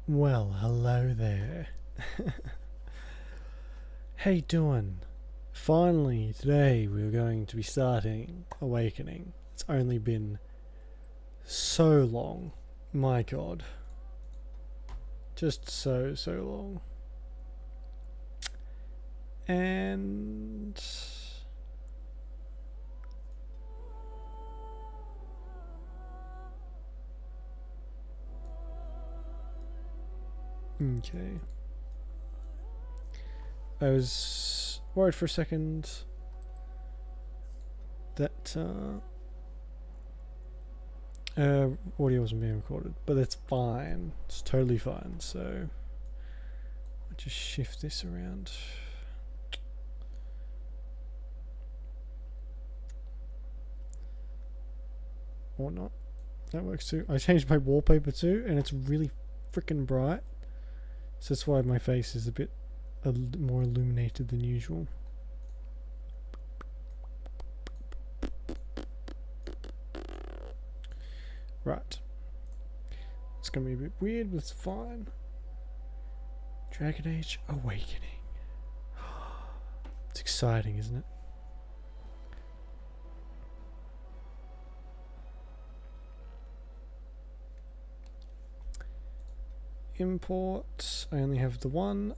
Well, hello there. How you doing? Finally, today we're going to be starting Awakening. It's only been so long. My god. Just so long. And... okay. I was worried for a second that audio wasn't being recorded, but that's fine. It's totally fine. So I'll just shift this around. Or not. That works too. I changed my wallpaper too, and it's really freaking bright. So that's why my face is a bit more illuminated than usual. Right. It's going to be a bit weird, but it's fine. Dragon Age Awakening. It's exciting, isn't it? Import. I only have the one.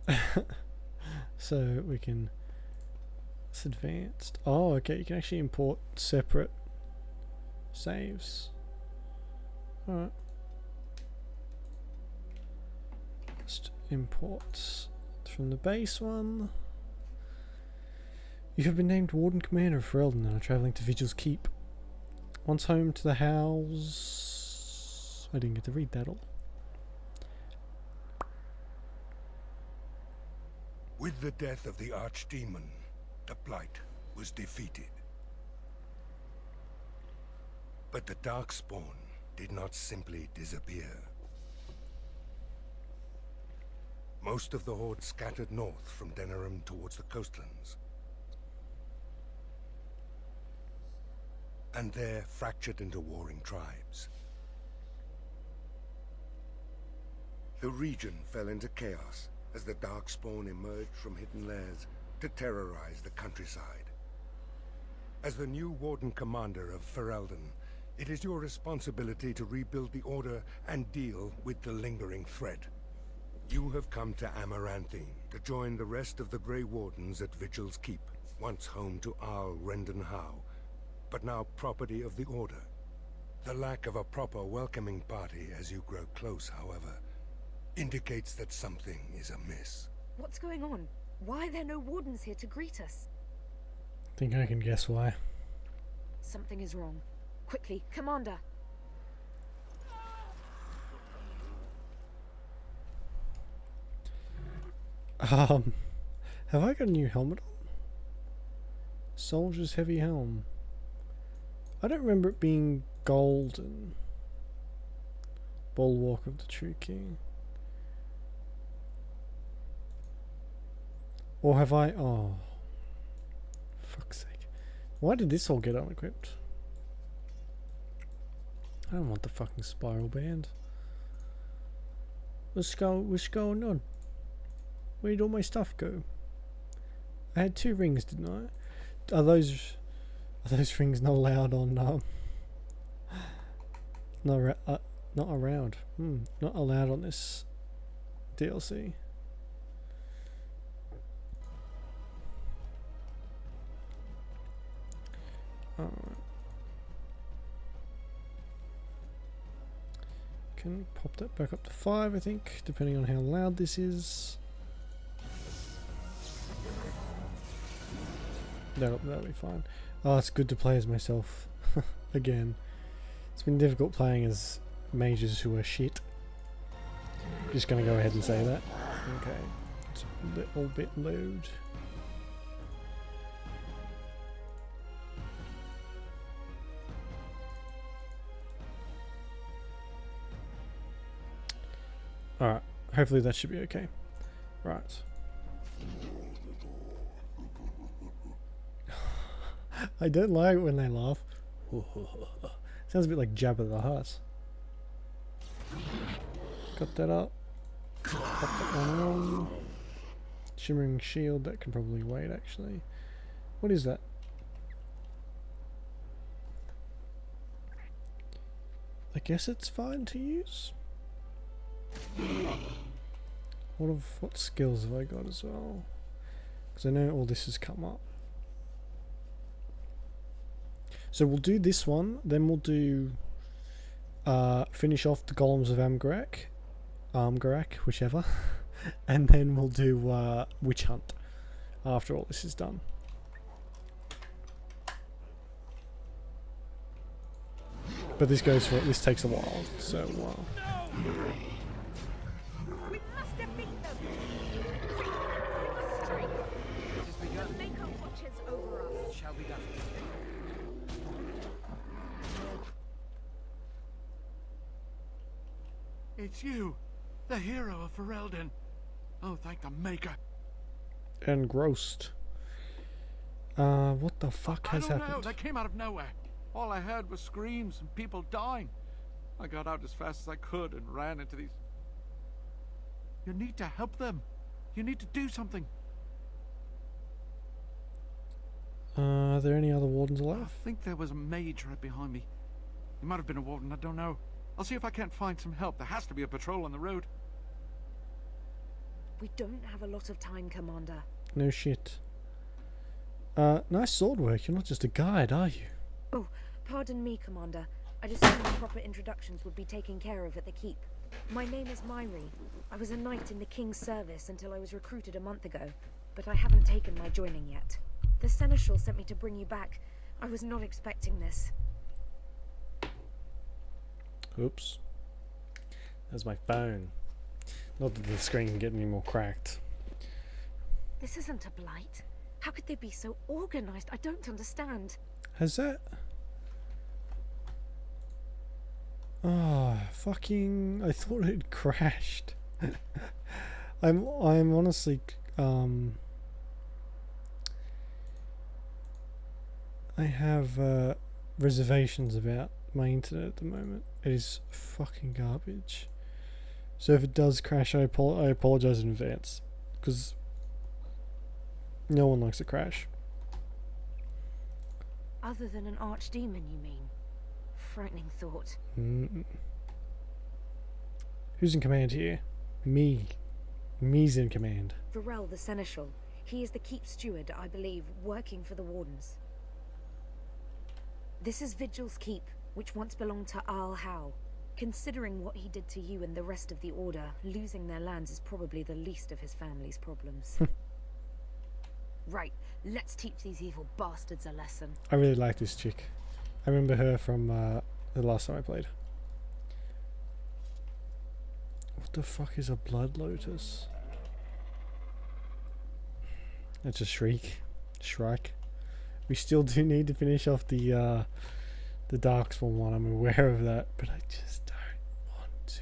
So we can... It's advanced. Oh, okay. You can actually import separate saves. Alright. Just import from the base one. You have been named Warden Commander of Ferelden and are travelling to Vigil's Keep. Once home to the house... I didn't get to read that all. With the death of the Archdemon, the Blight was defeated. But the Darkspawn did not simply disappear. Most of the Horde scattered north from Denerim towards the coastlands. And there fractured into warring tribes. The region fell into chaos as the Darkspawn emerged from hidden lairs to terrorize the countryside. As the new Warden Commander of Ferelden, it is your responsibility to rebuild the Order and deal with the lingering threat. You have come to Amaranthine to join the rest of the Grey Wardens at Vigil's Keep, once home to Arl Rendenhau, but now property of the Order. The lack of a proper welcoming party as you grow close, however, indicates that something is amiss. What's going on? Why are there no wardens here to greet us? I think I can guess why. Something is wrong. Quickly, Commander! Have I got a new helmet on? Soldier's heavy helm. I don't remember it being golden. Bulwark of the True King. Or have I... Oh. Fuck's sake. Why did this all get unequipped? I don't want the fucking spiral band. What's going on? Where did all my stuff go? I had 2 rings, didn't I? Are those rings not allowed on... not around. Not allowed on this DLC. Alright. Can pop that back up to 5, I think, depending on how loud this is. That'll be fine. Oh, it's good to play as myself again. It's been difficult playing as mages who are shit. Just gonna go ahead and say that. Okay, it's a little bit loud. Alright, hopefully that should be okay. Right. I don't like it when they laugh. Sounds a bit like Jabba the Hutt. Got that up. Pop that one on. Shimmering shield, that can probably wait actually. What is that? I guess it's fine to use. What skills have I got as well? Because I know all this has come up. So we'll do this one, then we'll do finish off the Golems of Amgarak, whichever, and then we'll do Witch Hunt after all this is done. But this takes a while, so We must defeat them. We must strike. The Maker watches over us. It shall be done. It's you, the hero of Ferelden. Oh, thank the Maker. engrossed. What the fuck has I don't know. happened? They came out of nowhere. All I heard was screams and people dying. I got out as fast as I could and ran into these. You need to help them. You need to do something. Are there any other wardens I alive? think there was a mage right behind me. He might have been a warden, I don't know. I'll see if I can't find some help. There has to be a patrol on the road. We don't have a lot of time, Commander. No shit. Nice sword work. You're not just a guide, are you? Oh, pardon me, Commander. I'd assumed proper introductions would be taken care of at the keep. My name is Myri. I was a knight in the King's service until I was recruited a month ago, but I haven't taken my joining yet. The Seneschal sent me to bring you back. I was not expecting this. Oops. That's my phone. Not that the screen can get any more cracked. This isn't a blight. How could they be so organized? I don't understand. Has that... Oh, fucking... I thought it crashed. I'm honestly... I have reservations about my internet at the moment. It is fucking garbage. So if it does crash, I apologize in advance. Because no one likes a crash. Other than an archdemon, you mean? Frightening thought. Who's in command here? Me. Me's in command. Varel the Seneschal. He is the keep steward, I believe, working for the wardens. This is Vigil's keep, which once belonged to Arl Howe. Considering what he did to you and the rest of the Order, losing their lands is probably the least of his family's problems. Right, let's teach these evil bastards a lesson. I really like this chick. I remember her from the last time I played. What the fuck is a blood lotus? That's a shriek. Shrike. We still do need to finish off the Darkspawn one. I'm aware of that, but I just don't want to.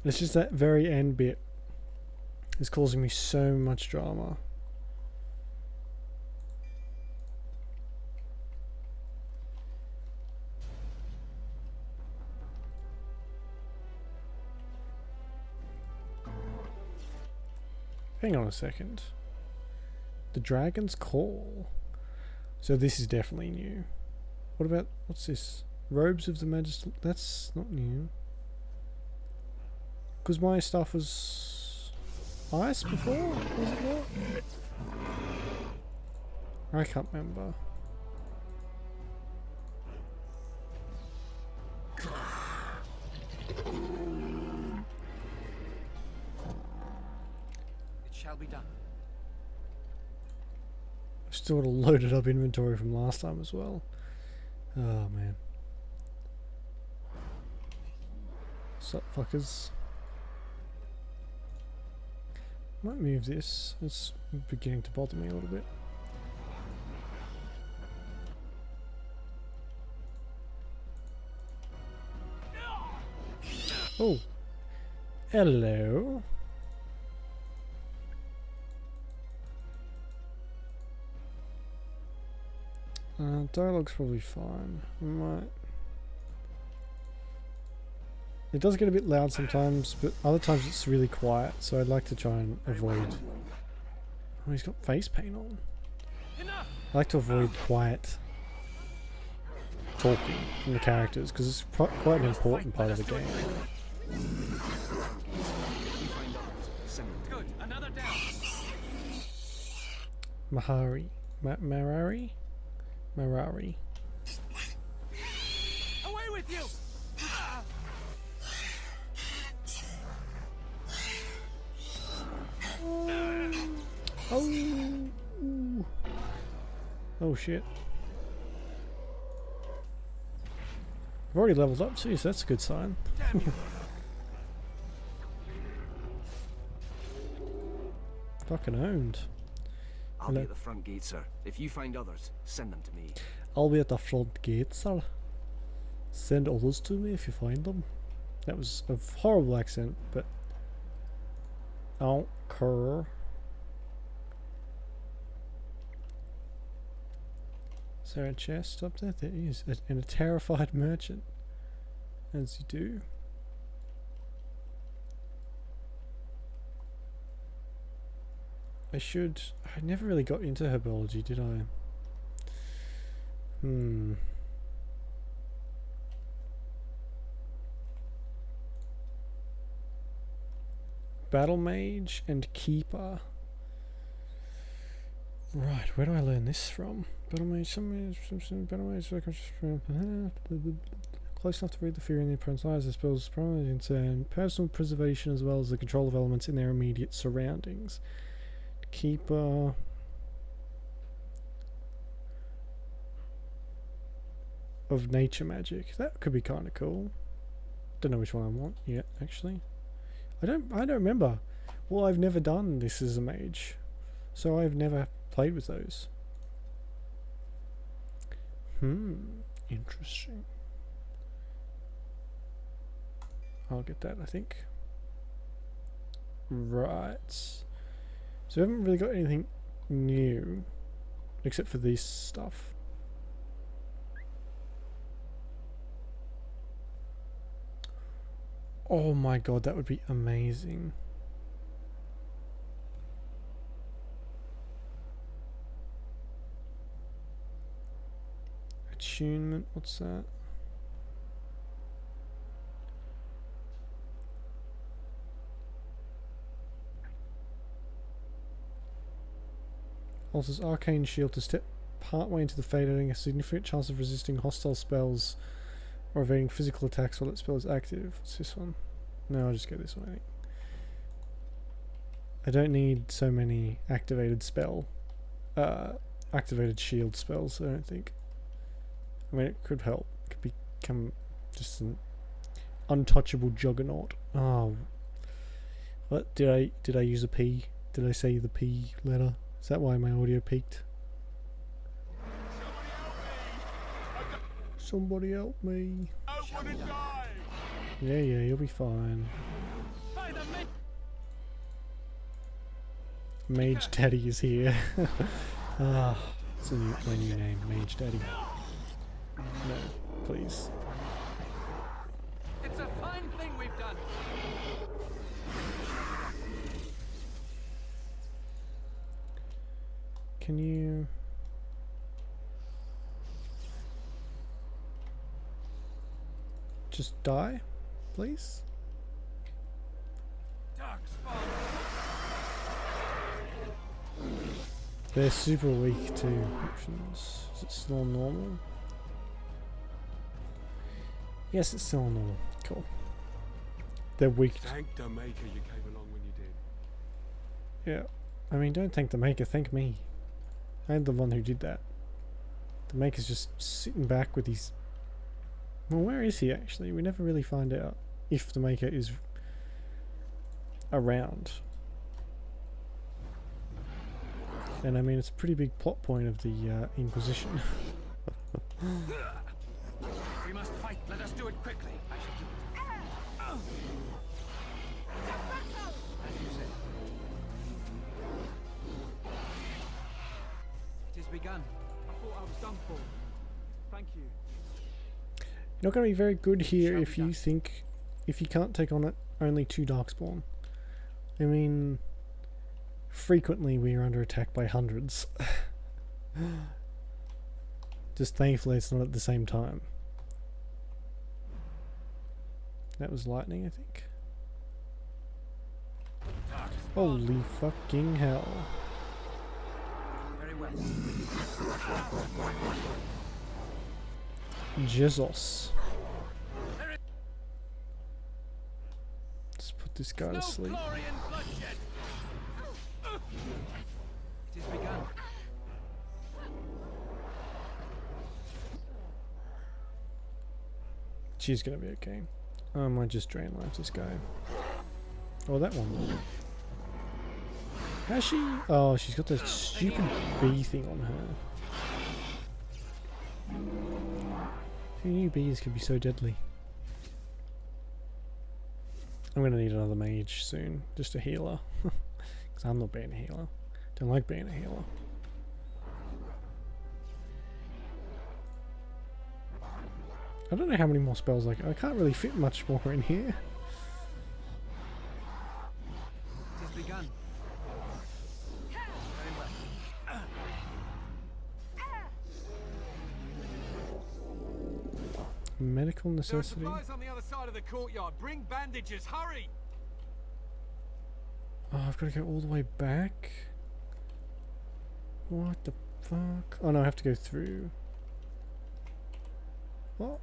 It's just that very end bit is causing me so much drama. Hang on a second. The Dragon's Call. So this is definitely new. What about, what's this? Robes of the Majesty. That's not new. Because my stuff was ice before? Was it not? I can't remember. It shall be done. I've still got a loaded up inventory from last time as well. Oh man. Sup fuckers. Might move this. It's beginning to bother me a little bit. Oh. Hello. Dialogue's probably fine. I might It does get a bit loud sometimes, but other times it's really quiet, so I'd like to try and avoid... Oh, he's got face paint on. I like to avoid quiet talking from the characters, because it's quite an important part of the game. Good, another down. Marari. Marari? Marari. Away with you! Oh! Oh shit. I've already leveled up too, so that's a good sign. Fucking owned. I'll be at the front gate, sir. If you find others, send them to me. I'll be at the front gate, sir. Send others to me if you find them. That was a horrible accent, but I don't care. Is there a chest up there? There is. And a terrified merchant. As you do. I never really got into herbology, did I? Battle Mage and Keeper. Right, where do I learn this from? Battle Mage, Battle Mage, close enough to read the fear in the opponent's eyes. The spells primarily concern personal preservation as well as the control of elements in their immediate surroundings. Keeper. Of nature magic. That could be kind of cool. Don't know which one I want yet, actually. I don't remember. Well, I've never done this as a mage, so I've never played with those. Interesting. I'll get that, I think. Right. So we haven't really got anything new, except for this stuff. Oh my god, that would be amazing. Attunement, what's that? Alters Arcane Shield to step partway into the fade, adding a significant chance of resisting hostile spells or evading physical attacks while that spell is active. What's this one? No, I'll just go this one, I think. I don't need so many activated activated shield spells, I don't think. I mean, it could help. It could become just an untouchable juggernaut. Oh. What? Did I use a P? Did I say the P letter? Is that why my audio peaked? Somebody help me. Yeah, you'll be fine. Mage Daddy is here. Ah, it's my new name, Mage Daddy. No, please. It's a fine thing we've done. Can you... just die, please? They're super weak to options. Is it still normal? Yes, it's still normal. Cool. They're weak. Thank the maker you came along when you did. Yeah. I mean, don't thank the maker, thank me. I'm the one who did that. The maker's just sitting back with his... Well, where is he actually? We never really find out if the maker is around. And I mean, it's a pretty big plot point of the Inquisition. We must fight. Let us do it quickly. I should do it. As you said. It has begun. I thought I was done for. Thank you. You're not going to be very good here if you think if you can't take on it, only 2 Darkspawn. I mean, frequently we are under attack by hundreds. Just thankfully it's not at the same time. That was lightning, I think. Holy fucking hell. Very well. Jesus. Let's put this guy to No sleep. glory in bloodshed. It has begun. She's gonna be okay. I might just drain life this guy. Oh, that one. Has she? Oh, she's got that stupid bee thing on her. Who knew bees could be so deadly? I'm gonna need another mage soon, just a healer. Because I'm not being a healer. Don't like being a healer. I don't know how many more spells I can't really fit much more in here. It has begun. Very well. Medical There are necessity. supplies on the other side of the courtyard. Bring bandages. Hurry! Oh, I've got to go all the way back? What the fuck? Oh no, I have to go through. What?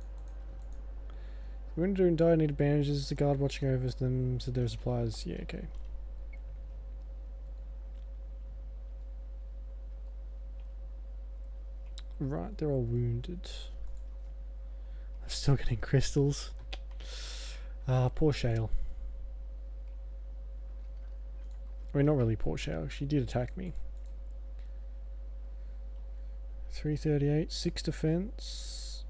Winter and die needed bandages. The guard watching over them said their supplies. Yeah, okay. Right, they're all wounded. I'm still getting crystals. Ah, poor Shale. I mean, not really poor Shale. She did attack me. 338, 6 defense.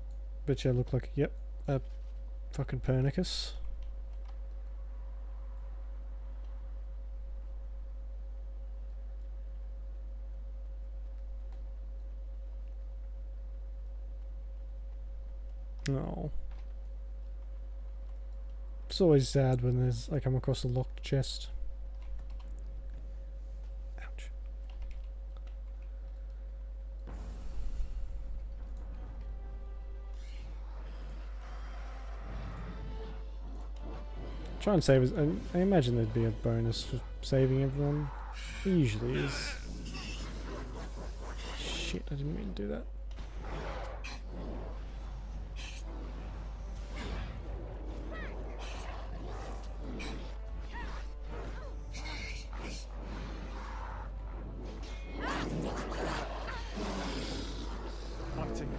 Bet you I look like, yep, a fucking Pernicus. No. It's always sad when I come across a locked chest. Ouch. Try and save us. I imagine there'd be a bonus for saving everyone. There usually is. Shit, I didn't mean to do that. Hunting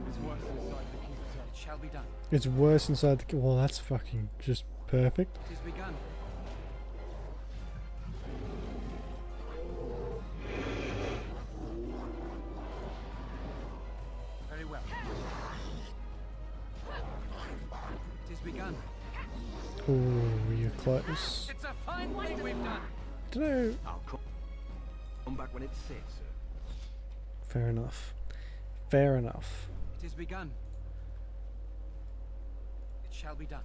is worse inside the keep. It shall be done. It's worse inside the... Well, that's fucking just perfect. It has begun. Very well. It has begun. Oh, you're close. It's a fine thing we've done. Dunno. I'll come back when it's safe, sir. Fair enough. Fair enough. It has begun. It shall be done.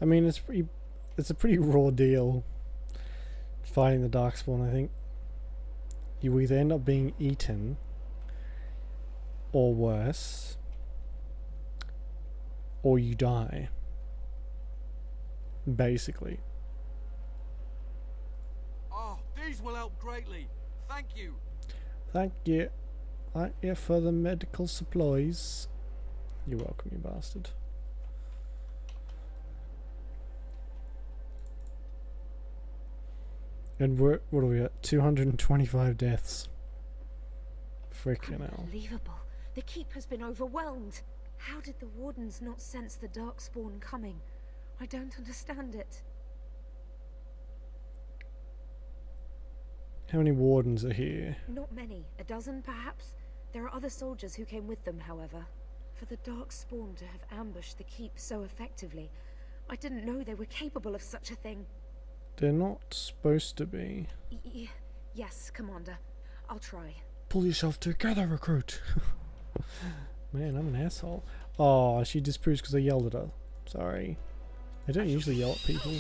I mean, it's a pretty raw deal fighting the Darkspawn, I think. You either end up being eaten or worse, or you die. Basically. Oh, these will help greatly. Thank you. Thank you. Thank you for the medical supplies. You're welcome, you bastard. And what are we at? 225 deaths. Freaking hell. Unbelievable. The keep has been overwhelmed. How did the wardens not sense the Darkspawn coming? I don't understand it. How many wardens are here? Not many. A dozen, perhaps? There are other soldiers who came with them, however. For the Darkspawn to have ambushed the keep so effectively, I didn't know they were capable of such a thing. They're not supposed to be. Yes, Commander. I'll try. Pull yourself together, recruit. Man, I'm an asshole. Oh, she disproves because I yelled at her. Sorry. I don't usually yell at people,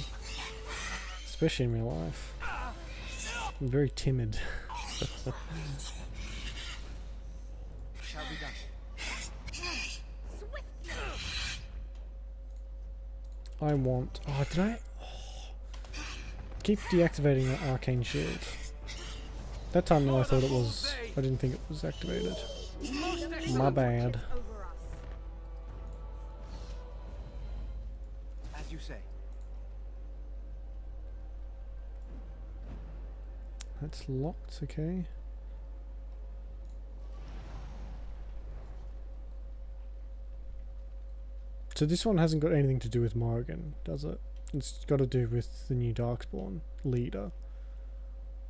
especially in real life. I'm very timid. Shall be done. I want. Oh, did I? Oh. Keep deactivating that arcane shield. That time though, I thought it was. I didn't think it was activated. My bad. As you say. That's locked, okay. So this one hasn't got anything to do with Morrigan, does it? It's got to do with the new Darkspawn leader.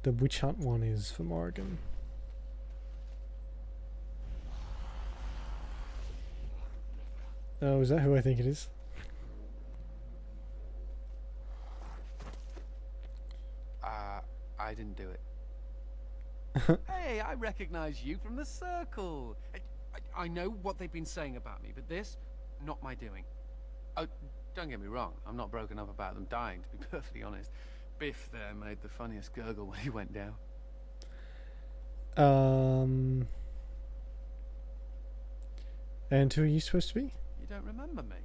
The Witch Hunt one is for Morrigan. Oh, is that who I think it is? I didn't do it. Hey, I recognize you from the circle. I know what they've been saying about me, but this, not my doing. Oh, don't get me wrong, I'm not broken up about them dying, to be perfectly honest. Biff there made the funniest gurgle when he went down. And who are you supposed to be? You don't remember me?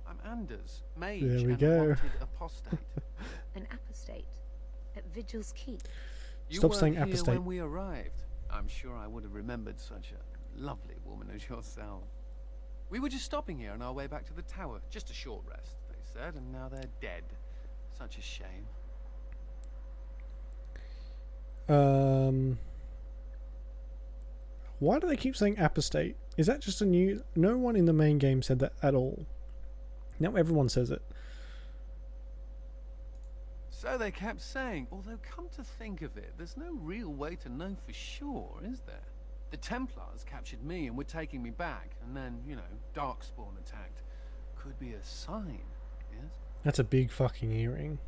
I'm Anders, mage There we and go. a wanted apostate. An apostate at Vigil's Keep. You Stop weren't saying here apostate. when we arrived. I'm sure I would have remembered such a lovely woman as yourself. We were just stopping here on our way back to the tower. Just a short rest, they said, and now they're dead. Such a shame. Why do they keep saying apostate? Is that just a new... No one in the main game said that at all. Now everyone says it. So they kept saying, although come to think of it, there's no real way to know for sure, is there? The Templars captured me and were taking me back, and then, you know, Darkspawn attacked. Could be a sign, yes? That's a big fucking earring.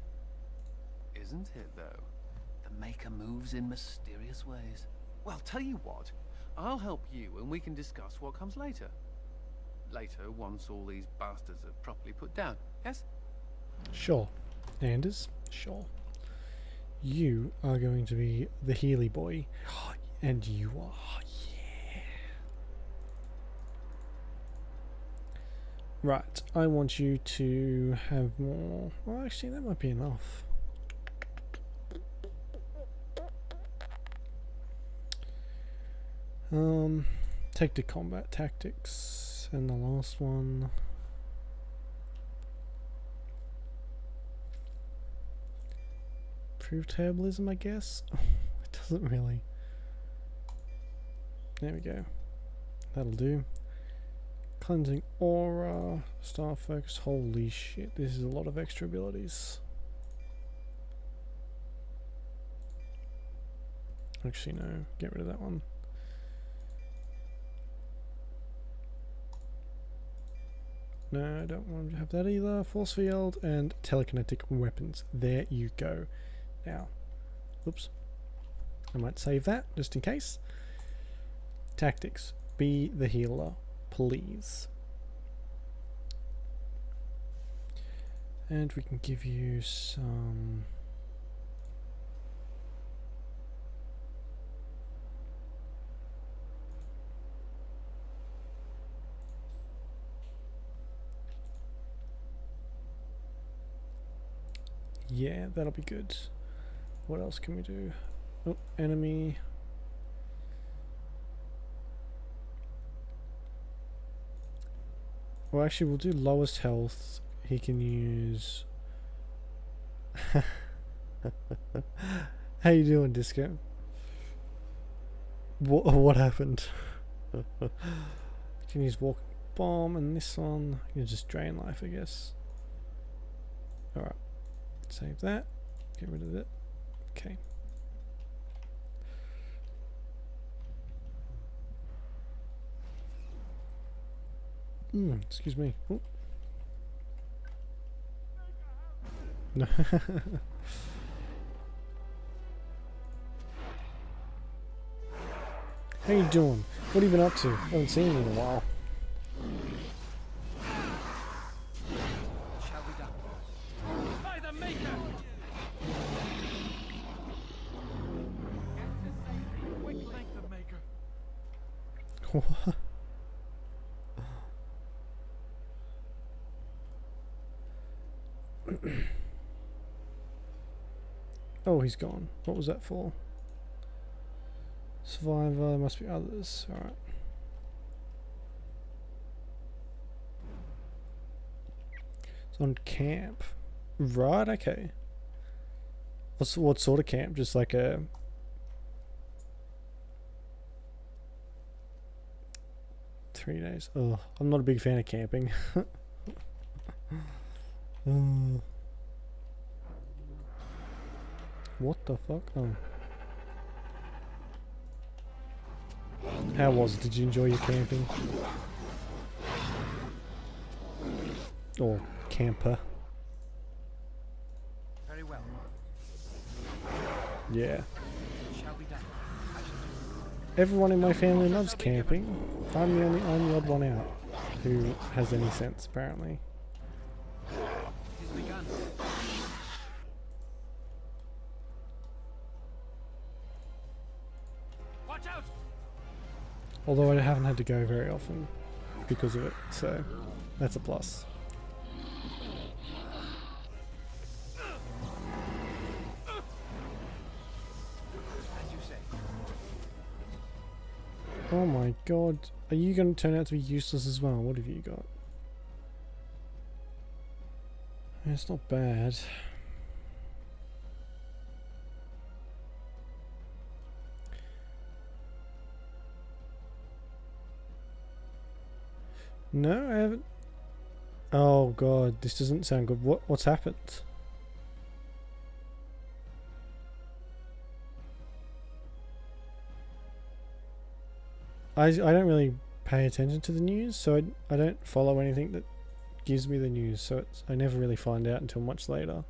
Isn't it, though? The Maker moves in mysterious ways. Well, tell you what, I'll help you and we can discuss what comes later. Later, once all these bastards are properly put down, yes? Sure. Anders, sure. You are going to be the Healy boy. And you are, yeah. Right, I want you to have more... Well, actually, that might be enough. Take the combat tactics, and the last one... Prove tablism, I guess? It doesn't really... There we go. That'll do. Cleansing aura, star focus. Holy shit, this is a lot of extra abilities. Actually, no, get rid of that one. No, I don't want to have that either. Force field and telekinetic weapons. There you go. Now, oops. I might save that just in case. Tactics. Be the healer, please. And we can give you some... Yeah, that'll be good. What else can we do? Oh, enemy... Well, actually, we'll do lowest health. He can use... How you doing, Disco? What happened? You can use walking bomb, and this one you can just drain life, I guess. Alright. Save that. Get rid of it. Okay. Excuse me. Oh. No. How you doing? What have you been up to? I haven't seen you in a while. Shall be done. What? Oh, he's gone. What was that for? Survivor, there must be others. Alright. It's on camp. Right, okay. What sort of camp? Just like a... ...3 days. Oh, I'm not a big fan of camping. What the fuck? Oh. How was it? Did you enjoy your camping? Or camper? Very well. Yeah. Shall be done. I shall do Everyone in my family loves camping. I'm the odd one out who has any sense, apparently. it. It is begun. Watch out! Although I haven't had to go very often because of it, so that's a plus. As you say. Oh my god. Are you going to turn out to be useless as well? What have you got? It's not bad. No, I haven't. Oh god, this doesn't sound good. What's happened? I don't really pay attention to the news, so I don't follow anything that gives me the news, so I never really find out until much later.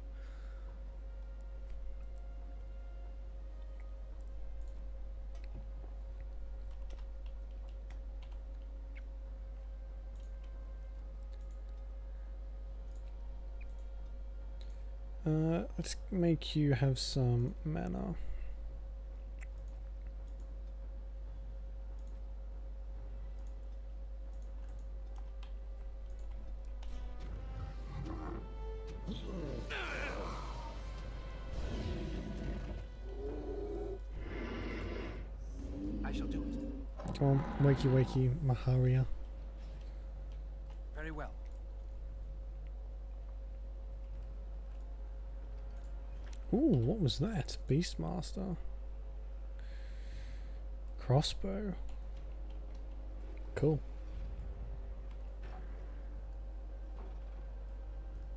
Let's make you have some mana. I shall do it. Come on, wakey wakey Maharia. Very well. Ooh, what was that? Beastmaster. Crossbow. Cool.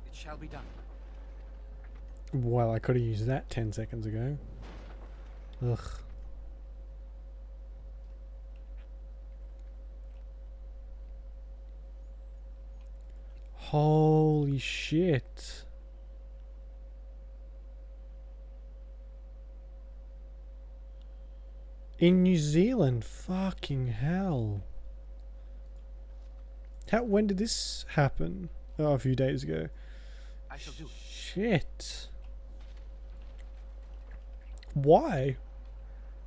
It shall be done. Well, I could have used that 10 seconds ago. Ugh. Holy shit. In New Zealand, fucking hell. When did this happen? Oh, a few days ago. I shall do it. Shit. Why?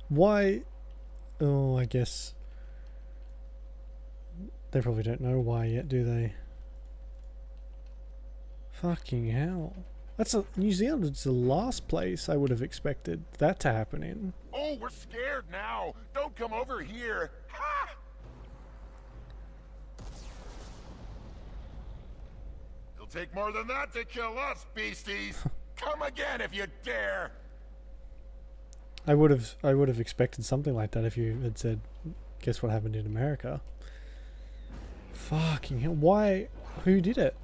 Why? Oh, I guess they probably don't know why yet, do they? Fucking hell. New Zealand is the last place I would have expected that to happen in. Oh, we're scared now. Don't come over here. Ha! It'll take more than that to kill us, beasties. Come again if you dare. I would have expected something like that if you had said, guess what happened in America. Fucking hell. Why? Who did it?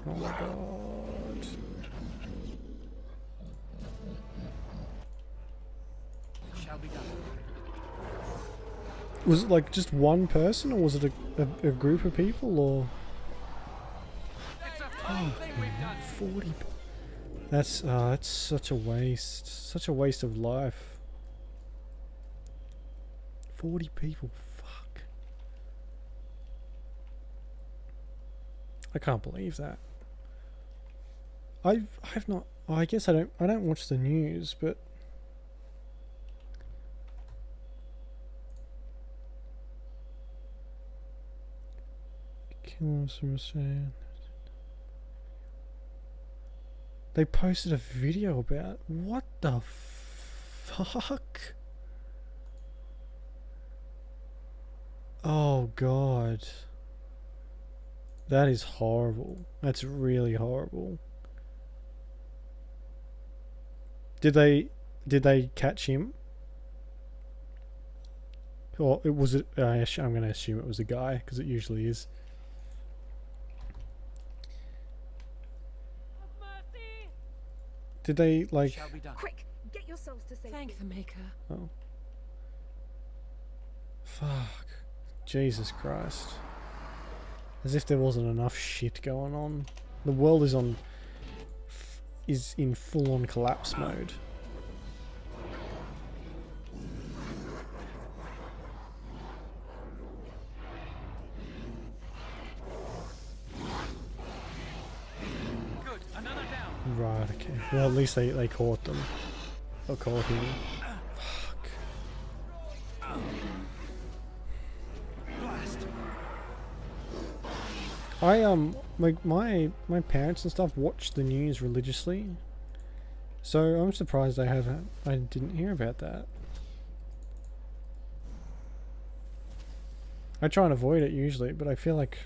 Oh my god. It shall be done. Was it like just one person, or was it a group of people, or... It's a fine thing we've done. 40. That's such a waste. Such a waste of life. 40 people. Fuck. I can't believe that. I've not. I guess I don't watch the news, but killers from Australia. They posted a video about what the fuck? Oh god. That is horrible. That's really horrible. Did they catch him? Or was it? I'm going to assume it was a guy because it usually is. Did they like? Shall be done. Quick, get yourselves to safety. Thank the Maker. Oh. Fuck. Jesus Christ. As if there wasn't enough shit going on. The world is in full-on collapse mode. Good, another down. Right, okay. Well, at least they caught them. Or caught him. Fuck. Blast. Like my parents and stuff watch the news religiously, so I'm surprised I didn't hear about that. I try and avoid it usually, but I feel like,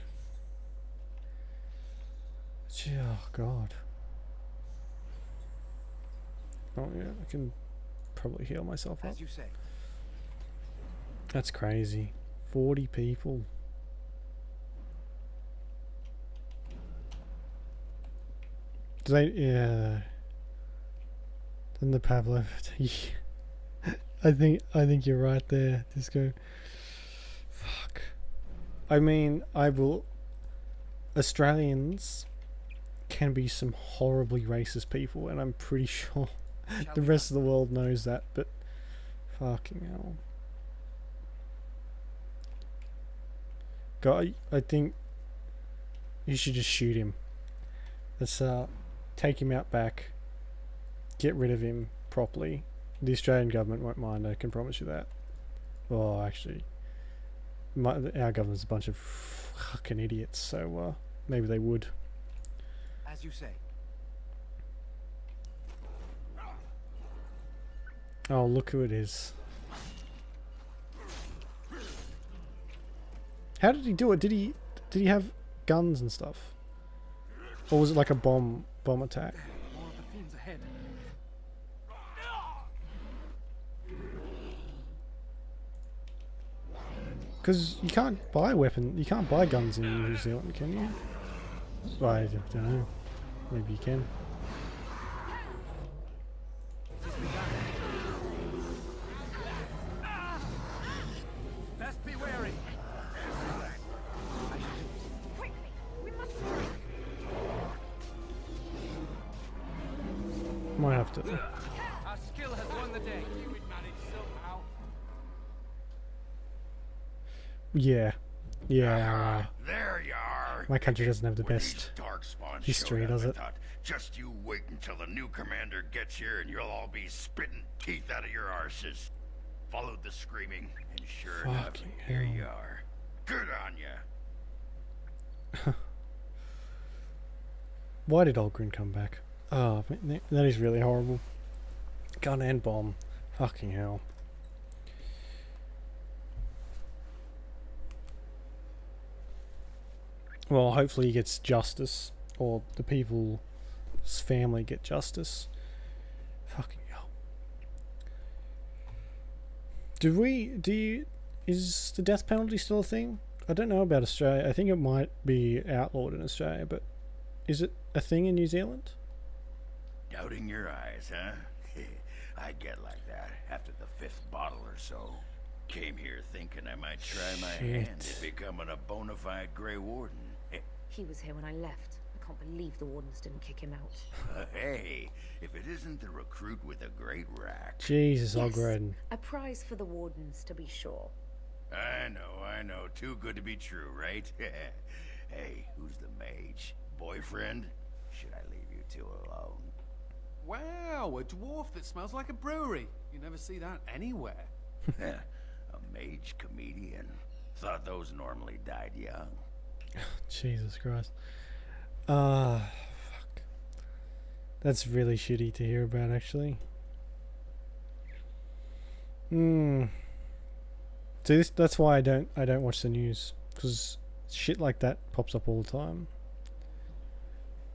oh god. Oh yeah, I can probably heal myself up. As you say. That's crazy. 40 people. Do they? Yeah. Then the Pavlov. I think you're right there. Just go. Fuck. I mean, Australians can be some horribly racist people, and I'm pretty sure the rest of the world knows that. But fucking hell. God, I think you should just shoot him. Let's take him out back, get rid of him properly. The Australian government won't mind, I can promise you that. Well, actually, our government's a bunch of fucking idiots, so maybe they would. As you say. Oh, look who it is. How did he do it? Did he have guns and stuff? Or was it like a bomb attack? More of the fiends ahead. Because you can't buy you can't buy guns in New Zealand, can you? Well, I don't know. Maybe you can. Best be wary. Quickly, we must hurry. Might have to. Our skill has won the day. You would manage somehow. Yeah. Yeah. There you are. My country doesn't have the When best these Darkspawn history, showed up, does I it? thought, just you wait until the new commander gets here and you'll all be spitting teeth out of your arses. Followed the screaming, and sure enough, Fucking here hell. you are. Good on ya. Why did Olgrin come back? Oh, that is really horrible. Gun and bomb. Fucking hell. Well, hopefully he gets justice, or the people's family get justice. Fucking hell. Is the death penalty still a thing? I don't know about Australia. I think it might be outlawed in Australia, but is it a thing in New Zealand? Doubting your eyes, huh? I get like that after the 5th bottle or so. Came here thinking I might try my hand at becoming a bona fide Grey Warden. He was here when I left. I can't believe the wardens didn't kick him out. Hey, if it isn't the recruit with a great rack. Jesus, Yes, Olgrin. a prize for the wardens, to be sure. I know. Too good to be true, right? Hey, who's the mage? Boyfriend? Should I leave you two alone. Wow, a dwarf that smells like a brewery. You never see that anywhere. A mage comedian. Thought those normally died young. Jesus Christ. Fuck. That's really shitty to hear about, actually. So that's why I don't watch the news, because shit like that pops up all the time.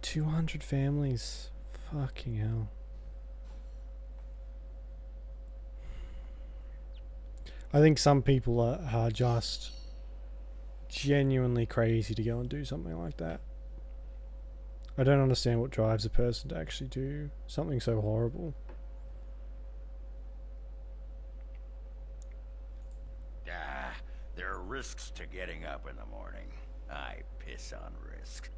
200 families. Fucking hell. I think some people are just genuinely crazy to go and do something like that. I don't understand what drives a person to actually do something so horrible. There are risks to getting up in the morning. I piss on risk.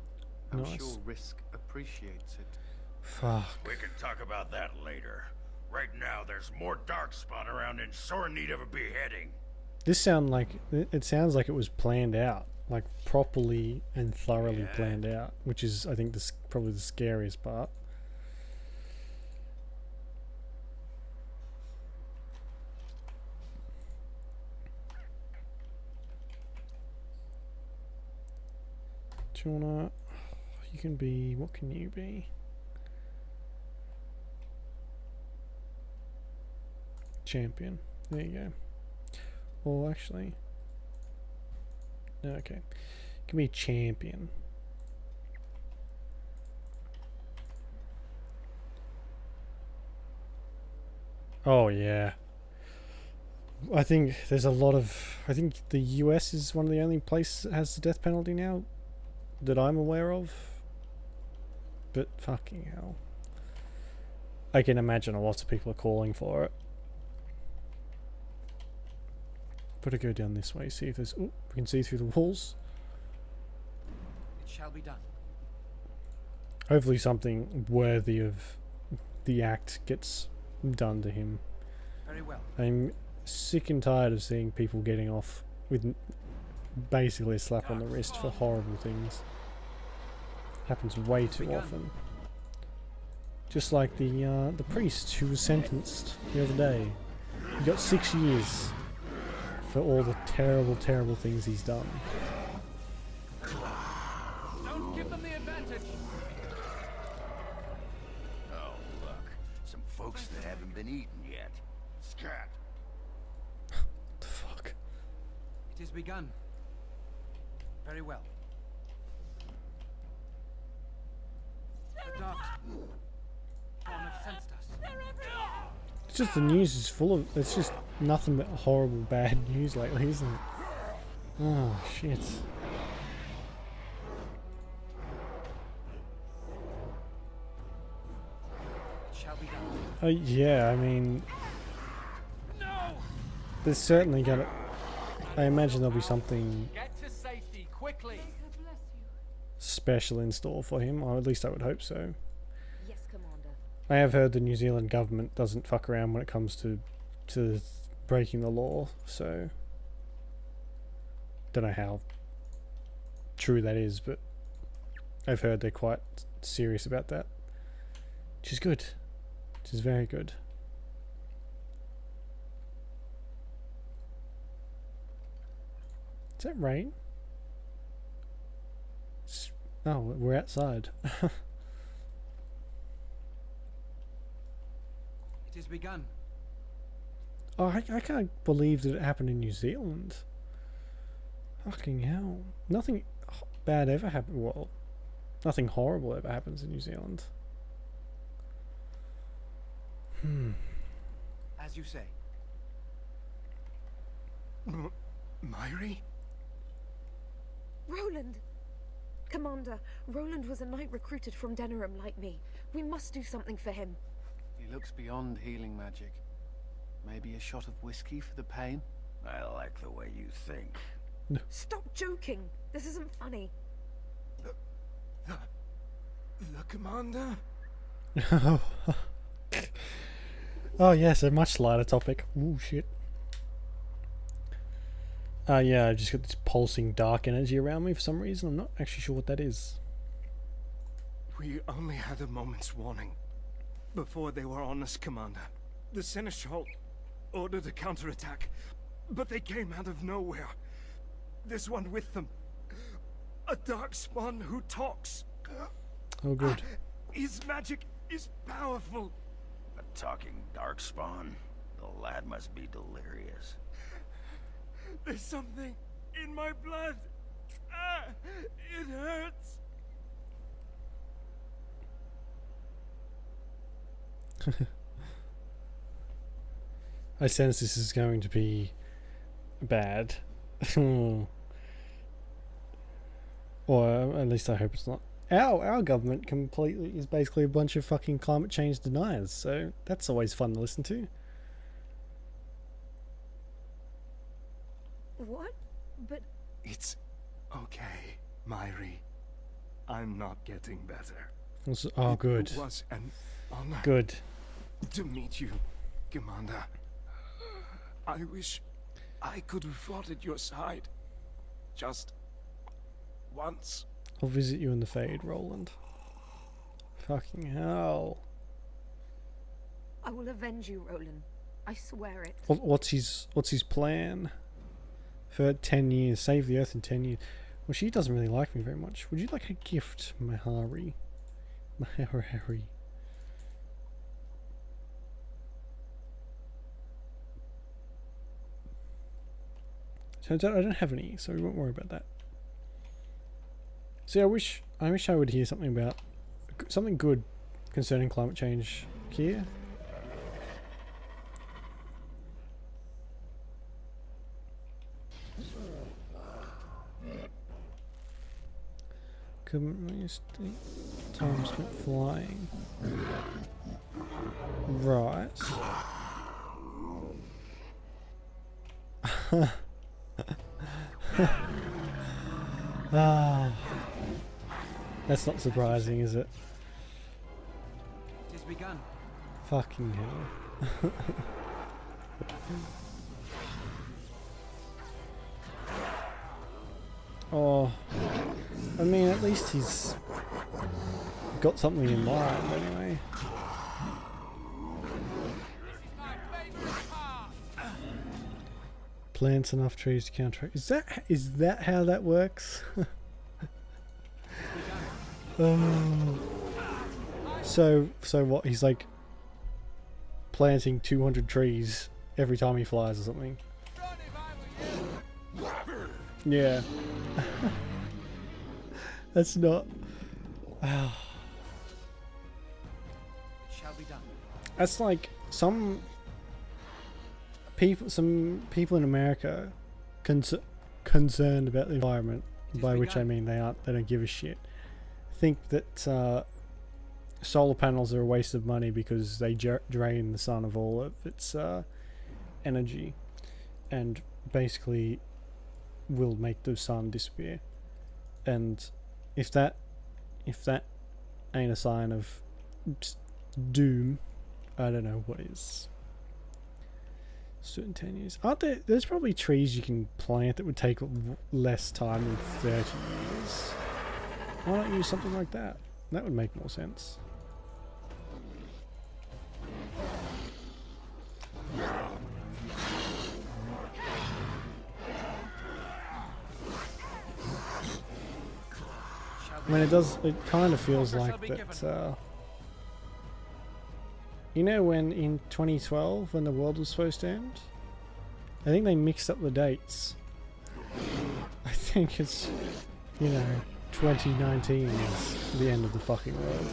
I'm Nice. sure Risk appreciates it. Fuck. We can talk about that later. Right now, there's more Darkspawn around in sore need of a beheading. This sounds like it was planned out, like properly and thoroughly Yeah. planned out, which is, I think, probably the scariest part. Do you wanna? You can be. What can you be? Champion. There you go. Or actually, no. Okay, can be champion. Oh yeah. I think there's a lot of. I think the US is one of the only places that has the death penalty now, that I'm aware of. But fucking hell, I can imagine a lot of people are calling for it. Better go down this way, see if there's... Ooh, we can see through the walls. It shall be done. Hopefully something worthy of the act gets done to him. Very well. I'm sick and tired of seeing people getting off with basically a slap on the wrist for horrible things. Happens way too often. Just like the priest who was sentenced the other day. He got 6 years for all the terrible, terrible things he's done. Don't give them the advantage. Oh, look. Some folks that haven't been eaten yet. Scat. The fuck? It is begun. Very well. The dark spawn have sensed us. It's just the news is full of... It's just nothing but horrible, bad news lately, isn't it? Oh, shit. It shall be done. Yeah, I mean... No! There's certainly gonna... I imagine there'll be something Get to safety quickly. special in store for him, or at least I would hope so. Yes, Commander. I have heard the New Zealand government doesn't fuck around when it comes to breaking the law, so don't know how true that is, but I've heard they're quite serious about that, which is good, which is very good. Is that rain? Oh, we're outside. It is begun. Oh, I can't believe that it happened in New Zealand. Fucking hell. Nothing bad ever happened. Well, nothing horrible ever happens in New Zealand. As you say. Myri? Roland! Commander, Roland was a knight recruited from Denerim like me. We must do something for him. He looks beyond healing magic. Maybe a shot of whiskey for the pain? I like the way you think. Stop joking! This isn't funny. The commander? Oh yes, a much lighter topic. Ooh, shit. Yeah, I just got this pulsing dark energy around me for some reason. I'm not actually sure what that is. We only had a moment's warning before they were on us, Commander. The Seneschal ordered a counterattack, but they came out of nowhere. This one with them. A darkspawn who talks. Oh, good. His magic is powerful. A talking darkspawn? The lad must be delirious. There's something in my blood. It hurts. I sense this is going to be bad. Or at least I hope it's not. Our government completely is basically a bunch of fucking climate change deniers, so that's always fun to listen to. What? But It's okay, Myri. I'm not getting better. Oh, good. It was an honor Good. to meet you, Commander. I wish I could have fought at your side. Just once. I'll visit you in the Fade, Roland. Fucking hell. I will avenge you, Roland. I swear it. What's his plan? For 10 years, save the Earth in 10 years. Well, she doesn't really like me very much. Would you like a gift, Mahari? Mahari. Turns out I don't have any, so we won't worry about that. See, I wish I would hear something about something good concerning climate change here. Couldn't waste time spent flying. Right. Ah, that's not surprising, is it? It's begun. Fucking hell. Oh, I mean, at least he's got something in mind anyway. Plants enough trees to counteract. Is that how that works? Oh. So what? He's like planting 200 trees every time he flies or something. Yeah. That's not. It shall be done. That's like some people in America concerned about the environment, by which I mean they don't give a shit, think that solar panels are a waste of money because they drain the sun of all of its energy, and basically will make the sun disappear. And if that ain't a sign of doom, I don't know what is. Certain 10 years. Aren't there's probably trees you can plant that would take less time than 30 years. Why not use something like that? That would make more sense. I mean, it kind of feels like that, you know, when in 2012, when the world was supposed to end? I think they mixed up the dates. I think it's, 2019 is the end of the fucking world.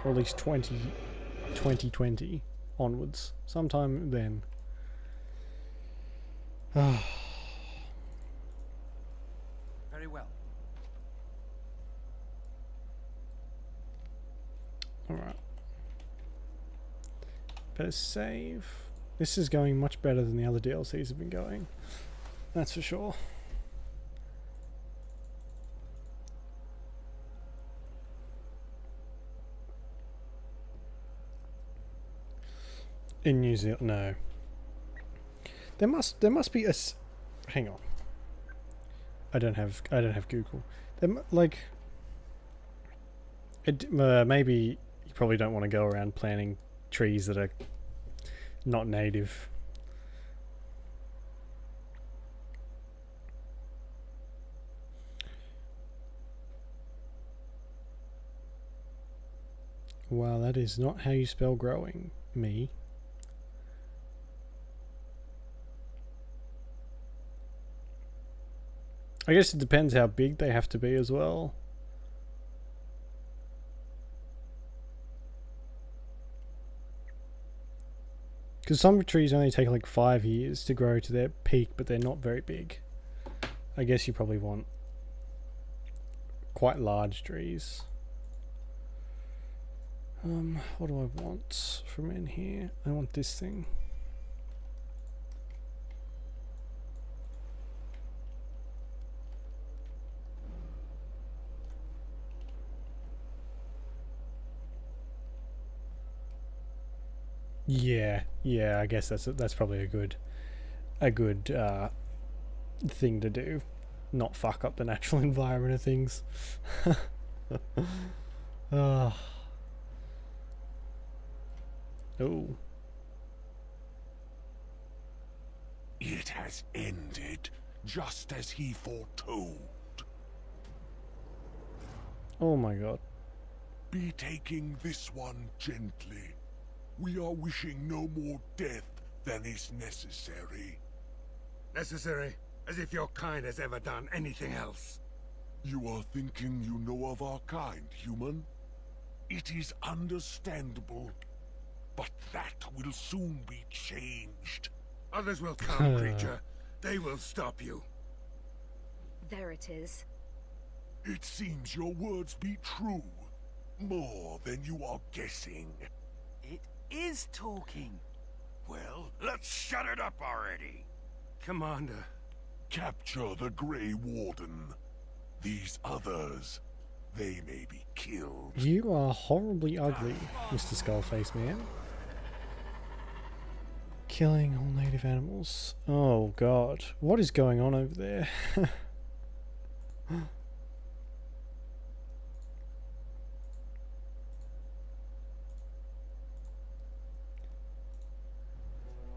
Or at least 2020 onwards. Sometime then. Very well. Alright. Better save. This is going much better than the other DLCs have been going. That's for sure. In New Zealand, no. There must be a. Hang on. I don't have Google. Maybe you probably don't want to go around planting trees that are not native. Wow, that is not how you spell growing, me. I guess it depends how big they have to be as well. Because some trees only take like 5 years to grow to their peak, but they're not very big. I guess you probably want quite large trees. What do I want from in here? I want this thing. Yeah, I guess that's probably a good thing to do. Not fuck up the natural environment of things. Oh. It has ended, just as he foretold. Oh my god. Be taking this one gently. We are wishing no more death than is necessary. Necessary? As if your kind has ever done anything else. You are thinking you know of our kind, human? It is understandable. But that will soon be changed. Others will come, creature. They will stop you. There it is. It seems your words be true. More than you are guessing. It is talking. Well, let's shut it up already. Commander. Capture the Grey Warden. These others, they may be killed. You are horribly ugly, Mr. Skullface Man. Killing all native animals. Oh god. What is going on over there?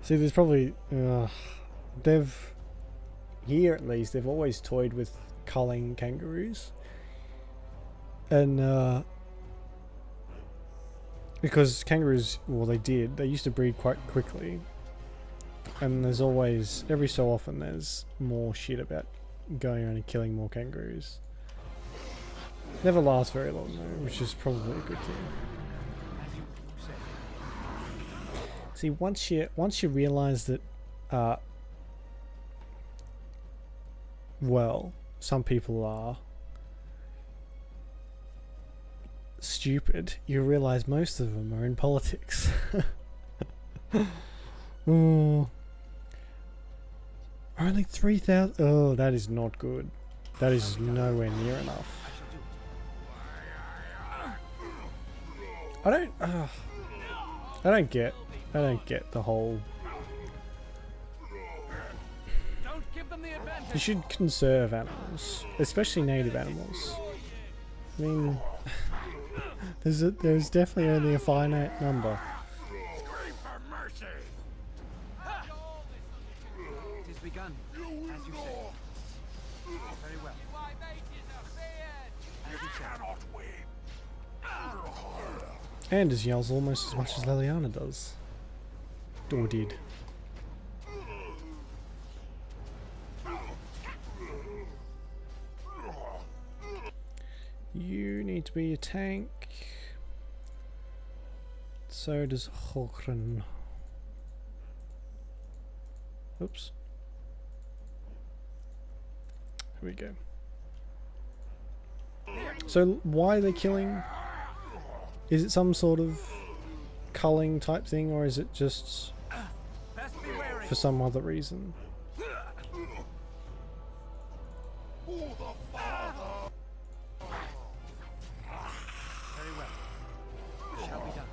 See, there's probably... they've... Here at least, they've always toyed with culling kangaroos. And, because kangaroos, well, they used to breed quite quickly. And there's always, every so often, there's more shit about going around and killing more kangaroos. Never lasts very long though, which is probably a good thing. See, once you realise that, well, some people are stupid, you realise most of them are in politics. Oh. Only 3,000. Oh, that is not good. That is nowhere near enough. I don't get the whole. Don't give them the advantage. You should conserve animals, especially native animals. I mean, there's definitely only a finite number. Scream for mercy! It has begun, as you say. Very well. Cannot win. Anders yells almost as much as Leliana does. Or did. You need to be a tank. So does Hogren. Oops. Here we go. So why are they killing? Is it some sort of culling type thing, or is it just for some other reason? Very well. Shall be done.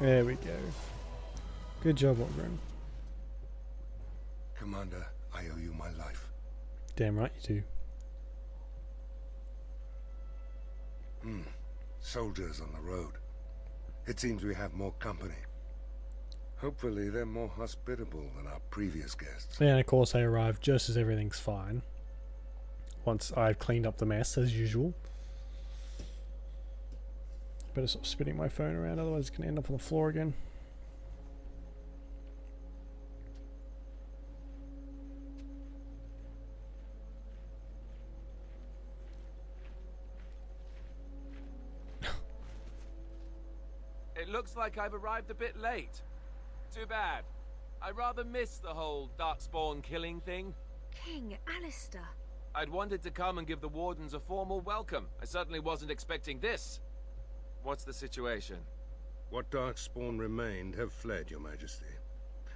There we go. Good job, Ogren. Commander, I owe you my life. Damn right you do. Soldiers on the road. It seems we have more company. Hopefully they're more hospitable than our previous guests. And of course they arrive just as everything's fine. Once I've cleaned up the mess as usual. Better stop spinning my phone around, otherwise it's going to end up on the floor again. It looks like I've arrived a bit late. Too bad. I rather missed the whole Darkspawn killing thing. King Alistair. I'd wanted to come and give the Wardens a formal welcome. I certainly wasn't expecting this. What's the situation? What Darkspawn remained have fled, Your Majesty.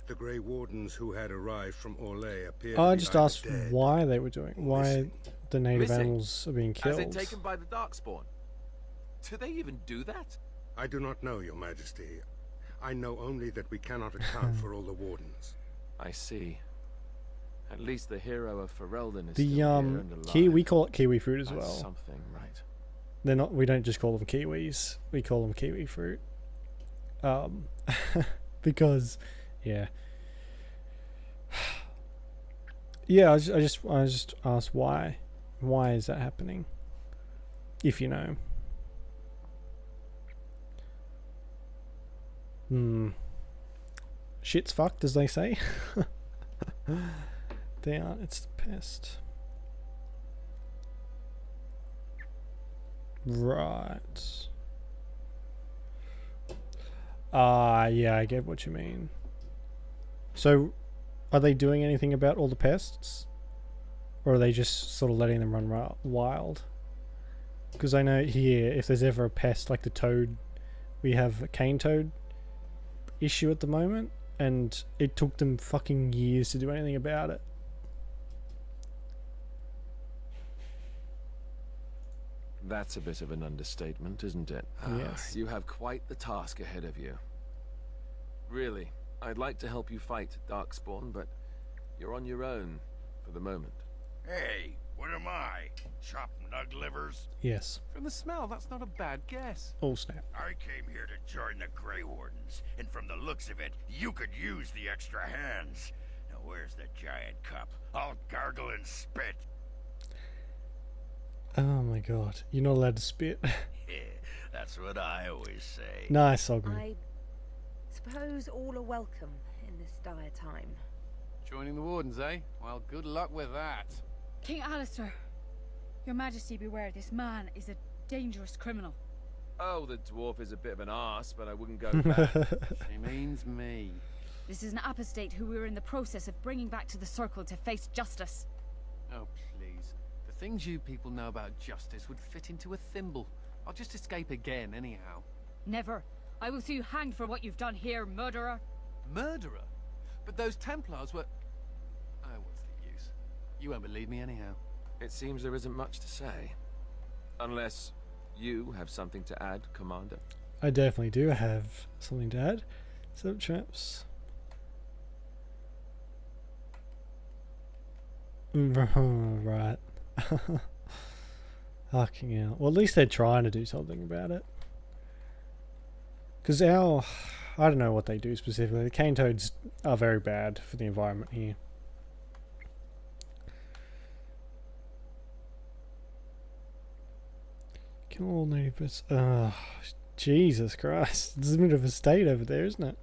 The Grey Wardens who had arrived from Orlais appeared to I be just either asked dead why they were doing, why missing. the native Missing? animals are being killed. As in taken by the Darkspawn? Do they even do that? I do not know, Your Majesty. I know only that we cannot account for all the Wardens. I see. At least the hero of Ferelden is The still here and alive. we call it kiwi fruit as That's well. something, right? They're not. We don't just call them kiwis. We call them kiwi fruit. Because, yeah. Yeah, I just asked why. Why is that happening? If you know. Shit's fucked, as they say. They are. It's the pest. Right. Yeah, I get what you mean. So, are they doing anything about all the pests? Or are they just sort of letting them run wild? Because I know here, if there's ever a pest like the toad, we have a cane toad issue at the moment, and it took them fucking years to do anything about it. That's a bit of an understatement, isn't it? Yes. You have quite the task ahead of you. Really, I'd like to help you fight Darkspawn, but you're on your own for the moment. Hey, what am I? Chopped nug livers? Yes. From the smell, that's not a bad guess. Oh snap. I came here to join the Grey Wardens, and from the looks of it, you could use the extra hands. Now where's the giant cup? I'll gargle and spit. Oh my god. You're not allowed to spit. That's what I always say. Nice, Ogre. I suppose all are welcome in this dire time. Joining the Wardens, eh? Well, good luck with that. King Alistair, Your Majesty beware, this man is a dangerous criminal. Oh, the dwarf is a bit of an arse, but I wouldn't go back. She means me. This is an apostate who we are in the process of bringing back to the Circle to face justice. Oh, please. The things you people know about justice would fit into a thimble. I'll just escape again, anyhow. Never. I will see you hanged for what you've done here, murderer. Murderer? But those Templars were... Oh, what's the use? You won't believe me anyhow. It seems there isn't much to say. Unless you have something to add, Commander. I definitely do have something to add. So, chaps. Right. Fucking hell. Well, at least they're trying to do something about it. Because I don't know what they do specifically. The cane toads are very bad for the environment here. Kill all native birds. Jesus Christ. It's a bit of a state over there, isn't it?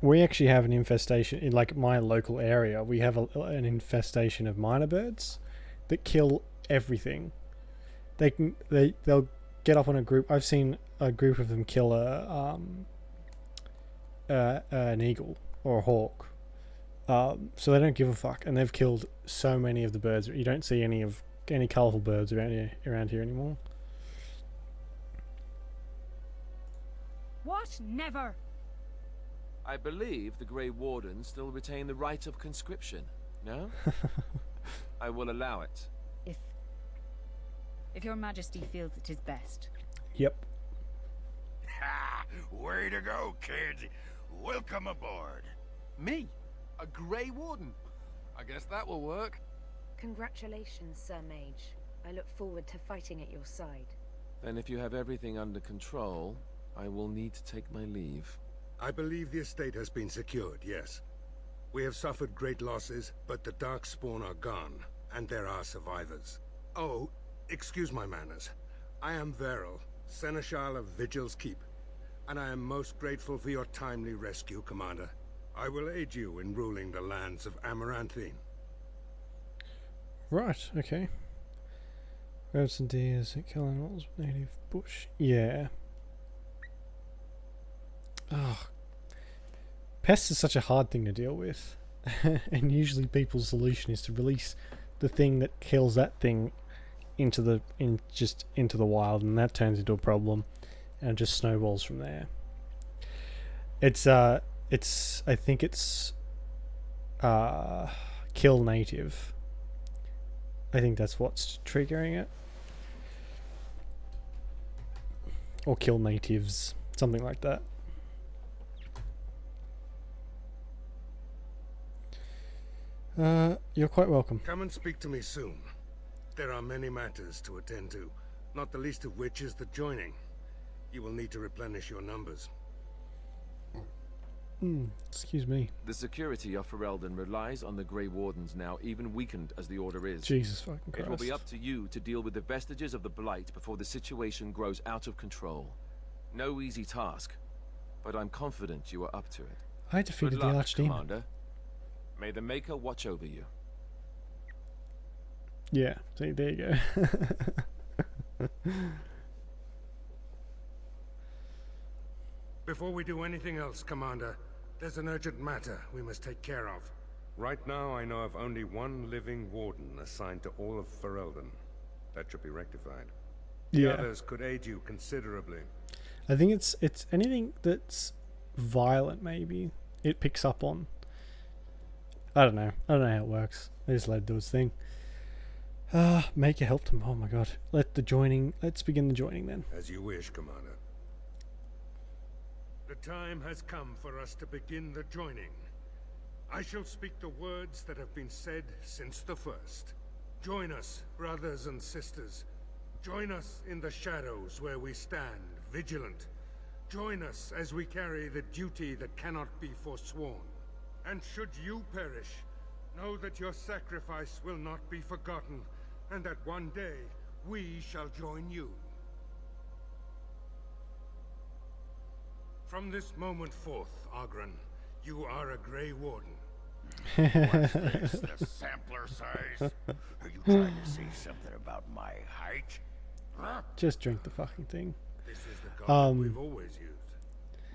We actually have an infestation in like my local area. We have an infestation of minor birds that kill everything. They'll get up on a group. I've seen a group of them kill an eagle or a hawk. So they don't give a fuck, and they've killed so many of the birds. You don't see any colourful birds around here anymore. What? Never. I believe the Grey Wardens still retain the right of conscription, no? I will allow it. If Your Majesty feels it is best. Yep. Ha! Way to go, kid. Welcome aboard. Me? A Grey Warden? I guess that will work. Congratulations, Sir Mage. I look forward to fighting at your side. Then if you have everything under control, I will need to take my leave. I believe the estate has been secured, yes. We have suffered great losses, but the Darkspawn are gone, and there are survivors. Oh, excuse my manners. I am Veril, Seneschal of Vigil's Keep, and I am most grateful for your timely rescue, Commander. I will aid you in ruling the lands of Amaranthine. Right, okay. Rabbits and deers, kill animals, native bush. Yeah. Oh. Pests is such a hard thing to deal with. And usually people's solution is to release the thing that kills that thing into the wild, and that turns into a problem and it just snowballs from there. I think it's kill native. I think that's what's triggering it. Or kill natives, something like that. You're quite welcome. Come and speak to me soon. There are many matters to attend to, not the least of which is the joining. You will need to replenish your numbers. Excuse me. The security of Ferelden relies on the Grey Wardens now, even weakened as the Order is. Jesus fucking Christ. It will be up to you to deal with the vestiges of the Blight before the situation grows out of control. No easy task, but I'm confident you are up to it. I defeated Good luck, the Archdemon. Commander. May the Maker watch over you. Yeah, see, there you go. Before we do anything else, Commander, there's an urgent matter we must take care of. Right now, I know of only one living warden assigned to all of Ferelden. That should be rectified. The Yeah. others could aid you considerably. I think it's anything that's violent, maybe it picks up on. I don't know how it works. I just let it do its thing. Make it help them. Oh my god. Let's begin the joining then. As you wish, Commander. The time has come for us to begin the joining. I shall speak the words that have been said since the first. Join us, brothers and sisters. Join us in the shadows where we stand, vigilant. Join us as we carry the duty that cannot be forsworn. And should you perish, know that your sacrifice will not be forgotten, and that one day we shall join you. From this moment forth, Oghren, you are a Grey Warden. What's this, the sampler size? Are you trying to say something about my height? Huh? Just drink the fucking thing. This is the god we've always used.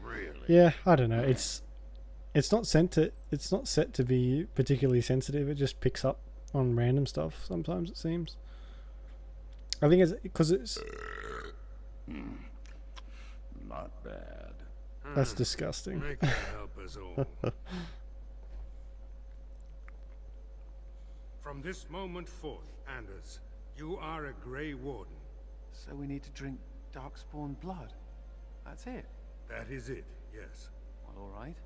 Really? Yeah, I don't know. It's not set to be particularly sensitive. It just picks up on random stuff sometimes, it seems. I think it's because it's not bad. That's disgusting. Make that help us all. From this moment forth, Anders, you are a Grey Warden. So we need to drink Darkspawn blood? That's it? That is it, yes. Well, alright.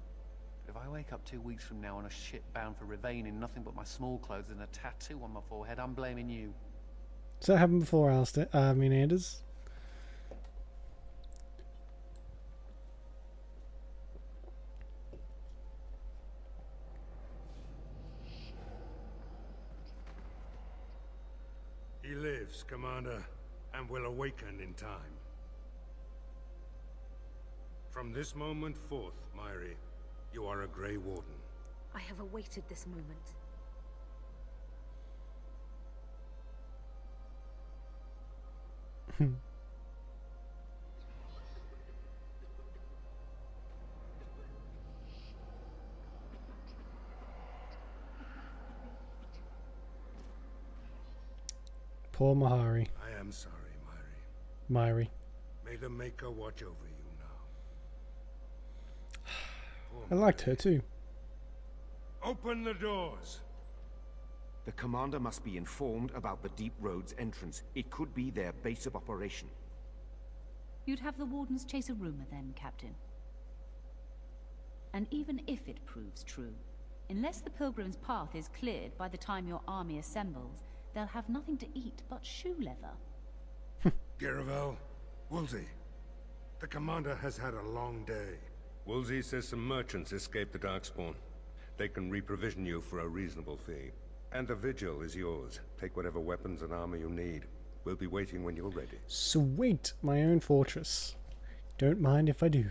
But if I wake up 2 weeks from now on a ship bound for Rivain in nothing but my small clothes and a tattoo on my forehead, I'm blaming you. Does that happen before, Alistair? Anders? He lives, Commander, and will awaken in time. From this moment forth, Myri, you are a Grey Warden. I have awaited this moment. Poor Mahari. I am sorry, Myri. Myri. May the Maker watch over you now. I liked her too. Open the doors! The commander must be informed about the Deep Road's entrance. It could be their base of operation. You'd have the Wardens chase a rumor then, Captain. And even if it proves true, Unless the pilgrim's path is cleared by the time your army assembles, they'll have nothing to eat but shoe leather. Garavel, Woolsey. The commander has had a long day. Woolsey says some merchants escaped the Darkspawn. They can reprovision you for a reasonable fee. And the vigil is yours. Take whatever weapons and armor you need. We'll be waiting when you're ready. Sweet, my own fortress. Don't mind if I do.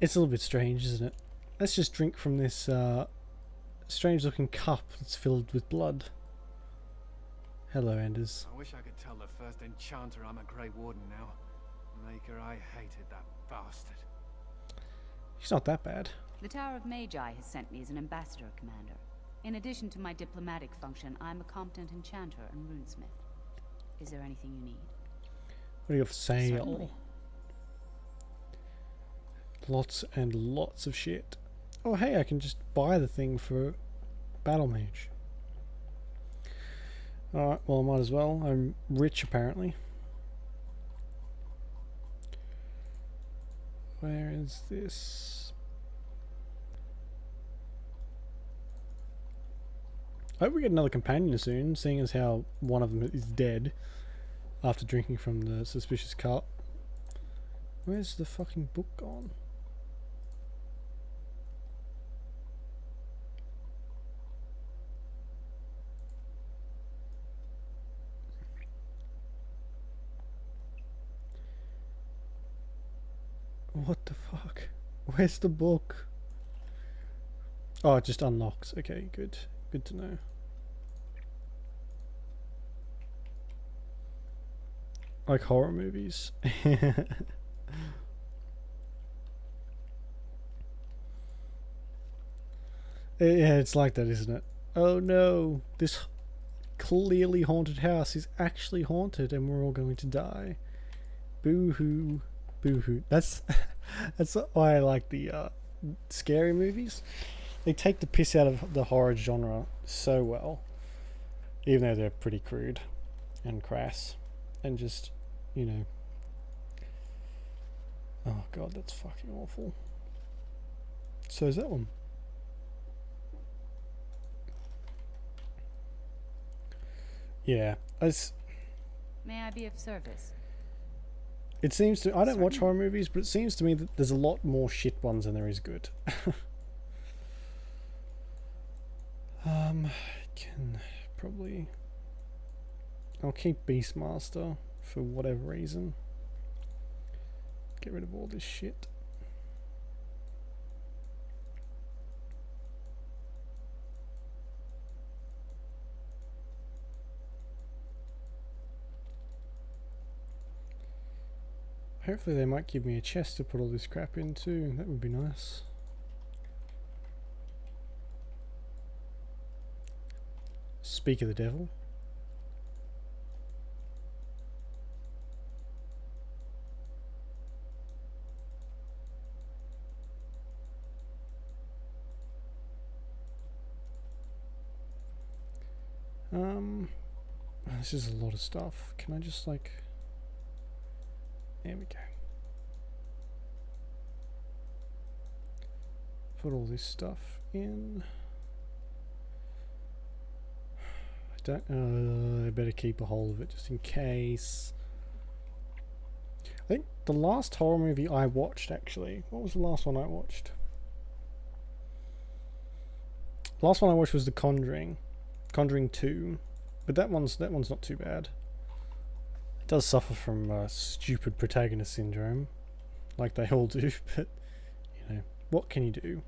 It's a little bit strange, isn't it? Let's just drink from this strange looking cup that's filled with blood. Hello, Anders. I wish I could tell the first enchanter I'm a Grey Warden now. Maker, I hated that bastard. He's not that bad. The Tower of Magi has sent me as an ambassador, Commander. In addition to my diplomatic function, I'm a competent enchanter and runesmith. Is there anything you need? What do you have for sale? Certainly. Lots and lots of shit. Oh hey, I can just buy the thing for Battle Mage. Alright, well I might as well. I'm rich apparently. Where is this? I hope we get another companion soon, seeing as how one of them is dead after drinking from the suspicious cup. Where's the fucking book gone? What the fuck? Where's the book? Oh, it just unlocks. Okay, good. Good to know. Like horror movies. Yeah, it's like that, isn't it? Oh no, this clearly haunted house is actually haunted and we're all going to die. Boo-hoo. Boo-hoo. That's why I like the scary movies. They take the piss out of the horror genre so well, even though they're pretty crude and crass and just, you know, oh god, that's fucking awful. So is that one. Yeah, May I be of service? it seems to. I don't watch horror movies, but it seems to me that there's a lot more shit ones than there is good. Can probably. I'll keep Beastmaster for whatever reason. Get rid of all this shit. Hopefully they might give me a chest to put all this crap in too. That would be nice. Speak of the devil. This is a lot of stuff. Can I just like... There we go. Put all this stuff in. I better keep a hold of it just in case. I think the last horror movie I watched, actually, what was the last one I watched? The last one I watched was The Conjuring, Conjuring 2, but that one's not too bad. It does suffer from stupid protagonist syndrome, like they all do, but you know, what can you do?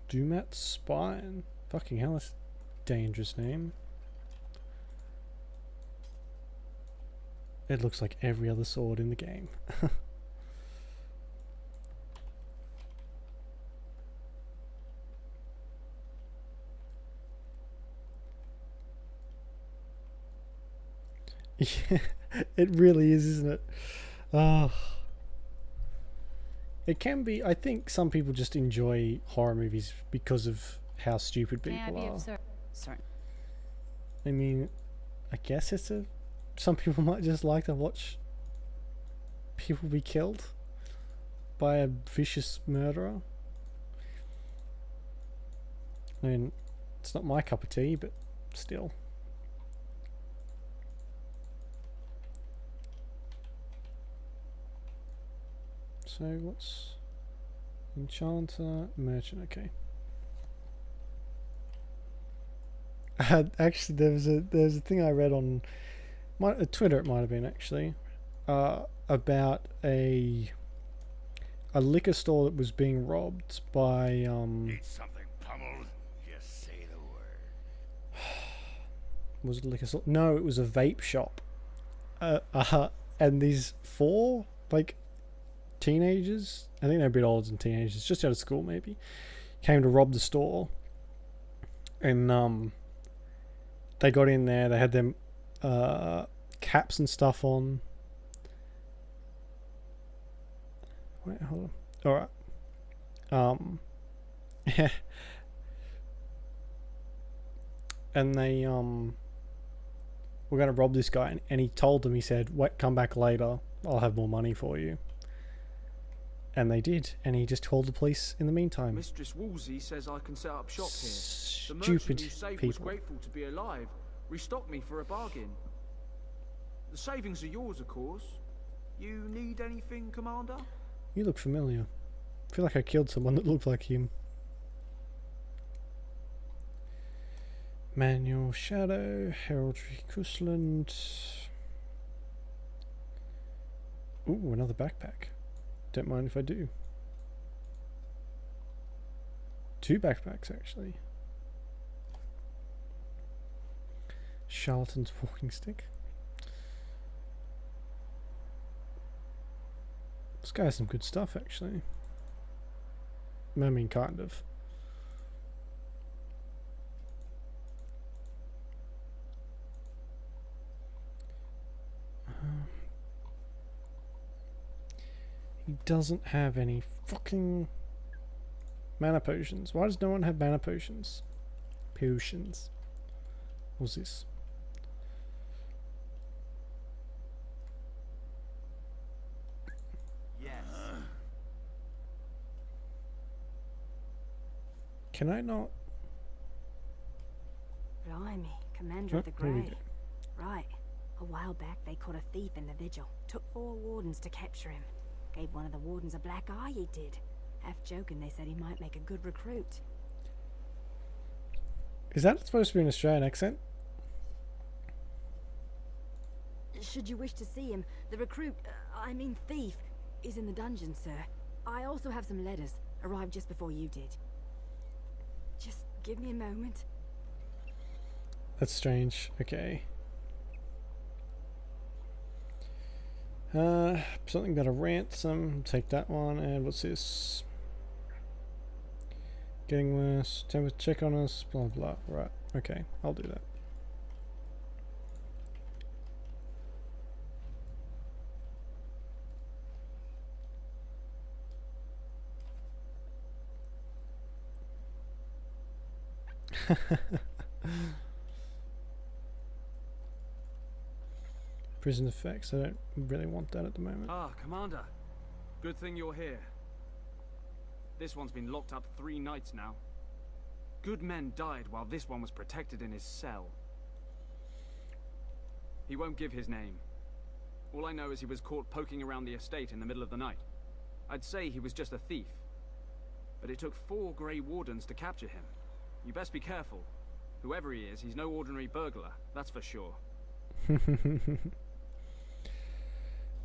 Dumat Spine. Fucking hell, that's a dangerous name. It looks like every other sword in the game. Yeah, it really is, isn't it? It can be. I think some people just enjoy horror movies because of how stupid people are. Certain. I mean, I guess it's a... Some people might just like to watch people be killed by a vicious murderer. I mean, it's not my cup of tea, but still. So what's enchanter, merchant? Okay. Actually, there was a thing I read on Twitter. It might have been actually about a liquor store that was being robbed by Need something pummeled? Just say the word. Was it a liquor store? No, it was a vape shop. And these 4 like teenagers, I think they're a bit older than teenagers, just out of school maybe, came to rob the store. And they got in there, they had them caps and stuff on. Wait, hold on. Alright. Yeah. And they were gonna rob this guy, and he told them, he said, "Wait, come back later, I'll have more money for you." And they did, and he just called the police in the meantime. Mistress Woolsey says I can set up shop here. The Stupid merchant you saved people. was grateful to be alive. Restocked me for a bargain. The savings are yours, of course. You need anything, Commander? You look familiar. I feel like I killed someone that looked like him. Manual Shadow, Heraldry Kusland. Ooh, another backpack. Don't mind if I do. 2 backpacks, actually. Charlatan's walking stick. This guy has some good stuff, actually. I mean, kind of. He doesn't have any fucking mana potions. Why does no one have mana potions? Potions. What's this? Yes. Can I not? Blimey, Commander of the here we Grey. go. Right. A while back, they caught a thief in the vigil. Took 4 wardens to capture him. Gave one of the wardens a black eye, he did. Half joking, they said he might make a good recruit. Is that supposed to be an Australian accent? Should you wish to see him, the recruit, I mean thief, is in the dungeon, sir. I also have some letters. Arrived just before you did. Just give me a moment. That's strange. Okay. Something about a ransom. Take that one. And what's this? Getting worse. Temperature check on us. Blah blah. Right. Okay. I'll do that. Prison effects. I don't really want that at the moment. Ah, Commander. Good thing you're here. This one's been locked up 3 nights now. Good men died while this one was protected in his cell. He won't give his name. All I know is he was caught poking around the estate in the middle of the night. I'd say he was just a thief. But it took 4 Grey Wardens to capture him. You best be careful. Whoever he is, he's no ordinary burglar, that's for sure.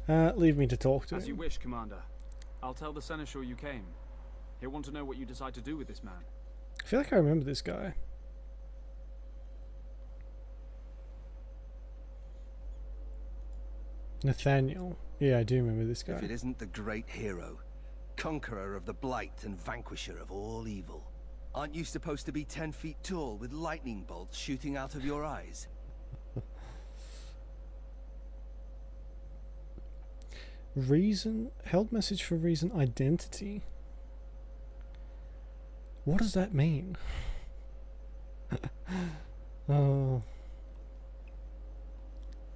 Leave me to talk to As him. you wish, Commander. I'll tell the Seneschal you came. He'll want to know what you decide to do with this man. I feel like I remember this guy. Nathaniel. Yeah, I do remember this guy. If it isn't the great hero, conqueror of the blight and vanquisher of all evil. Aren't you supposed to be 10 feet tall with lightning bolts shooting out of your eyes? Reason? Held message for reason identity. What does that mean? Oh.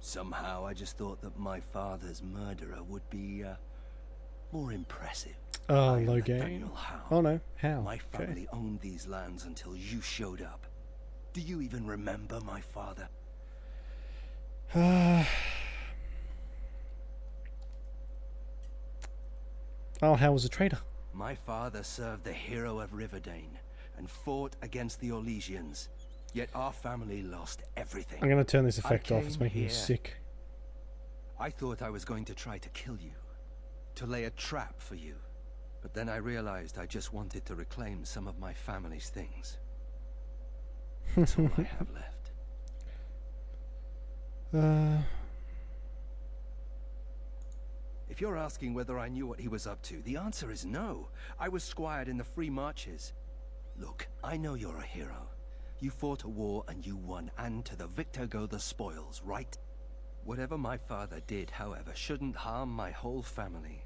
Somehow I just thought that my father's murderer would be, more impressive. Oh, I am Loghain. Nathaniel Howe. Oh no, how? My Okay. family owned these lands until you showed up. Do you even remember my father? Oh, Hal was a traitor. My father served the hero of Riverdane and fought against the Orlesians. Yet our family lost everything. I'm going to turn this effect I off. It's came making me here. sick. I thought I was going to try to kill you, to lay a trap for you. But then I realized I just wanted to reclaim some of my family's things. That's all I have left. If you're asking whether I knew what he was up to, the answer is no. I was squired in the Free Marches. Look, I know you're a hero. You fought a war and you won, and to the victor go the spoils, right? Whatever my father did, however, shouldn't harm my whole family.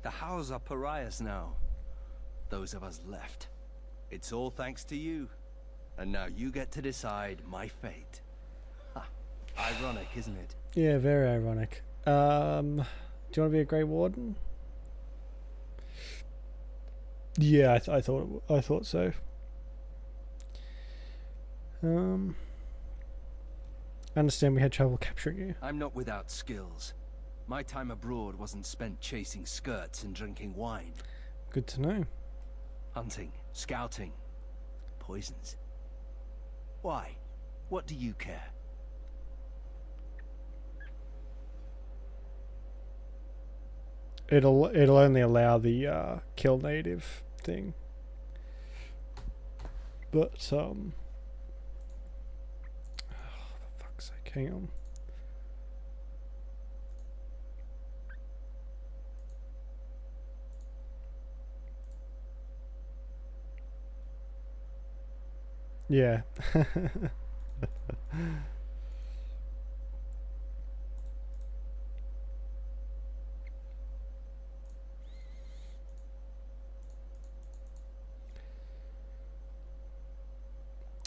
The Howes are pariahs now. Those of us left. It's all thanks to you. And now you get to decide my fate. Ha. Ironic, isn't it? Yeah, very ironic. Do you want to be a Grey Warden? Yeah, I thought so. I understand we had trouble capturing you. I'm not without skills. My time abroad wasn't spent chasing skirts and drinking wine. Good to know. Hunting, scouting, poisons. Why? What do you care? It'll only allow the kill native thing. But oh, for fuck's sake, hang on. Yeah.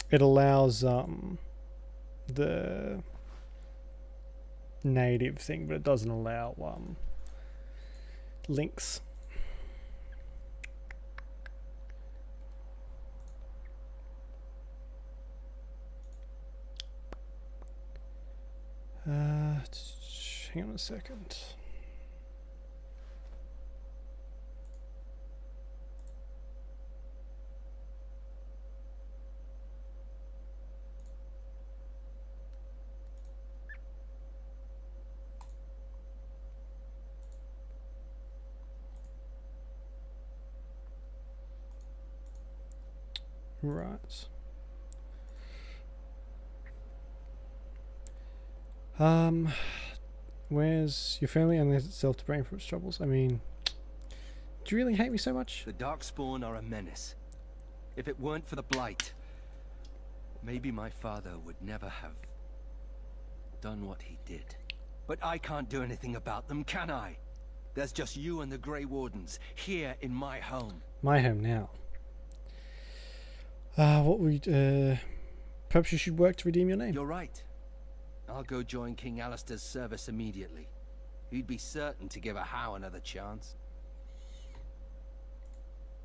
It allows the native thing, but it doesn't allow links. Hang on a second. Right. Where's your family and lends itself to blame for its troubles? I mean, do you really hate me so much? The Darkspawn are a menace. If it weren't for the Blight, maybe my father would never have done what he did. But I can't do anything about them, can I? There's just you and the Grey Wardens here in my home. My home now. Perhaps you should work to redeem your name. You're right. I'll go join King Alistair's service immediately. He'd be certain to give a Howe another chance.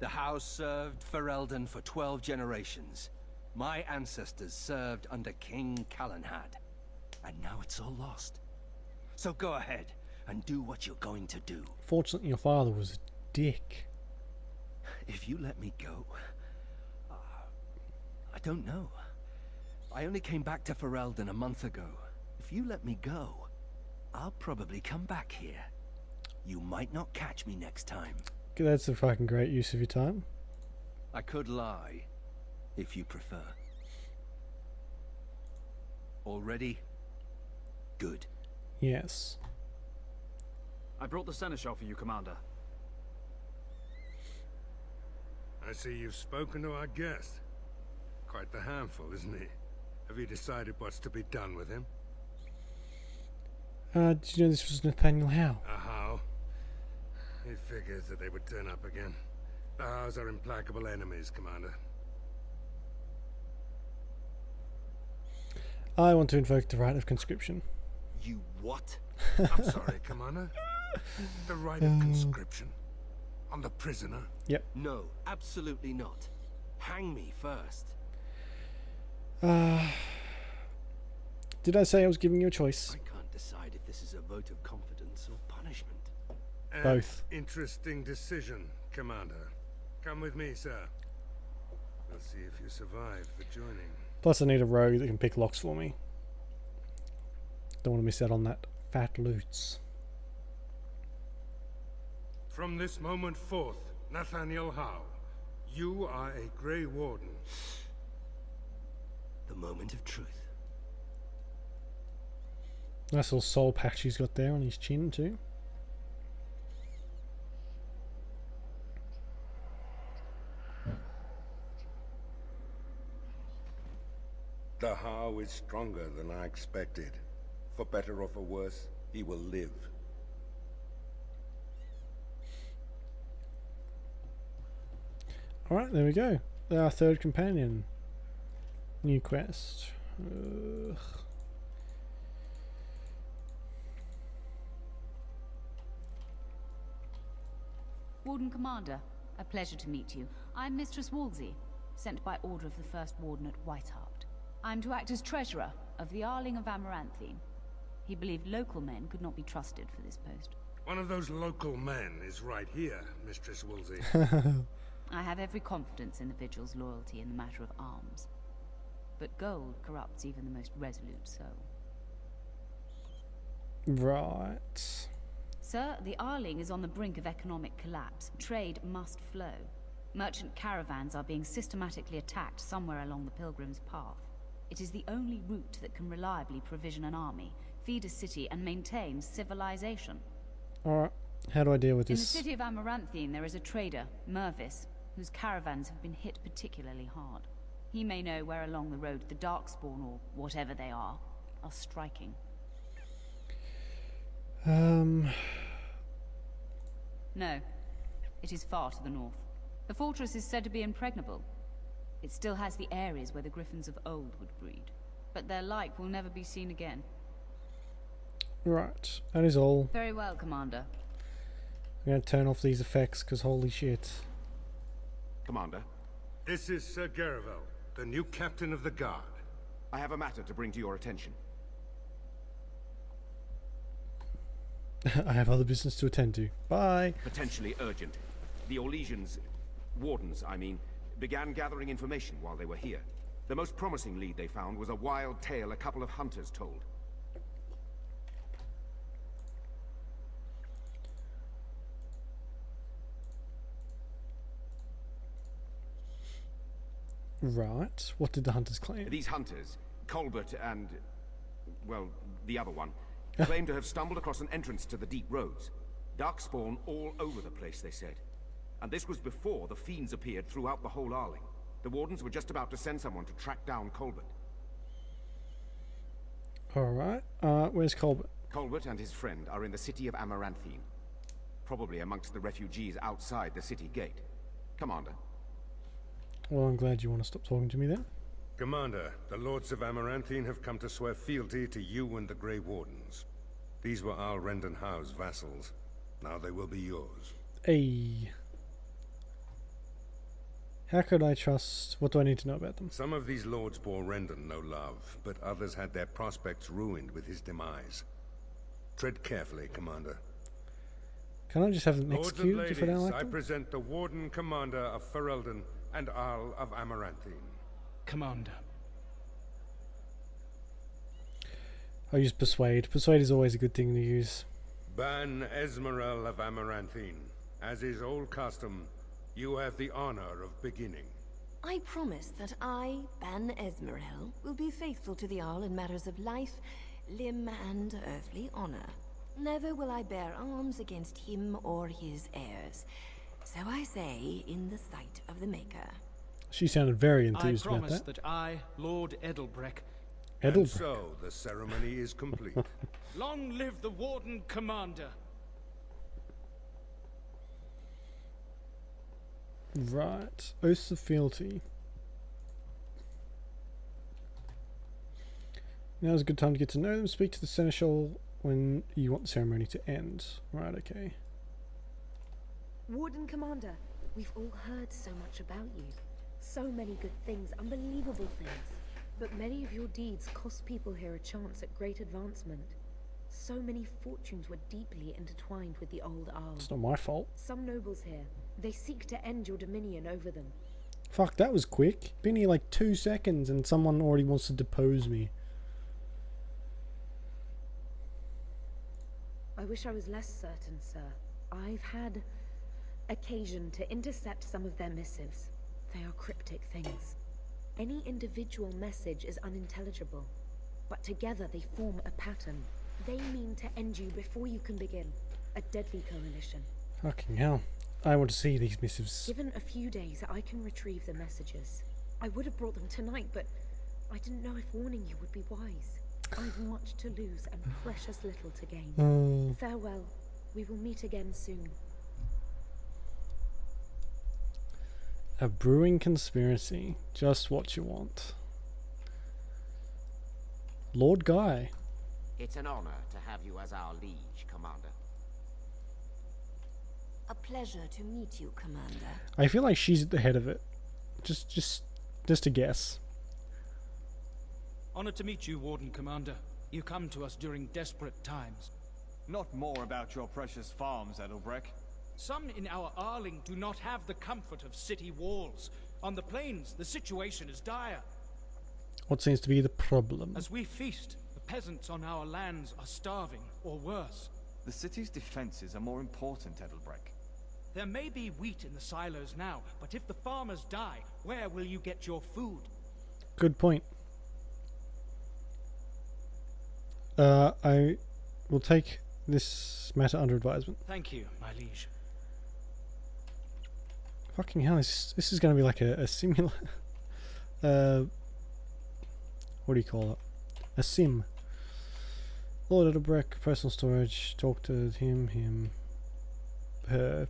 The Howe served Ferelden for 12 generations. My ancestors served under King Calenhad. And now it's all lost. So go ahead and do what you're going to do. Fortunately, your father was a dick. If you let me go... I don't know. I only came back to Ferelden a month ago. If you let me go, I'll probably come back here. You might not catch me next time. That's a fucking great use of your time. I could lie, if you prefer. All ready? Good. Yes. I brought the Seneschal for you, Commander. I see you've spoken to our guest. Quite the handful, isn't he? Have you decided what's to be done with him? Did you know this was Nathaniel Howe? A Howe? It figures that they would turn up again. The Howes are implacable enemies, Commander. I want to invoke the right of conscription. You what? I'm sorry, Commander. The right of conscription. On the prisoner? Yep. No, absolutely not. Hang me first. Did I say I was giving you a choice? I can't decide if this is a vote of confidence or punishment. Both. Interesting decision, Commander. Come with me, sir. We'll see if you survive the joining. Plus, I need a rogue that can pick locks for me. Don't want to miss out on that fat loot. From this moment forth, Nathaniel Howe, you are a Grey Warden. The moment of truth. Nice little soul patch he's got there on his chin too. The Howe is stronger than I expected. For better or for worse, he will live. Alright, there we go. Our third companion. New quest. Ugh. Warden Commander, a pleasure to meet you. I'm Mistress Wolsey, sent by order of the First Warden at Whiteheart. I'm to act as treasurer of the Arling of Amaranthine. He believed local men could not be trusted for this post. One of those local men is right here, Mistress Wolsey. I have every confidence in the Vigil's loyalty in the matter of arms. But gold corrupts even the most resolute soul. Right. Sir, the Arling is on the brink of economic collapse. Trade must flow. Merchant caravans are being systematically attacked somewhere along the Pilgrim's Path. It is the only route that can reliably provision an army, feed a city, and maintain civilization. Alright, how do I deal with In the this? city of Amaranthine, there is a trader, Mervis, whose caravans have been hit particularly hard. He may know where along the road the Darkspawn, or whatever they are striking. No. It is far to the north. The fortress is said to be impregnable. It still has the areas where the griffins of old would breed. But their like will never be seen again. Right, that is all. Very well, Commander. I'm going to turn off these effects because holy shit. Commander? This is Sir Garavel, the new captain of the guard. I have a matter to bring to your attention. I have other business to attend to. Bye. Potentially urgent. The Orlesians, wardens, I mean, began gathering information while they were here. The most promising lead they found was a wild tale a couple of hunters told. Right. What did the hunters claim? These hunters, Colbert and, well, the other one, claim to have stumbled across an entrance to the deep roads. Darkspawn all over the place, they said. And this was before the fiends appeared throughout the whole Arling. The wardens were just about to send someone to track down Colbert. Alright. Where's Colbert? Colbert and his friend are in the city of Amaranthine. Probably amongst the refugees outside the city gate. Commander. Well, I'm glad you want to stop talking to me then. Commander, the Lords of Amaranthine have come to swear fealty to you and the Grey Wardens. These were Al Rendon Howe's vassals. Now they will be yours. Hey. How could I trust? What do I need to know about them? Some of these lords bore Rendon no love, but others had their prospects ruined with his demise. Tread carefully, Commander. Can I just have them Lords and executed ladies, if I don't like I them? present the Warden Commander of Ferelden and Arl of Amaranthine. Commander. I'll use Persuade. Persuade is always a good thing to use. Ban Esmerel of Amaranthine. As is old custom, you have the honor of beginning. I promise that I, Ban Esmerel, will be faithful to the Arl in matters of life, limb, and earthly honor. Never will I bear arms against him or his heirs. So I say, in the sight of the Maker. She sounded very enthused I about promise that. that I, Lord Edelbreck. And so, the ceremony is complete. Long live the Warden Commander. Right. Oaths of Fealty. Now's a good time to get to know them. Speak to the Seneschal when you want the ceremony to end. Right, okay. Warden Commander, we've all heard so much about you. So many good things, unbelievable things. But many of your deeds cost people here a chance at great advancement. So many fortunes were deeply intertwined with the old Arl. It's not my fault. Some nobles here, they seek to end your dominion over them. Fuck, that was quick. Been here like 2 seconds and someone already wants to depose me. I wish I was less certain, sir. I've had occasion to intercept some of their missives. They are cryptic things. Any individual message is unintelligible, but together they form a pattern. They mean to end you before you can begin. A deadly coalition. Fucking hell. I want to see these missives. Given a few days, I can retrieve the messages. I would have brought them tonight, but I didn't know if warning you would be wise. I've much to lose and precious little to gain. Farewell. We will meet again soon. A brewing conspiracy. Just what you want. Lord Guy. It's an honor to have you as our liege, Commander. A pleasure to meet you, Commander. I feel like she's at the head of it. Just a guess. Honored to meet you, Warden Commander. You come to us during desperate times. Not more about your precious farms, Edelbreck. Some in our Arling do not have the comfort of city walls. On the plains, the situation is dire. What seems to be the problem? As we feast, the peasants on our lands are starving, or worse. The city's defenses are more important, Edelbreck. There may be wheat in the silos now, but if the farmers die, where will you get your food? Good point. I will take this matter under advisement. Thank you, my liege. Fucking hell, this is going to be like a simula... what do you call it? A sim. Lord Edelbreck, personal storage, talk to him, her.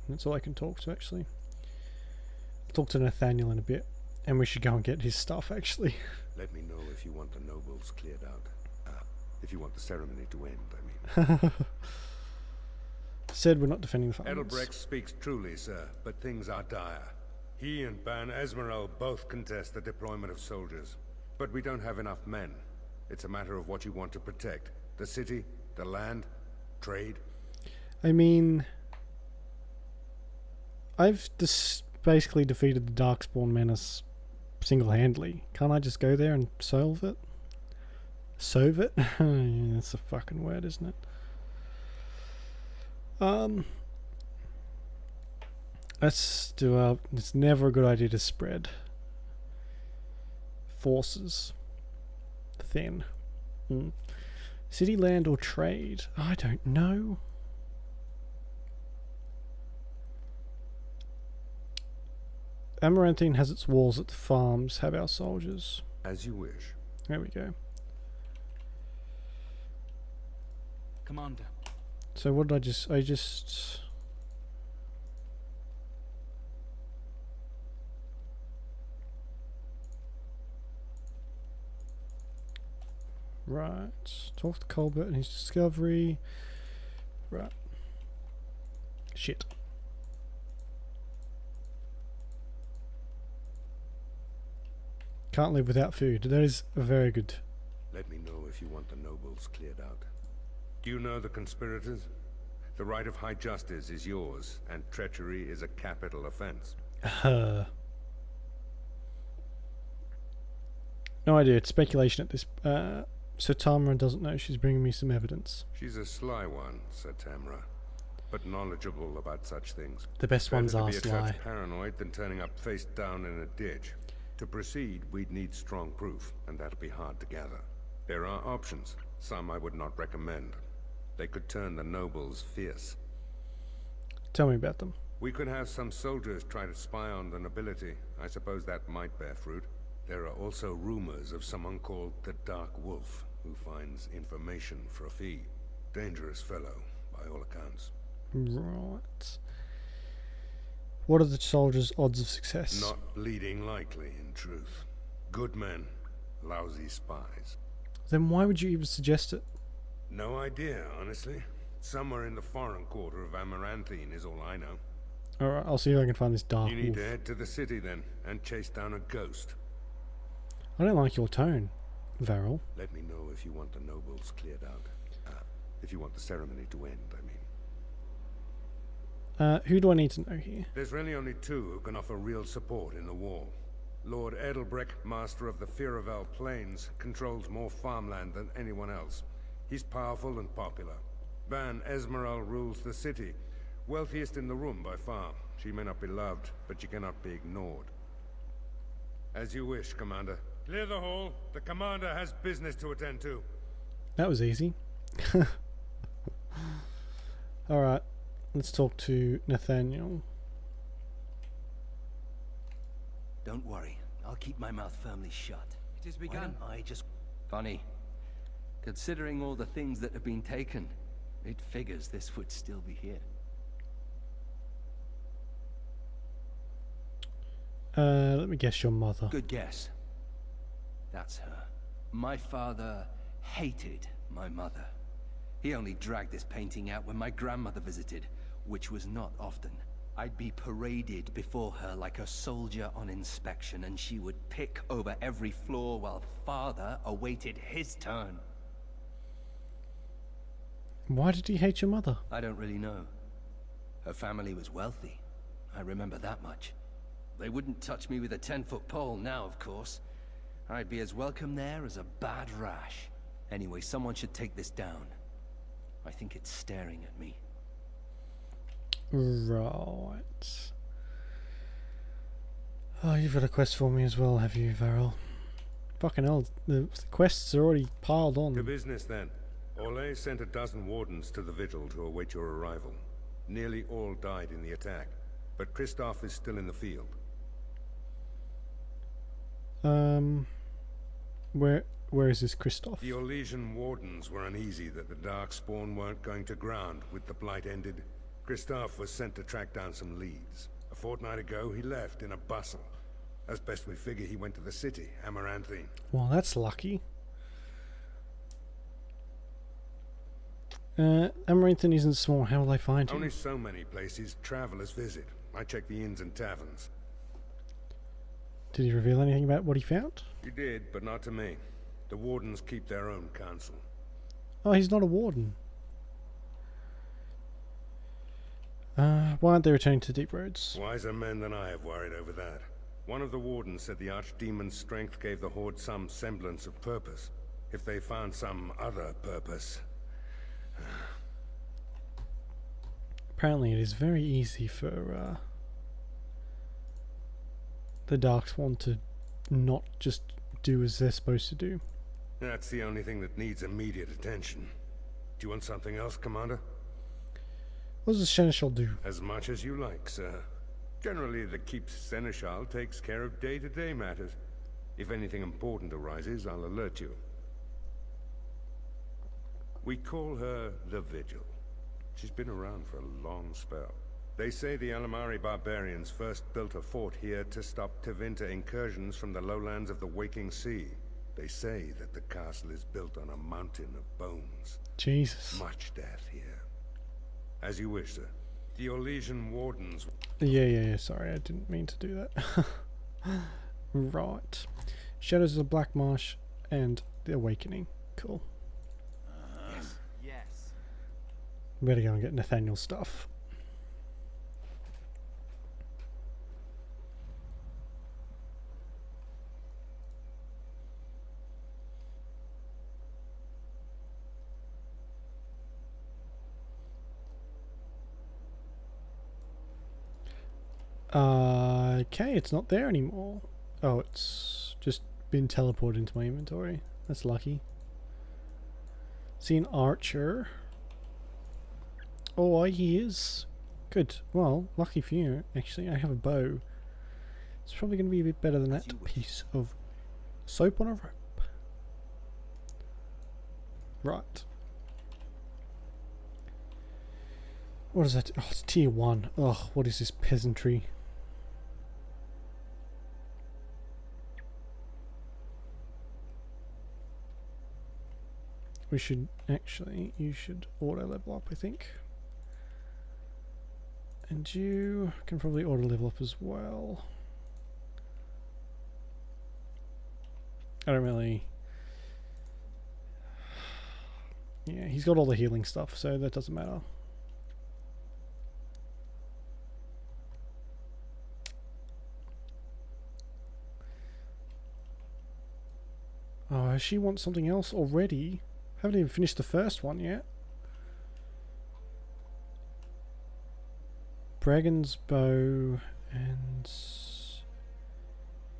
That's all I can talk to, actually. I'll talk to Nathaniel in a bit, and we should go and get his stuff, actually. Let me know if you want the nobles cleared out. If you want the ceremony to end, I mean. Said we're not defending the farmers. Edelbreck speaks truly, sir, but things are dire. He and Ban Esmeralda both contest the deployment of soldiers, but we don't have enough men. It's a matter of what you want to protect. The city, the land, trade. I mean, I've basically defeated the Darkspawn menace single-handedly. Can't I just go there and solve it? Solve it? Yeah, that's a fucking word, isn't it? Let's do it's never a good idea to spread forces thin. City, land, or trade? I don't know. Amaranthine has its walls at the farms. Have our soldiers. As you wish. There we go. Commander. So what did I just... Right. Talk to Colbert and his discovery. Right. Shit. Can't live without food. That is very good. Let me know if you want the nobles cleared out. Do you know the conspirators? The right of high justice is yours, and treachery is a capital offense. No idea. It's speculation at this. Sir Tamara doesn't know. She's bringing me some evidence. She's a sly one, Sir Tamara, but knowledgeable about such things. The best ones are Better to be a sly. touch paranoid than turning up face down in a ditch. To proceed, we'd need strong proof, and that'll be hard to gather. There are options. Some I would not recommend. They could turn the nobles fierce. Tell me about them. We could have some soldiers try to spy on the nobility. I suppose that might bear fruit. There are also rumors of someone called the Dark Wolf, who finds information for a fee. Dangerous fellow, by all accounts. Right. What are the soldiers' odds of success? Not bleeding likely, in truth. Good men, Lousy spies. Then why would you even suggest it? No idea, honestly. Somewhere in the foreign quarter of Amaranthine is all I know. Alright, I'll see if I can find this dark You need wolf. to head to the city then, and chase down a ghost. I don't like your tone, Varel. Let me know if you want the nobles cleared out. If you want the ceremony to end, I mean. Who do I need to know here? There's really only two who can offer real support in the war. Lord Edelbreck, master of the Firavel Plains, controls more farmland than anyone else. He's powerful and popular. Ban Esmeralda rules the city. Wealthiest in the room by far. She may not be loved, but she cannot be ignored. As you wish, Commander. Clear the hall. The Commander has business to attend to. That was easy. Alright, let's talk to Nathaniel. Don't worry, I'll keep my mouth firmly shut. It is Why begun. don't I just... Funny. Considering all the things that have been taken, it figures this would still be here. Let me guess, your mother. Good guess. That's her. My father hated my mother. He only dragged this painting out when my grandmother visited, which was not often. I'd be paraded before her like a soldier on inspection, and she would pick over every floor while father awaited his turn. Why did he hate your mother? I don't really know. Her family was wealthy. I remember that much. They wouldn't touch me with a 10-foot pole now, of course. I'd be as welcome there as a bad rash. Anyway, someone should take this down. I think it's staring at me. Right. Oh, you've got a quest for me as well, have you, Varel? Fucking hell, the quests are already piled on. To business then. Orlais sent a dozen wardens to the vigil to await your arrival. Nearly all died in the attack, but Kristoff is still in the field. Where is this Kristoff? The Orlesian wardens were uneasy that the Darkspawn weren't going to ground with the Blight ended. Kristoff was sent to track down some leads. A fortnight ago, he left in a bustle. As best we figure, he went to the city, Amaranthine. Well, that's lucky. Amaranthine isn't small. How will I find him? Only so many places travelers visit. I check the inns and taverns. Did he reveal anything about what he found? He did, but not to me. The wardens keep their own counsel. Oh, he's not a warden. Why aren't they returning to Deep Roads? Wiser men than I have worried over that. One of the wardens said the Archdemon's strength gave the Horde some semblance of purpose. If they found some other purpose... Apparently it is very easy for the Darkspawn to not just do as they're supposed to do. That's the only thing that needs immediate attention. Do you want something else, Commander? What does the Seneschal do? As much as you like, sir. Generally, the Keep's Seneschal takes care of day-to-day matters. If anything important arises, I'll alert you. We call her the Vigil. She's been around for a long spell. They say the Alamari barbarians first built a fort here to stop Tevinter incursions from the lowlands of the Waking Sea. They say that the castle is built on a mountain of bones. Jesus. Much death here. As you wish, sir. The Orlesian wardens... Yeah, sorry, I didn't mean to do that. Right. Shadows of the Black Marsh and the Awakening. Cool. Yes. We better go and get Nathaniel's stuff. Okay, it's not there anymore. Oh, it's just been teleported into my inventory. That's lucky. See an archer. Oh, he is. Good. Well, lucky for you, actually. I have a bow. It's probably going to be a bit better than that piece of soap on a rope. Right. What is that? Oh, it's tier 1. Ugh, what is this peasantry? we should actually, you should auto level up, I think. And you can probably auto level up as well. I don't really... Yeah, he's got all the healing stuff, so that doesn't matter. Oh, she wants something else already? Haven't even finished the first one yet. Bragan's Bow and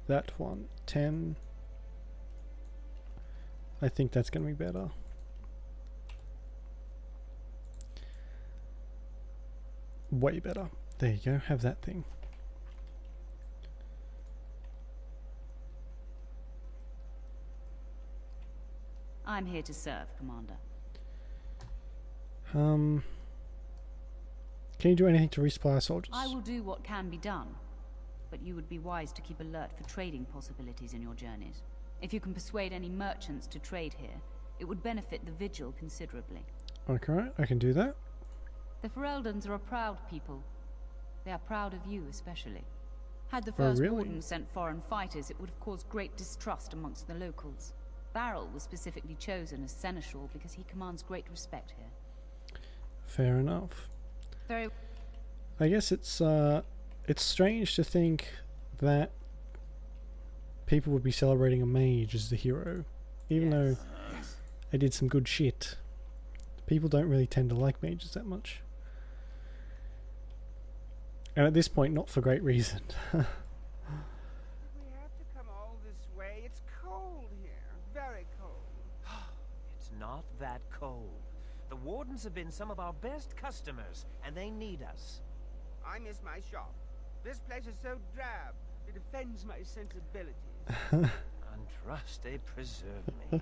that one, 10. I think that's going to be better. Way better. There you go, have that thing. I'm here to serve, Commander. Can you do anything to resupply our soldiers? I will do what can be done, but you would be wise to keep alert for trading possibilities in your journeys. If you can persuade any merchants to trade here, it would benefit the Vigil considerably. Okay, I can do that. The Fereldans are a proud people. They are proud of you especially. Had the First Warden sent foreign fighters, it would have caused great distrust amongst the locals. Barrel was specifically chosen as seneschal because he commands great respect here. Fair enough. Very. I guess it's strange to think that people would be celebrating a mage as the hero, even though they did some good shit. People don't really tend to like mages that much. And at this point, not for great reason. We have to come all this way. It's cold here. Very cold. It's not that cold. The Wardens have been some of our best customers, and they need us. I miss my shop. This place is so drab. It offends my sensibilities. And trust they preserve me.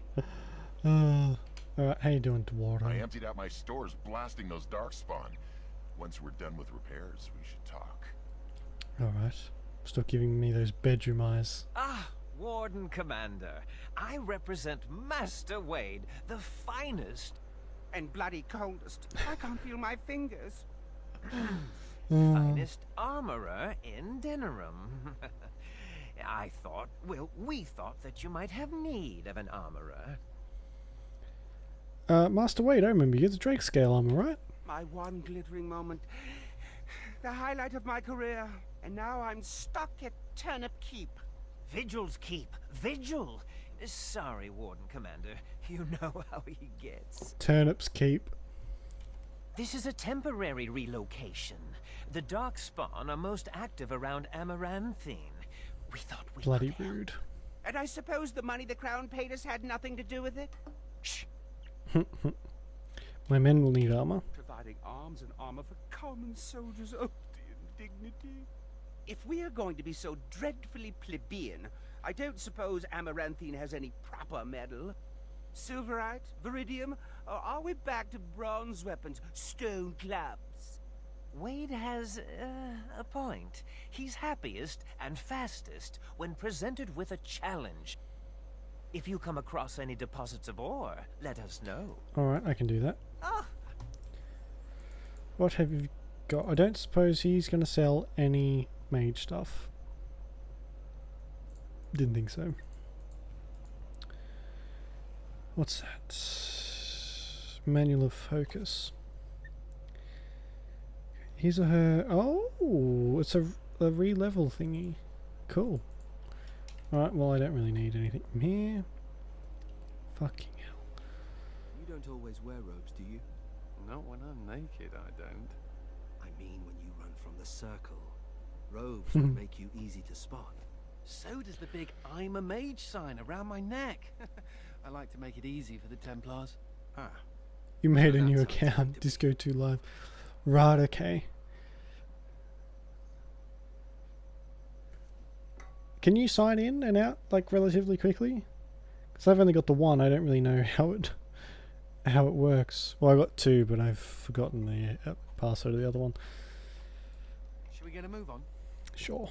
Alright, how you doing, Dwarden? I emptied out my stores blasting those darkspawn. Once we're done with repairs, we should talk. Alright. Stop giving me those bedroom eyes. Ah, Warden Commander. I represent Master Wade, the finest... And bloody coldest. I can't feel my fingers. finest armorer in Denerim. I thought, well, we thought that you might have need of an armorer. Master Wade, I remember you, the Drake scale armor, right? My one glittering moment. The highlight of my career. And now I'm stuck at Turnip Keep. Vigil's Keep. Vigil! Sorry, Warden Commander. You know how he gets. Turnip's Keep. This is a temporary relocation. The Darkspawn are most active around Amaranthine. We thought we Bloody rude. And I suppose the money the Crown paid us had nothing to do with it? Shh. My men will need armor. Providing arms and armor for common soldiers. Oh, the indignity. If we are going to be so dreadfully plebeian, I don't suppose Amaranthine has any proper metal. Silverite? Viridium? Or are we back to bronze weapons? Stone clubs? Wade has a point. He's happiest and fastest when presented with a challenge. If you come across any deposits of ore, let us know. Alright, I can do that. Ah. What have you got? I don't suppose he's going to sell any mage stuff. Didn't think so. What's that? Manual of Focus. His or her... Oh! It's a re-level thingy. Cool. Alright, well I don't really need anything from here. Fucking hell. You don't always wear robes, do you? Not when I'm naked, I don't. I mean when you run from the circle. Robes would make you easy to spot. So does the big I'm a mage sign around my neck. I like to make it easy for the Templars. Ah. You made a new account, Disco 2 Live. Right, okay. Can you sign in and out like relatively quickly? Because I've only got the one. I don't really know how it works. Well, I got two, but I've forgotten the password of the other one. Should we get a move on? Sure.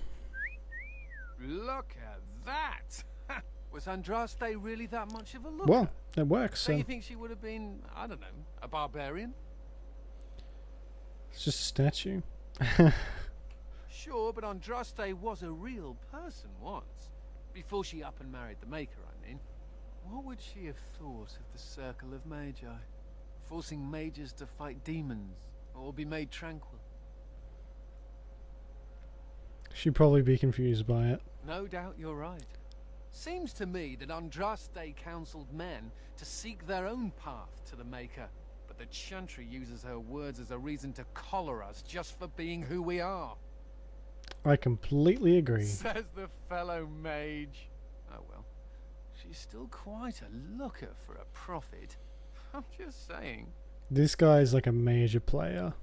Look at that! Was Andraste really that much of a looker? Well, it works. So you So think she would have been, I don't know, a barbarian? it's just a statue. Sure, but Andraste was a real person once. Before she up and married the Maker, I mean. What would she have thought of the Circle of Magi? Forcing mages to fight demons, or be made tranquil? She'd probably be confused by it. No doubt you're right. Seems to me that Andraste counseled men to seek their own path to the Maker, but the Chantry uses her words as a reason to collar us just for being who we are. I completely agree. Says the fellow mage. Oh well, she's still quite a looker for a prophet. I'm just saying. This guy is like a major player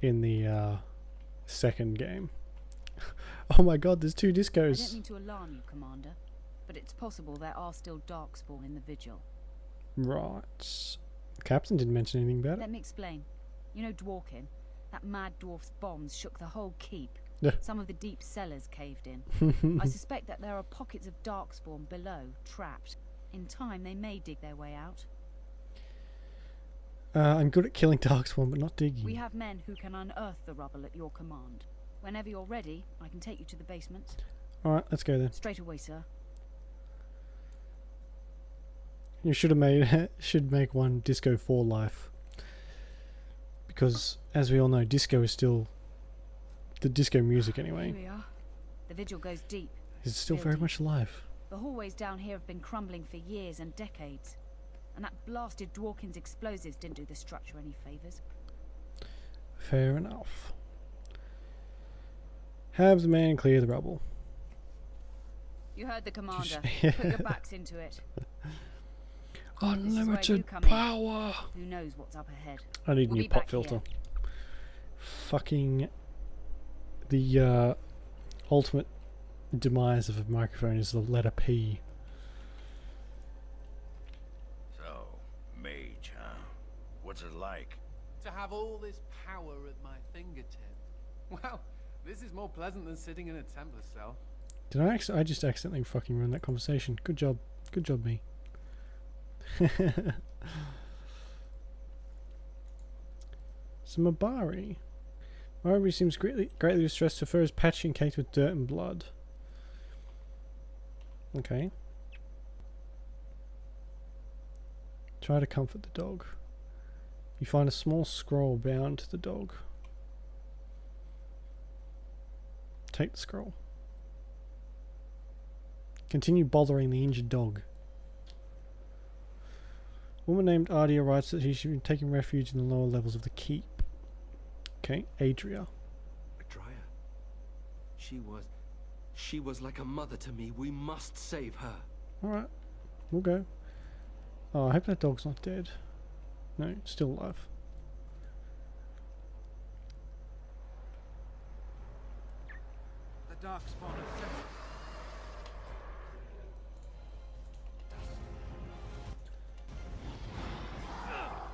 in the second game. Oh my god, there's 2 I don't discos. mean to alarm you, Commander, but it's possible there are still Darkspawn in the Vigil. Right. Captain didn't mention anything about Let it. me explain. You know Dworkin? That mad dwarf's bombs shook the whole keep. Yeah. Some of the deep cellars caved in. I suspect that there are pockets of Darkspawn below, trapped. In time, they may dig their way out. I'm good at killing Darkspawn, but not digging. We have men who can unearth the rubble at your command. Whenever you're ready, I can take you to the basement. Alright, let's go then. Straight away, sir. You should have made should make one Disco 4 life. Because as we all know, disco is still the disco music anyway. Here we are. The vigil goes deep. Is still Real very deep. much alive. The hallways down here have been crumbling for years and decades. And that blasted Dworkin's explosives didn't do the structure any favours. Fair enough. Have the man clear the rubble. You heard the commander. Yeah. Put your backs into it. Unlimited power. Who knows what's up ahead? I need a We'll new be pop back filter. here. Fucking the ultimate demise of a microphone is the letter P. So, mage, huh? What's it like? To have all this power at my fingertips. Well, this is more pleasant than sitting in a Templar cell. Did I just accidentally fucking ruin that conversation? Good job. Good job, me. So Mabari. Mabari seems greatly distressed. Her fur is patchy and caked with dirt and blood. Okay. Try to comfort the dog. You find a small scroll bound to the dog. Take the scroll. Continue bothering the injured dog. A woman named Ardia writes that she should be taking refuge in the lower levels of the keep. Okay, Adria. Adria. She was like a mother to me. We must save her. Alright, we'll go. Oh, I hope that dog's not dead. No, still alive. The Darkspawn has sent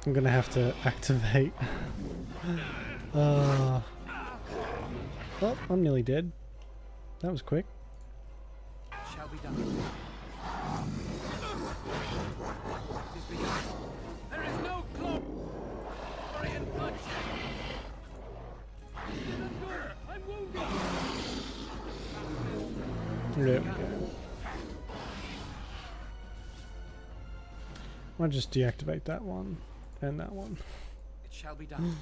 I'm gonna have to activate. Oh, I'm nearly dead. That was quick. shall be done. There is no glory in bloodshed. I'm wounded. There we go. I'll just deactivate that one and that one. It shall be done.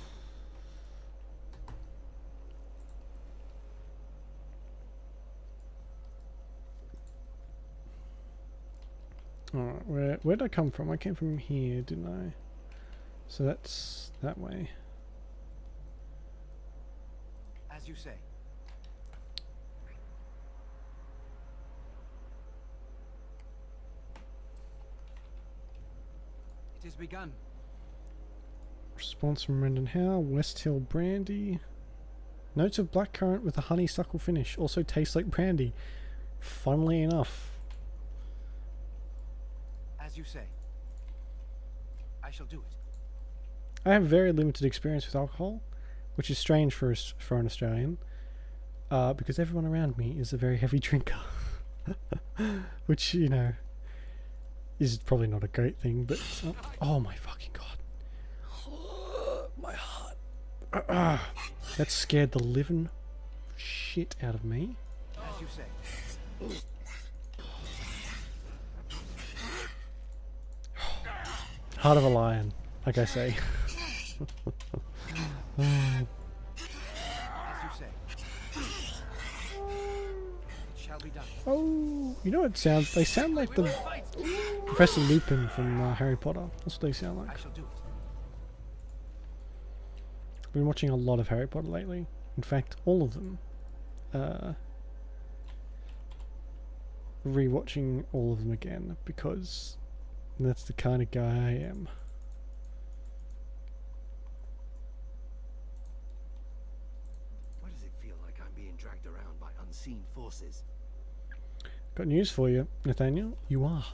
Alright, where did I come from? I came from here, didn't I? So that's that way. As you say. It is begun. Response from Rendon Howe, West Hill Brandy. Notes of blackcurrant with a honeysuckle finish. Also tastes like brandy. Funnily enough. As you say. I shall do it. I have very limited experience with alcohol, which is strange for an Australian, because everyone around me is a very heavy drinker. Which, you know, is probably not a great thing, but oh my fucking god. My heart. That scared the living shit out of me. As you say. Heart of a lion, like I say. As you say. It shall be done. Oh, you know what it sounds? They sound like the Professor Lupin from Harry Potter. That's what they sound like. I shall do it. I've been watching a lot of Harry Potter lately. In fact, all of them. Rewatching all of them again because that's the kind of guy I am. Why does it feel like I'm being dragged around by unseen forces? Got news for you, Nathaniel. You are.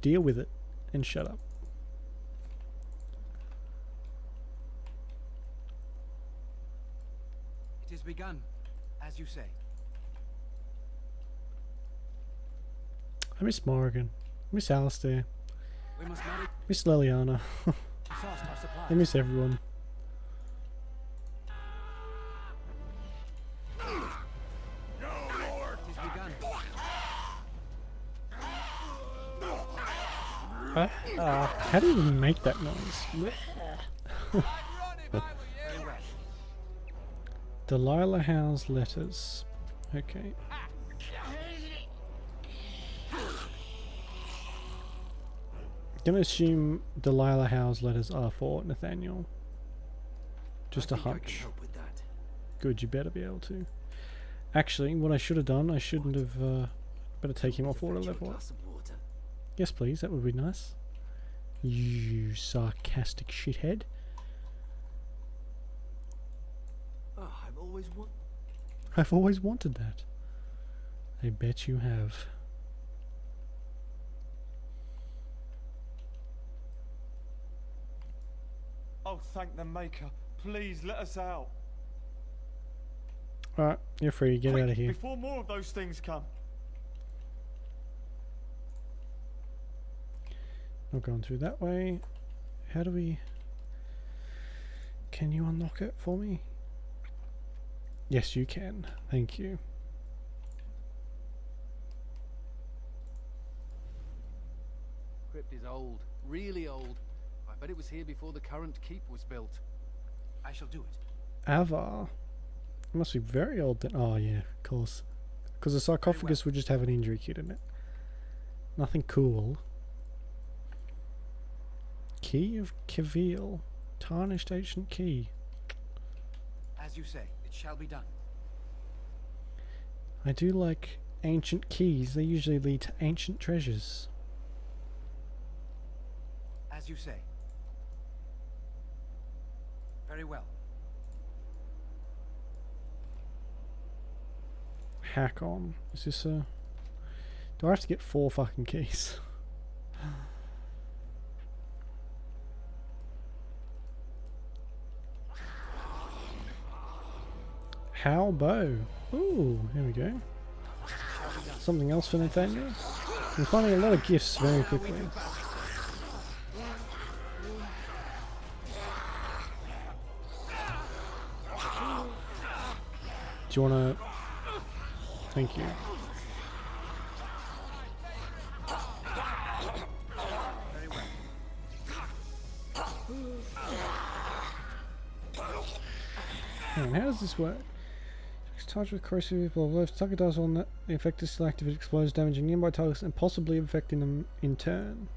Deal with it and shut up. It is begun, as you say. I miss Morrigan. I miss Alistair. We must not Miss Leliana. exhaust our supplies. I miss everyone. It is begun. How do you even make that noise? Delilah Howe's letters. Okay. Gonna assume Delilah Howe's letters are for Nathaniel. Just a hunch. Good, you better be able to. Actually, what I should have done, I shouldn't have. Better take him off water level. Yes, please. That would be nice. You sarcastic shithead. Oh, I've always wanted that. I bet you have. Oh, thank the Maker. Please let us out. Alright, you're free. Get Quick, out of here. Before more of those things come. Not going through that way. How do we... Can you unlock it for me? Yes, you can. Thank you. Crypt is old, really old. I bet it was here before the current keep was built. I shall do it. Avar. It must be very old then. Oh yeah, of course. Because the sarcophagus would just have an injury kit in it. Nothing cool. Key of Kavil. Tarnished ancient key. As you say, it shall be done. I do like ancient keys. They usually lead to ancient treasures. As you say. Very well. Hack on. Is this a... Do I have to get 4 fucking keys? How bow. Ooh, here we go. Something else for Nathaniel? I'm finding a lot of gifts very quickly. Do you wanna... Thank you. Hang on, how does this work? It's charged with corrosive blah blah. If the target does on that, the effect is still active, it explodes, damaging nearby targets and possibly affecting them in turn.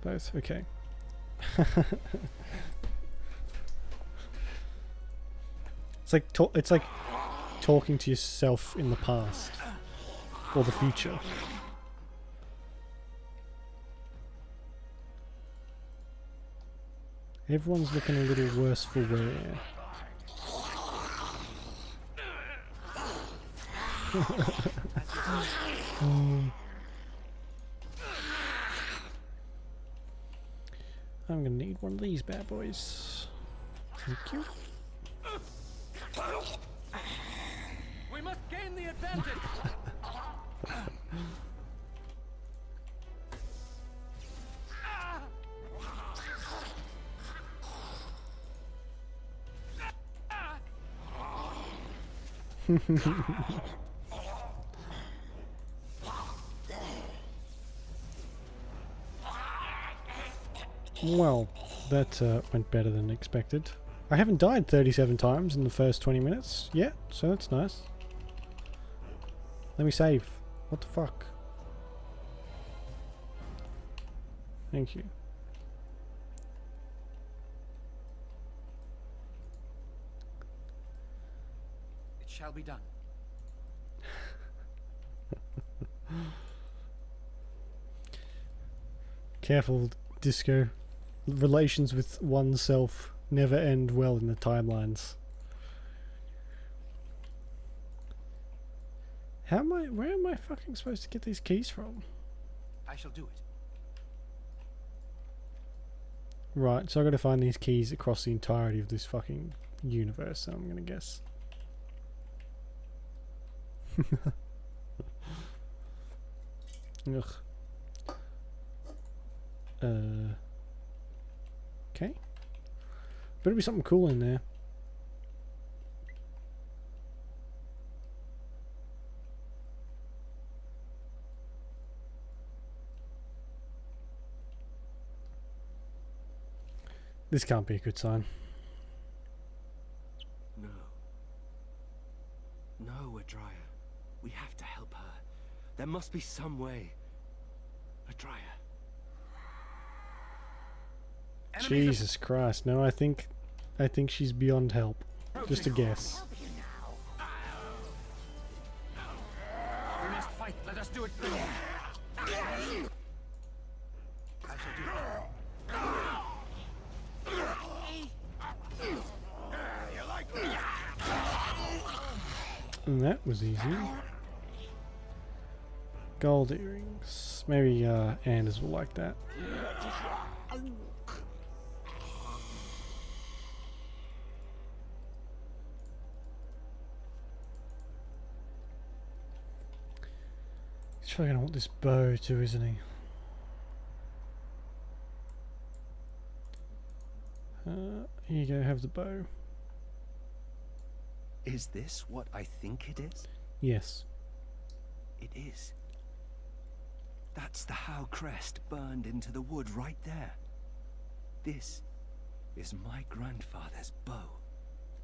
Both, okay. It's like talking to yourself in the past or the future. Everyone's looking a little worse for wear. I'm gonna need one of these bad boys. Thank you. We We must gain the advantage. Well, that went better than expected. I haven't died 37 times in the first 20 minutes yet, so that's nice. Let me save. What the fuck? Thank you. It shall be done. Careful, Disco. Relations with oneself never end well in the timelines. Where am I fucking supposed to get these keys from? I shall do it. Right, so I gotta find these keys across the entirety of this fucking universe, I'm gonna guess. Ugh. Okay. Better be something cool in there. This can't be a good sign. No. No, Adria. We have to help her. There must be some way. Adria. Jesus Christ, no, I think she's beyond help. Just a guess. We must fight. Let us do it. I shall do it. You like that? And that was easy. Gold earrings. Maybe Anders will like that. He's probably gonna want this bow too, isn't he? Here you go, have the bow. Is this what I think it is? Yes. It is. That's the Howe crest burned into the wood right there. This is my grandfather's bow.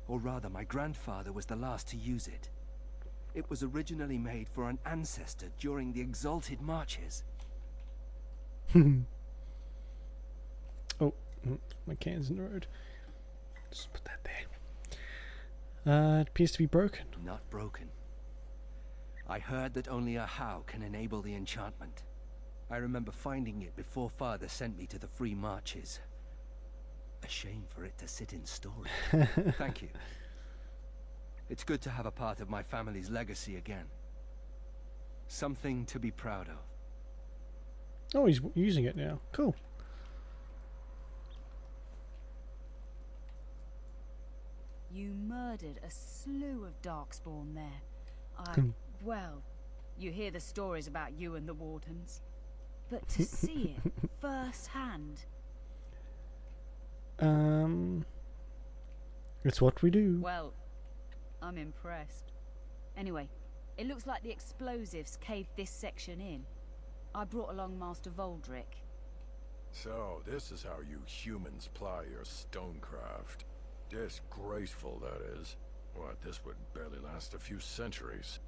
Or rather, my grandfather was the last to use it. It was originally made for an ancestor during the Exalted Marches. Oh, my can's in the road. Just put that there. It appears to be broken. Not broken. I heard that only a Howe can enable the enchantment. I remember finding it before Father sent me to the Free Marches. A shame for it to sit in storage. Thank you. It's good to have a part of my family's legacy again. Something to be proud of. Oh, he's using it now. Cool. You murdered a slew of Darkspawn there. Well, you hear the stories about you and the Wardens. But to see it firsthand... It's what we do. Well, I'm impressed. Anyway, it looks like the explosives caved this section in. I brought along Master Voldrick. So, this is how you humans ply your stonecraft. Disgraceful, that is. What, this would barely last a few centuries.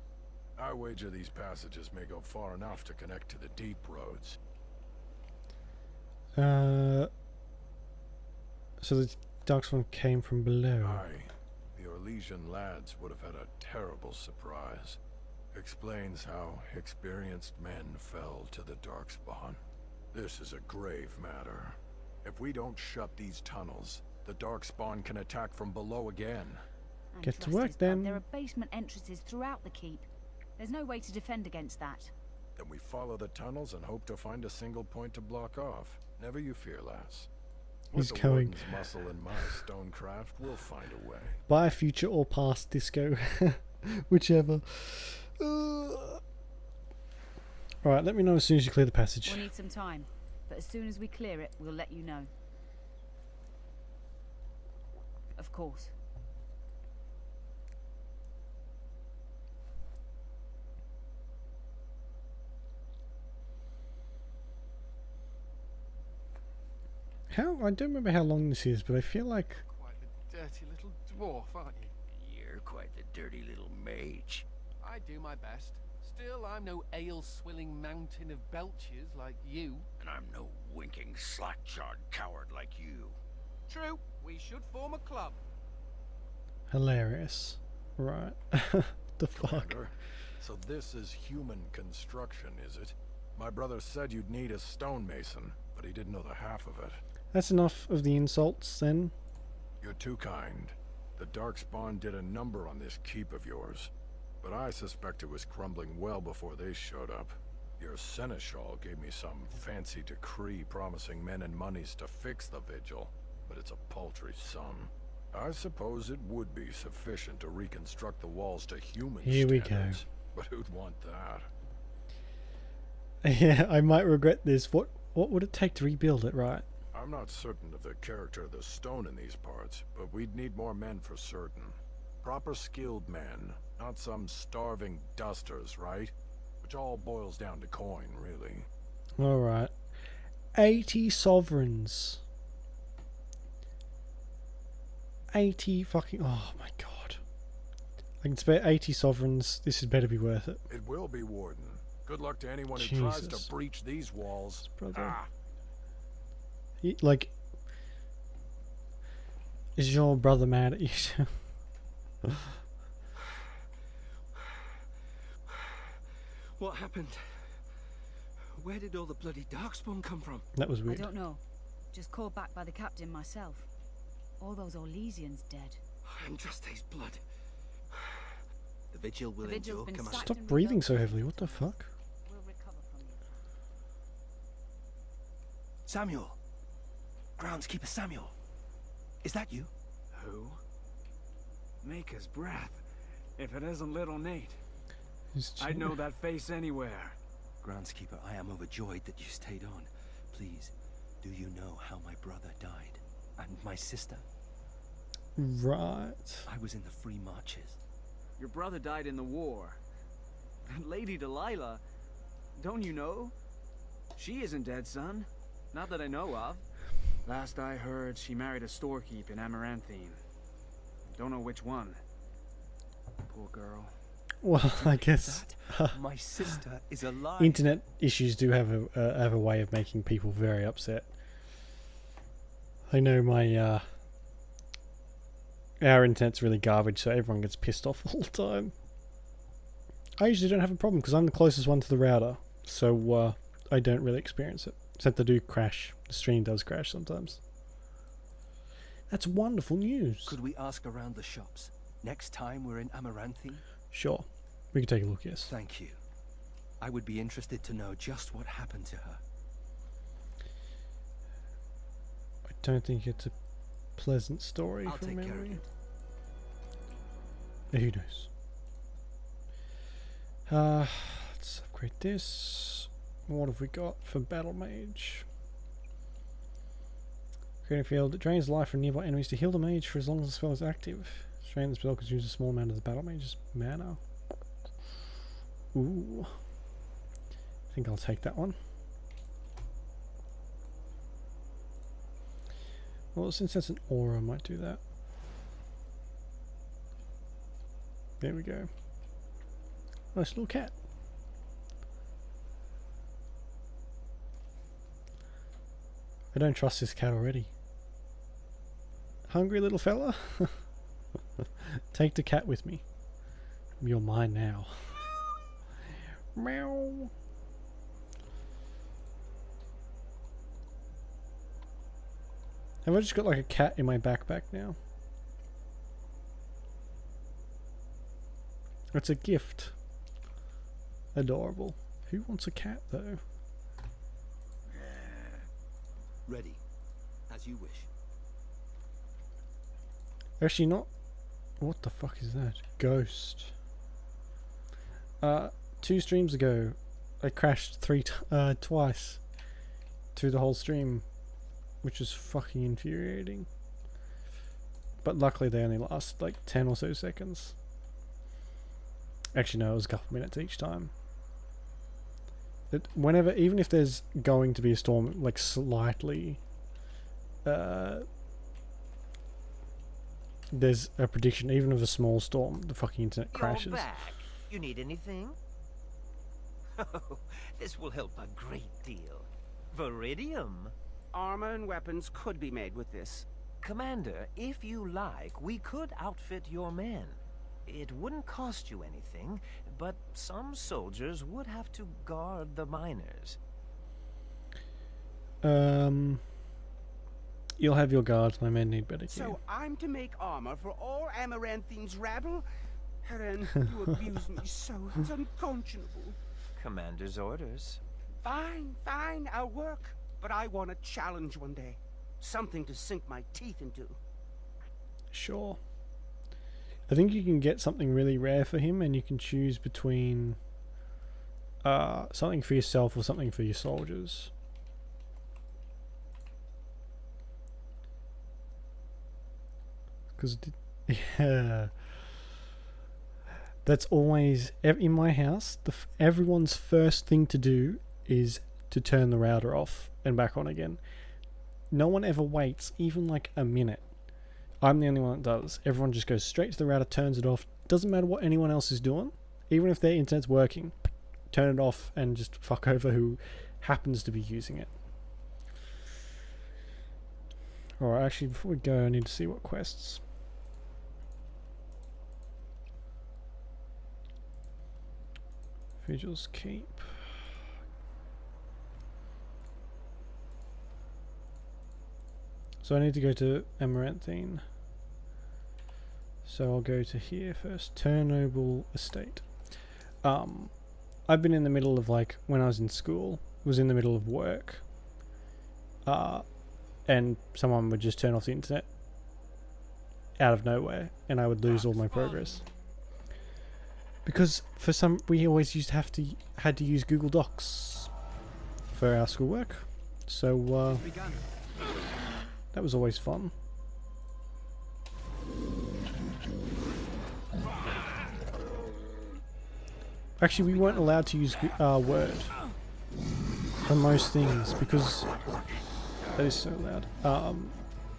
I wager these passages may go far enough to connect to the deep roads. So the Darkspawn came from below. Aye. The Orlesian lads would have had a terrible surprise. Explains how experienced men fell to the Darkspawn. This is a grave matter. If we don't shut these tunnels, the Darkspawn can attack from below again. And get to trust work us, then. Bud, there are basement entrances throughout the keep. There's no way to defend against that. Then we follow the tunnels and hope to find a single point to block off. Never you fear, lass. He's With the going. Warden's muscle and my stonecraft, we'll find a way. Bye, future or past Disco. Whichever. Alright, let me know as soon as you clear the passage. We'll need some time, but as soon as we clear it, we'll let you know. Of course. I don't remember how long this is, but I feel like... Quite the dirty little dwarf, aren't you? You're quite the dirty little mage. I do my best. Still, I'm no ale-swilling mountain of belches like you. And I'm no winking, slack-jawed coward like you. True, we should form a club. Hilarious. Right. The fuck? Commander, so this is human construction, is it? My brother said you'd need a stonemason, but he didn't know the half of it. That's enough of the insults, then. You're too kind. The Darkspawn did a number on this keep of yours, but I suspect it was crumbling well before they showed up. Your seneschal gave me some fancy decree promising men and monies to fix the vigil, but it's a paltry sum. I suppose it would be sufficient to reconstruct the walls to human standards, but who'd want that? Yeah, I might regret this. What would it take to rebuild it, right? I'm not certain of the character of the stone in these parts, but we'd need more men for certain. Proper skilled men, not some starving dusters, right? Which all boils down to coin, really. Alright. 80 sovereigns. 80 fucking... Oh my god. I can spare 80 sovereigns. This had better be worth it. It will be, Warden. Good luck to anyone who tries to breach these walls. Brother. Like... Is your brother mad at you? What happened? Where did all the bloody Darkspawn come from? That was weird. I don't know. Just called back by the captain myself. All those Orlesians dead. Andraste's blood. The vigil will endure. Come on. Stop breathing so heavily. What the fuck? We'll recover from you. Samuel. Groundskeeper Samuel. Is that you? Who? Maker's breath. If it isn't little Nate. I'd know that face anywhere. Groundskeeper, I am overjoyed that you stayed on. Please, do you know how my brother died? And my sister? Right. I was in the Free Marches. Your brother died in the war. And Lady Delilah, don't you know? She isn't dead, son. Not that I know of. Last I heard, she married a storekeep in Amaranthine. Don't know which one. Poor girl. Well, I guess my sister is alive. Internet issues do have a way of making people very upset. I know my our internet's really garbage, so everyone gets pissed off all the time. I usually don't have a problem because I'm the closest one to the router, so I don't really experience it. Except I do crash. The stream does crash sometimes. That's wonderful news. Could we ask around the shops next time we're in Amaranthine? Sure. We can take a look, yes. Thank you. I would be interested to know just what happened to her. I don't think it's a pleasant story I'll from take care of memory. it. Who knows? Let's upgrade this. What have we got for Battle Mage? Create a field that drains life from nearby enemies to heal the mage for as long as the spell is active. Strain the spell consumes a small amount of the Battle Mage's mana. Ooh. I think I'll take that one. Well, since that's an aura, I might do that. There we go. Nice little cat. I don't trust this cat already. Hungry little fella? Take the cat with me. You're mine now. Meow. Have I just got like a cat in my backpack now? It's a gift. Adorable. Who wants a cat though? Ready. As you wish. Actually not. What the fuck is that? Ghost. 2 streams ago, I crashed twice through the whole stream, which was fucking infuriating. But luckily they only last like 10 or so seconds. Actually no, it was a couple minutes each time. Whenever, even if there's going to be a storm, like slightly, there's a prediction, even of a small storm, the fucking internet crashes. You're back. You need anything? Oh, this will help a great deal. Viridium. Armor and weapons could be made with this. Commander, if you like, we could outfit your men. It wouldn't cost you anything, but some soldiers would have to guard the miners. You'll have your guards, my men need better gear. So I'm to make armor for all Amaranthine's rabble? Heren, you abuse me so. It's unconscionable. Commander's orders. Fine, fine, I'll work. But I want a challenge one day. Something to sink my teeth into. Sure. I think you can get something really rare for him, and you can choose between something for yourself or something for your soldiers. Because, yeah, that's always in my house. Everyone's first thing to do is to turn the router off and back on again. No one ever waits even like a minute. I'm the only one that does. Everyone just goes straight to the router, turns it off. Doesn't matter what anyone else is doing. Even if their internet's working, turn it off and just fuck over who happens to be using it. Alright, actually before we go I need to see what quests. Vigil's Keep. So I need to go to Amaranthine. So I'll go to here first. Turnoble Estate. I've been in the middle of, like, when I was in school, was in the middle of work. And someone would just turn off the internet out of nowhere and I would lose all my progress. Because for some, we always had to use Google Docs for our schoolwork. So, that was always fun. Actually, we weren't allowed to use Word for most things because that is so loud.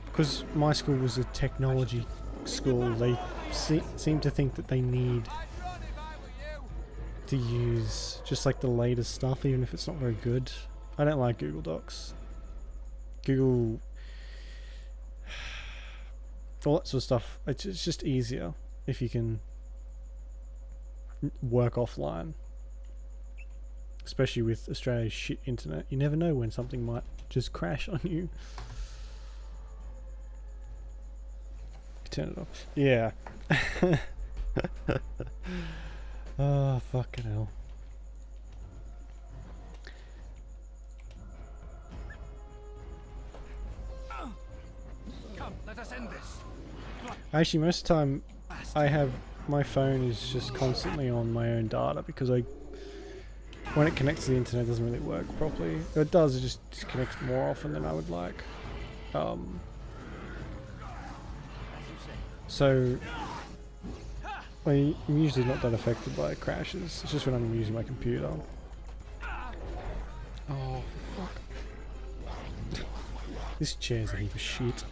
Because my school was a technology school, they seem to think that they need to use just like the latest stuff, even if it's not very good. I don't like Google Docs. Google, all that sort of stuff. It's just easier if you can work offline. Especially with Australia's shit internet. You never know when something might just crash on you. Turn it off. Yeah. Oh, fucking hell. Come, let us end this. Actually, most of the time, my phone is just constantly on my own data because when it connects to the internet, it doesn't really work properly. It does, it just disconnects more often than I would like. So, I'm usually not that affected by crashes. It's just when I'm using my computer. Oh, fuck. This chair's a heap of shit.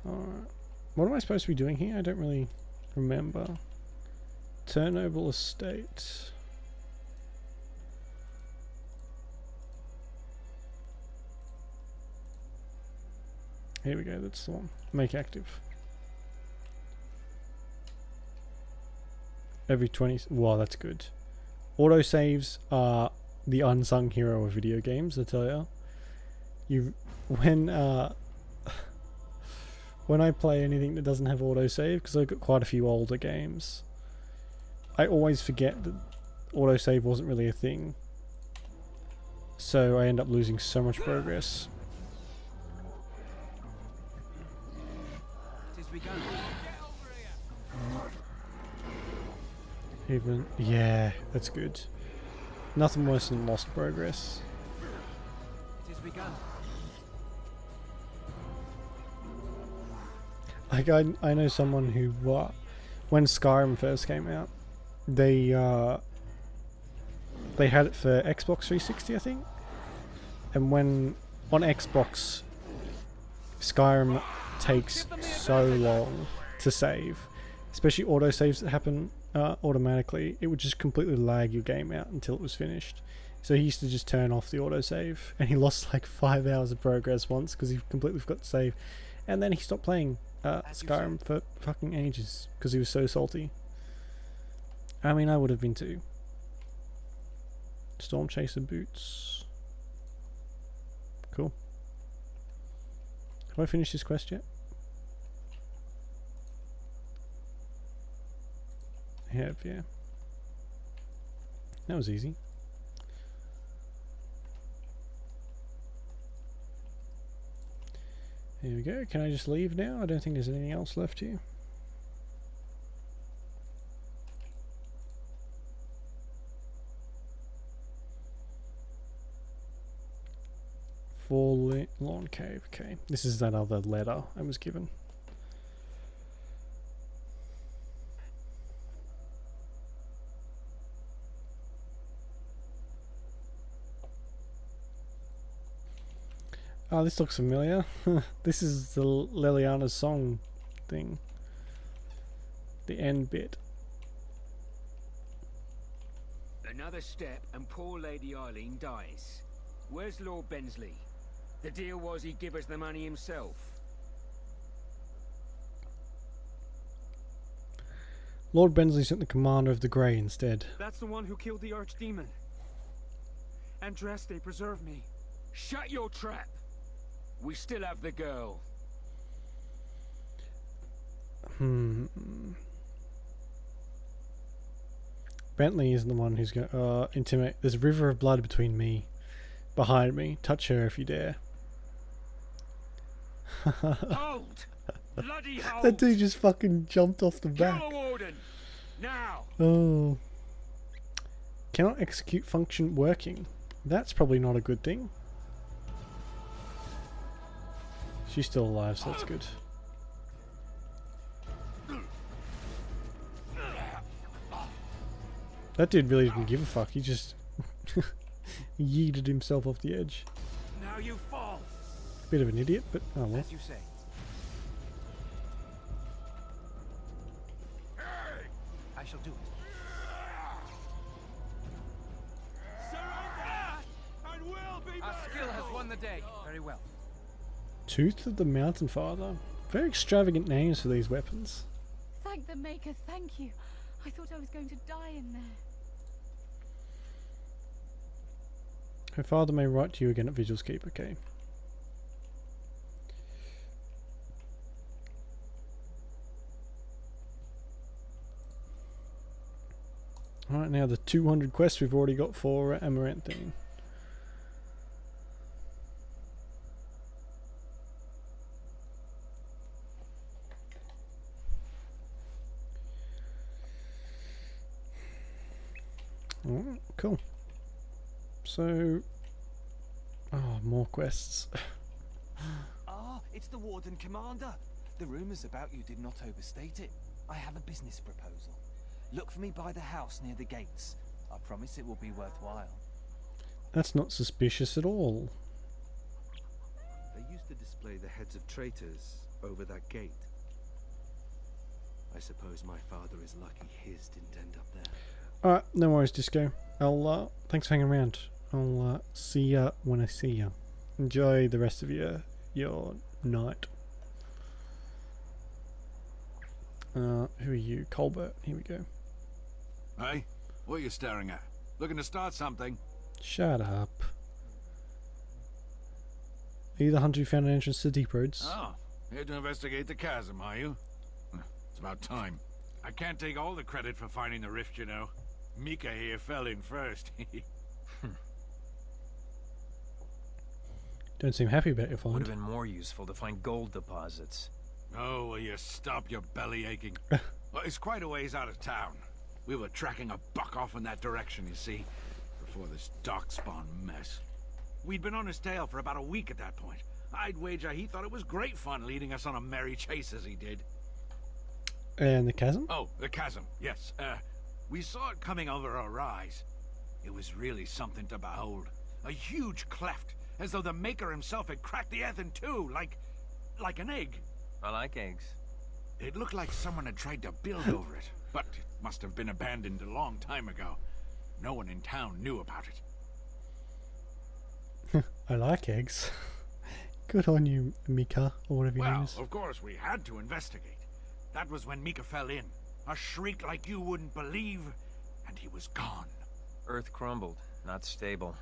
Alright. What am I supposed to be doing here? I don't really remember. Turnoble Estate. Here we go, that's the one. Make active. Every 20... Wow, that's good. Autosaves are the unsung hero of video games, I tell ya. When I play anything that doesn't have autosave, because I've got quite a few older games, I always forget that autosave wasn't really a thing. So I end up losing so much progress. It is begun. Even, yeah, that's good. Nothing worse than lost progress. It is begun. Like I know someone who, when Skyrim first came out, they had it for Xbox 360, I think. And when on Xbox, Skyrim takes so long to save, especially autosaves that happen automatically. It would just completely lag your game out until it was finished. So he used to just turn off the autosave, and he lost like 5 hours of progress once because he completely forgot to save. And then he stopped playing Skyrim for fucking ages because he was so salty. I mean, I would have been too. Storm Chaser boots. Cool. Have I finished this quest yet? I have, yeah. That was easy. Here we go. Can I just leave now? I don't think there's anything else left here. Forlorn Cave. Okay. This is that other letter I was given. Oh, this looks familiar. This is the Leliana's song thing. The end bit. Another step and poor Lady Eileen dies. Where's Lord Bensley? The deal was he'd give us the money himself. Lord Bensley sent the commander of the Grey instead. That's the one who killed the archdemon. Andraste, preserve me. Shut your trap! We still have the girl. Bentley is the one who's going to intimidate. There's a river of blood behind me. Touch her if you dare. Hold! Bloody hold! That dude just fucking jumped off the back. Kill the warden! Now! Oh. Cannot execute function working. That's probably not a good thing. She's still alive, so that's good. That dude really didn't give a fuck. He just yeeted himself off the edge. Now you fall. Bit of an idiot, but oh well. As you say. I shall do it. Our skill has won the day. Very well. Tooth of the Mountain Father. Very extravagant names for these weapons. Thank the Maker, thank you. I thought I was going to die in there. Her father may write to you again at Vigil's Keep, okay. Alright, now the 200 quests we've already got for Amaranthine. Alright, cool. So... oh, more quests. Ah, it's the Warden Commander. The rumours about you did not overstate it. I have a business proposal. Look for me by the house near the gates. I promise it will be worthwhile. That's not suspicious at all. They used to display the heads of traitors over that gate. I suppose my father is lucky his didn't end up there. Alright, no worries, Disco. Thanks for hanging around. I'll see ya when I see ya. Enjoy the rest of your night. Who are you? Colbert. Here we go. Hey, what are you staring at? Looking to start something? Shut up. Are you the hunter who found an entrance to Deep Roads? Oh, here to investigate the chasm, are you? It's about time. I can't take all the credit for finding the rift, you know. Mika here fell in first. Don't seem happy about your find. Would have been more useful to find gold deposits. Oh, will you stop your belly aching? Well, it's quite a ways out of town. We were tracking a buck off in that direction, you see, before this darkspawn mess. We'd been on his tail for about a week at that point. I'd wager he thought it was great fun leading us on a merry chase as he did. And the chasm? Oh, the chasm, yes. We saw it coming over a rise. It was really something to behold. A huge cleft, as though the Maker himself had cracked the earth in two, like an egg. I like eggs. It looked like someone had tried to build over it, but it must have been abandoned a long time ago. No one in town knew about it. I like eggs. Good on you, Mika, or whatever your name Well, is. of course, we had to investigate. That was when Mika fell in. A shriek like you wouldn't believe, and he was gone. Earth crumbled, not stable.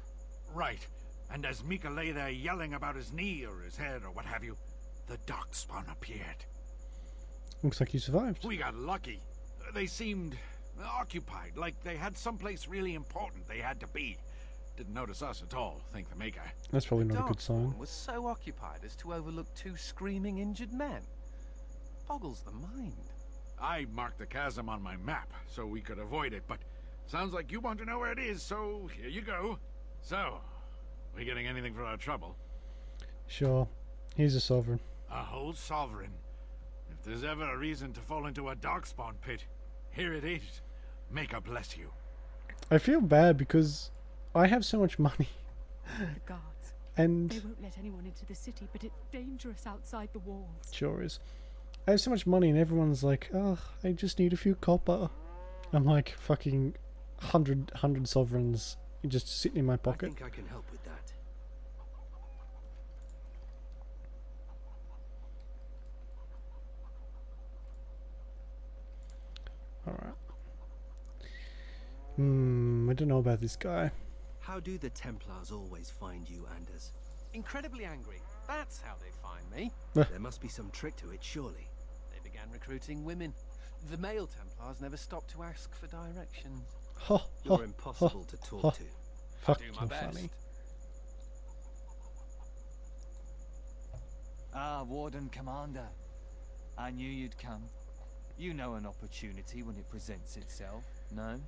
Right. And as Mika lay there yelling about his knee or his head or what have you, the Darkspawn appeared. Looks like you survived. We got lucky. They seemed occupied, like they had someplace really important they had to be. Didn't notice us at all, thank the Maker. That's probably not a good sign. Was so occupied as to overlook two screaming injured men. Boggles the mind. I marked the chasm on my map so we could avoid it, but sounds like you want to know where it is, so here you go. So, we getting anything for our trouble? Sure. He's a sovereign. A whole sovereign. If there's ever a reason to fall into a darkspawn pit, here it is. Maker bless you. I feel bad because I have so much money. The guards. And They won't let anyone into the city, but it's dangerous outside the walls. sure is. I have so much money and everyone's like, oh, I just need a few copper. I'm like fucking 100 sovereigns just sitting in my I pocket. think I can help with that. Alright. I don't know about this guy. How do the Templars always find you, Anders? Incredibly angry. That's how they find me. There must be some trick to it, surely. They began recruiting women. The male Templars never stopped to ask for directions. You're impossible to talk to. Fuck, do my you're best. funny. Ah, Warden Commander. I knew you'd come. You know an opportunity when it presents itself, no?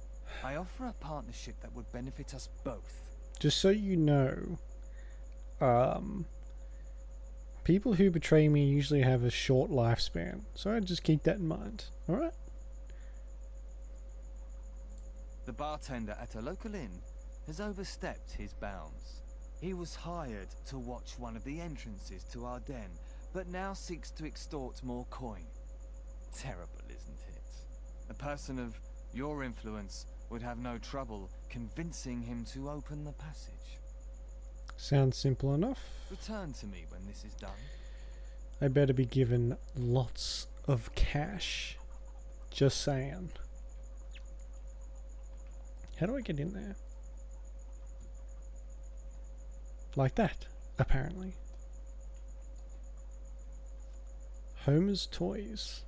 I offer a partnership that would benefit us both. Just so you know, people who betray me usually have a short lifespan, so just keep that in mind. Alright? The bartender at a local inn has overstepped his bounds. He was hired to watch one of the entrances to our den, but now seeks to extort more coin. Terrible, isn't it? A person of your influence would have no trouble convincing him to open the passage. Sounds simple enough. Return to me when this is done. I better be given lots of cash. Just saying. How do I get in there? Like that, apparently. Homer's Toys.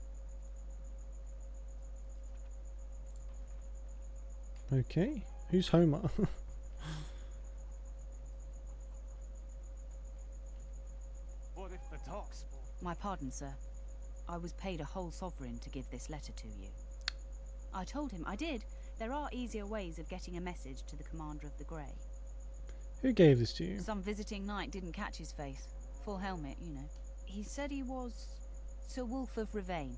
Okay, who's Homer? What if the dogs? My pardon, sir. I was paid a whole sovereign to give this letter to you. I told him I did. There are easier ways of getting a message to the Commander of the Grey. Who gave this to you? Some visiting knight didn't catch his face. Full helmet, you know. He said he was Sir Wolf of Rivane.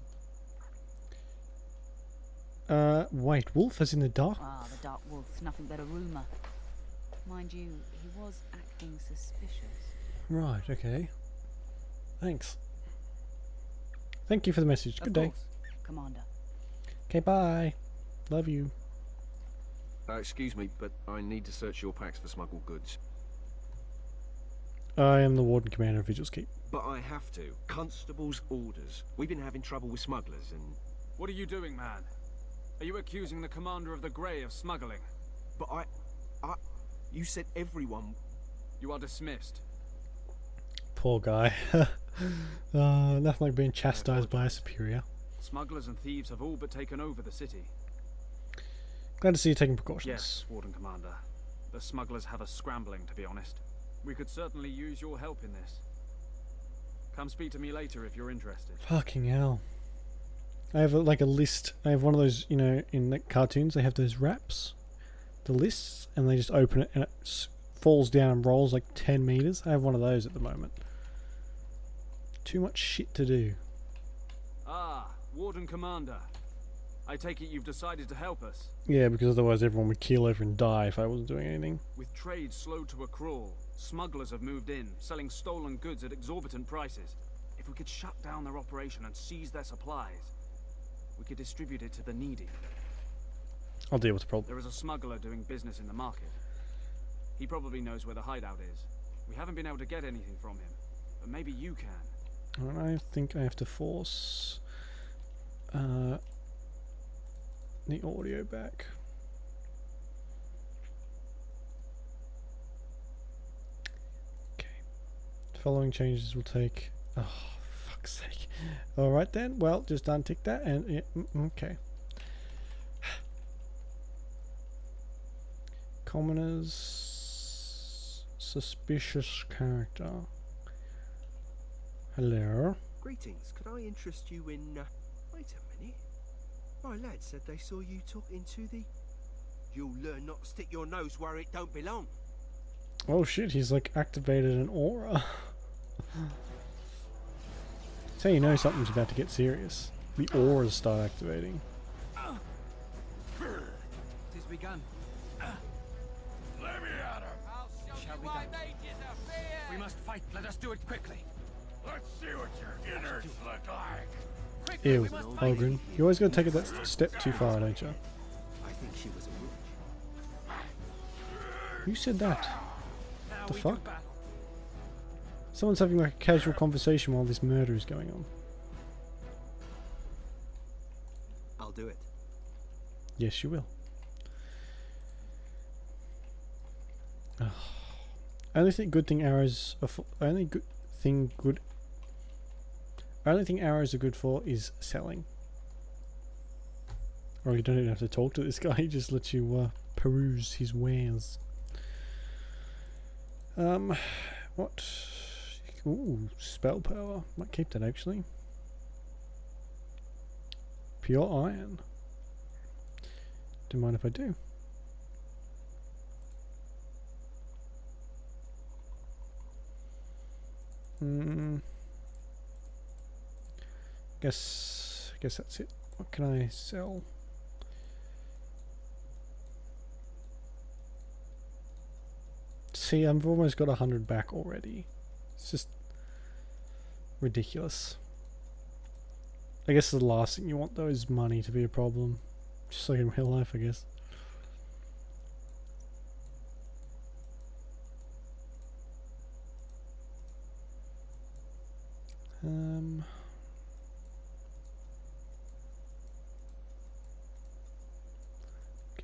Wait, Wolf as in the dark? Ah, the Dark Wolf. Nothing but a rumour. Mind you, he was acting suspicious. Right, okay. Thanks. Thank you for the message. Good Of day. course, Commander. Okay, bye. Love you. Excuse me, but I need to search your packs for smuggled goods. I am the Warden Commander of Vigil's Keep. But I have to. Constable's orders. We've been having trouble with smugglers and... What are you doing, man? Are you accusing the Commander of the Grey of smuggling? But you said everyone... You are dismissed. Poor guy. Nothing like being chastised by a superior. Smugglers and thieves have all but taken over the city. Glad to see you taking precautions. Yes, Warden Commander. The smugglers have us scrambling, to be honest. We could certainly use your help in this. Come speak to me later if you're interested. Fucking hell. I have like a list. I have one of those, you know, in the cartoons they have those wraps, the lists, and they just open it and it falls down and rolls like 10 meters. I have one of those at the moment. Too much shit to do. Ah, Warden Commander. I take it you've decided to help us. Yeah, because otherwise everyone would keel over and die if I wasn't doing anything. With trade slowed to a crawl, smugglers have moved in, selling stolen goods at exorbitant prices. If we could shut down their operation and seize their supplies, we could distribute it to the needy. I'll deal with the problem. There is a smuggler doing business in the market. He probably knows where the hideout is. We haven't been able to get anything from him, but maybe you can. I think I have to force the audio back. Okay. The following changes will take... Oh, fuck's sake. Alright then, well, just untick that and... Yeah, okay. Commoners... Suspicious character. Hello. Greetings. Could I interest you in... Wait a minute. My lad said they saw you talking to the... You'll learn not to stick your nose where it don't belong. Oh shit, he's like activated an aura. That's how you know something's about to get serious. The auras start activating. Tis begun. Let me at her. Shall be done. We must fight. Let us do it quickly. Let's see what your innards look like. Ew, Ogren. You always gotta take it that step too far, don't you? I think she was a witch. Who said that? The fuck? Someone's having like a casual conversation while this murder is going on. I'll do it. Yes, you will. Only good thing arrows are for, only thing arrows are good for is selling. Or you don't even have to talk to this guy, he just lets you peruse his wares. What? Ooh, spell power. Might keep that actually. Pure iron. Don't mind if I do. Guess that's it. What can I sell? See, I've almost got 100 back already. It's just ridiculous. I guess the last thing you want though is money to be a problem. Just like in real life, I guess.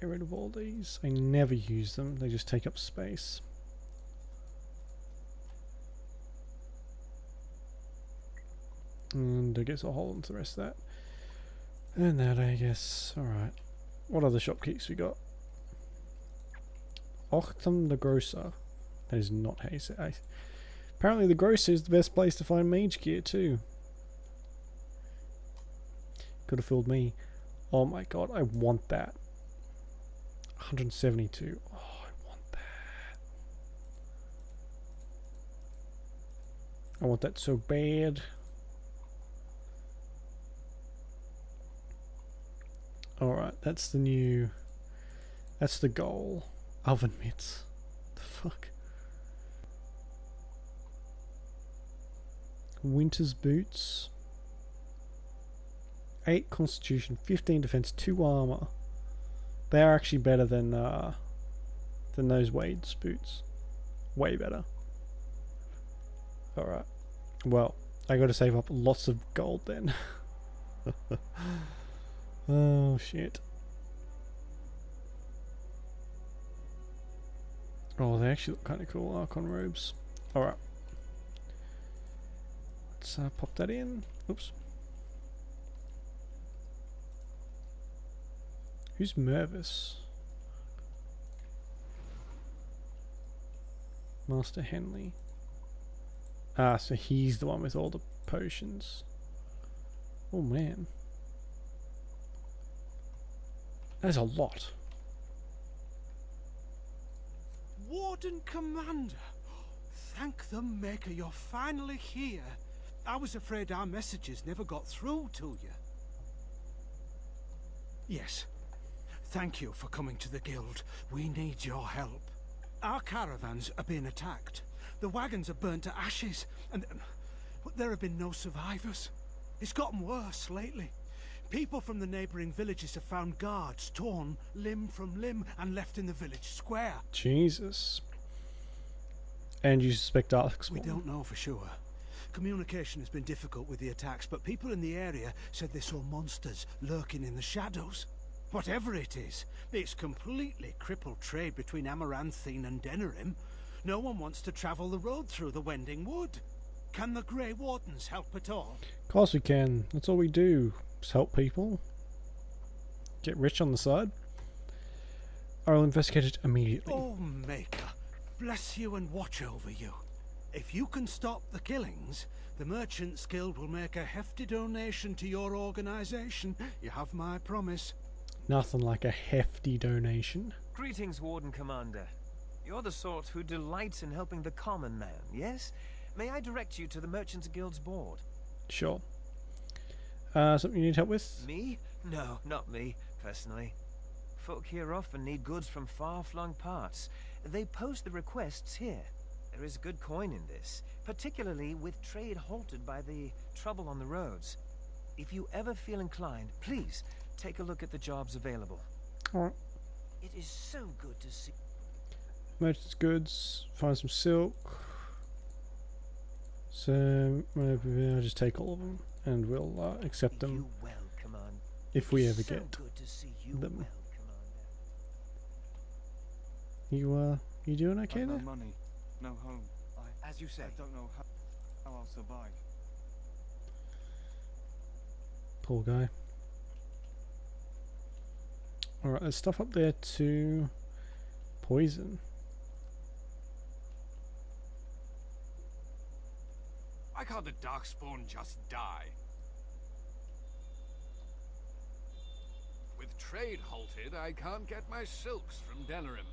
Get rid of all these. I never use them, they just take up space. And I guess I'll hold on to the rest of that. And that, I guess. Alright. What other shopkeepers we got? Ochtum the Grocer. That is not how you say it. Apparently the Grocer is the best place to find mage gear too. Could have fooled me. Oh my god, I want that. 172. Oh, I want that. I want that so bad. Alright, that's the new... That's the goal. Oven mitts. The fuck? Winter's boots. 8 constitution, 15 defense, 2 armor. They are actually better than those Wade's boots. Way better. Alright. Well, I gotta save up lots of gold then. Oh shit. Oh, they actually look kind of cool, Archon robes. Alright. Let's pop that in. Oops. Who's Mervis? Master Henley. Ah, so he's the one with all the potions. Oh man. That's a lot. Warden Commander! Thank the Maker you're finally here. I was afraid our messages never got through to you. Yes. Thank you for coming to the Guild. We need your help. Our caravans are being attacked. The wagons are burnt to ashes, and there have been no survivors. It's gotten worse lately. People from the neighboring villages have found guards torn limb from limb and left in the village square. Jesus. And you suspect Darkspawn? We don't know for sure. Communication has been difficult with the attacks, but people in the area said they saw monsters lurking in the shadows. Whatever it is, it's completely crippled trade between Amaranthine and Denerim. No one wants to travel the road through the Wending Wood. Can the Grey Wardens help at all? Of course we can. That's all we do. Just help people. Get rich on the side. I will investigate it immediately. Oh, Maker, bless you and watch over you. If you can stop the killings, the Merchants Guild will make a hefty donation to your organization. You have my promise. Nothing like a hefty donation. Greetings, Warden Commander. You're the sort who delights in helping the common man, yes? May I direct you to the Merchants Guild's board? Sure. Something you need help with? Me? No, not me, personally. Folk here often need goods from far-flung parts. They post the requests here. There is good coin in this, particularly with trade halted by the trouble on the roads. If you ever feel inclined, please take a look at the jobs available. Alright. It is so good to see. Merchant's goods. Find some silk. So maybe I'll just take all of them, and we'll accept them if we ever get them. You doing okay I've there? no money, no home. As you say. I don't know how I'll survive. Poor guy. Alright, there's stuff up there to poison. Why can't the Darkspawn just die? With trade halted, I can't get my silks from Denerim.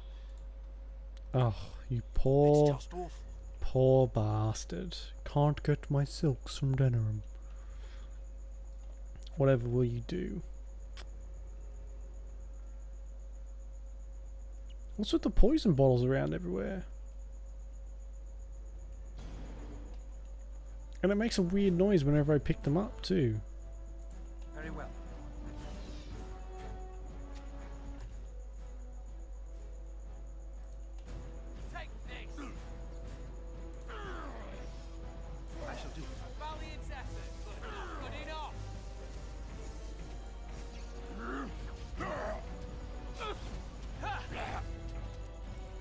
Oh, you poor bastard. Can't get my silks from Denerim. Whatever will you do? What's with the poison bottles around everywhere? And it makes a weird noise whenever I pick them up too. Very well. Take this. I shall do it. Valiant effort, but not good enough.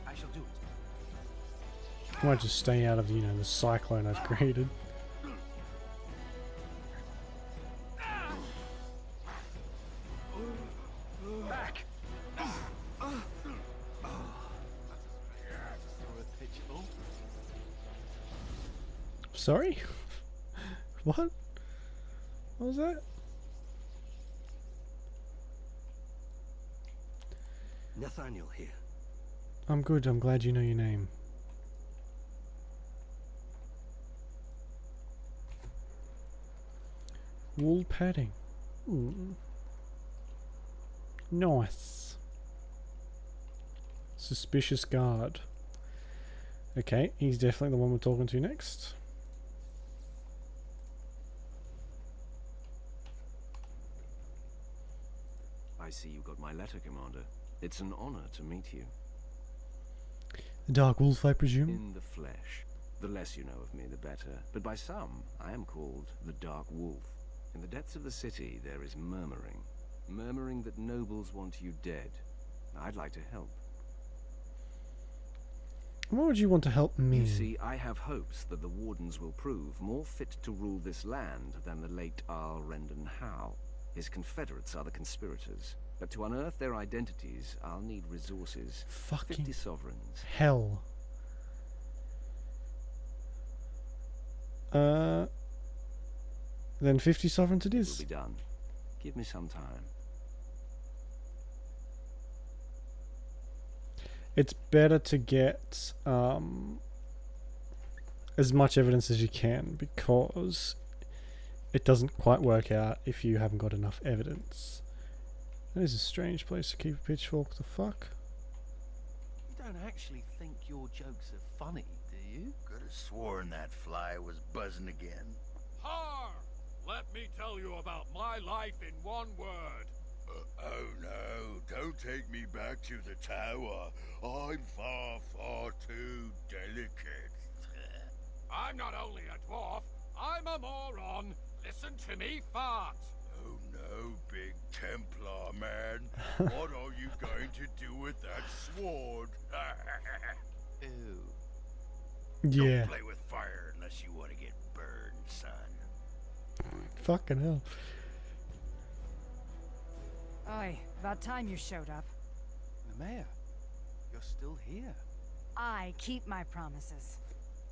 I shall do it. I might just stay out of, the cyclone I've created. Back. Sorry? What? What was that? Nathaniel here. I'm good, I'm glad you know your name. Wool padding. Ooh. Nice. Suspicious guard. Okay, he's definitely the one we're talking to next. I see you got my letter, Commander. It's an honor to meet you. The Dark Wolf, I presume? In the flesh. The less you know of me, the better. But by some, I am called the Dark Wolf. In the depths of the city, there is murmuring. Murmuring that nobles want you dead. I'd like to help. Why would you want to help me? You see, I have hopes that the Wardens will prove more fit to rule this land than the late Arl Rendon Howe. His confederates are the conspirators. But to unearth their identities, I'll need resources. Fucking 50 sovereigns. Hell. Then 50 sovereigns it is. Will be done. Give me some time. it's better to get as much evidence as you can, because it doesn't quite work out if you haven't got enough evidence. That is a strange place to keep a pitchfork. The fuck? You don't actually think your jokes are funny, do you? Could have sworn that fly was buzzing again. Har! Let me tell you about my life in one word. Oh no, don't take me back to the tower. I'm far, far too delicate. I'm not only a dwarf, I'm a moron. Listen to me fart. Oh no, big Templar man. What are you going to do with that sword? Ew. Yeah. Don't play with fire unless you want to get burned, son. Fucking hell. Oi, about time you showed up. Nemea, you're still here. I keep my promises.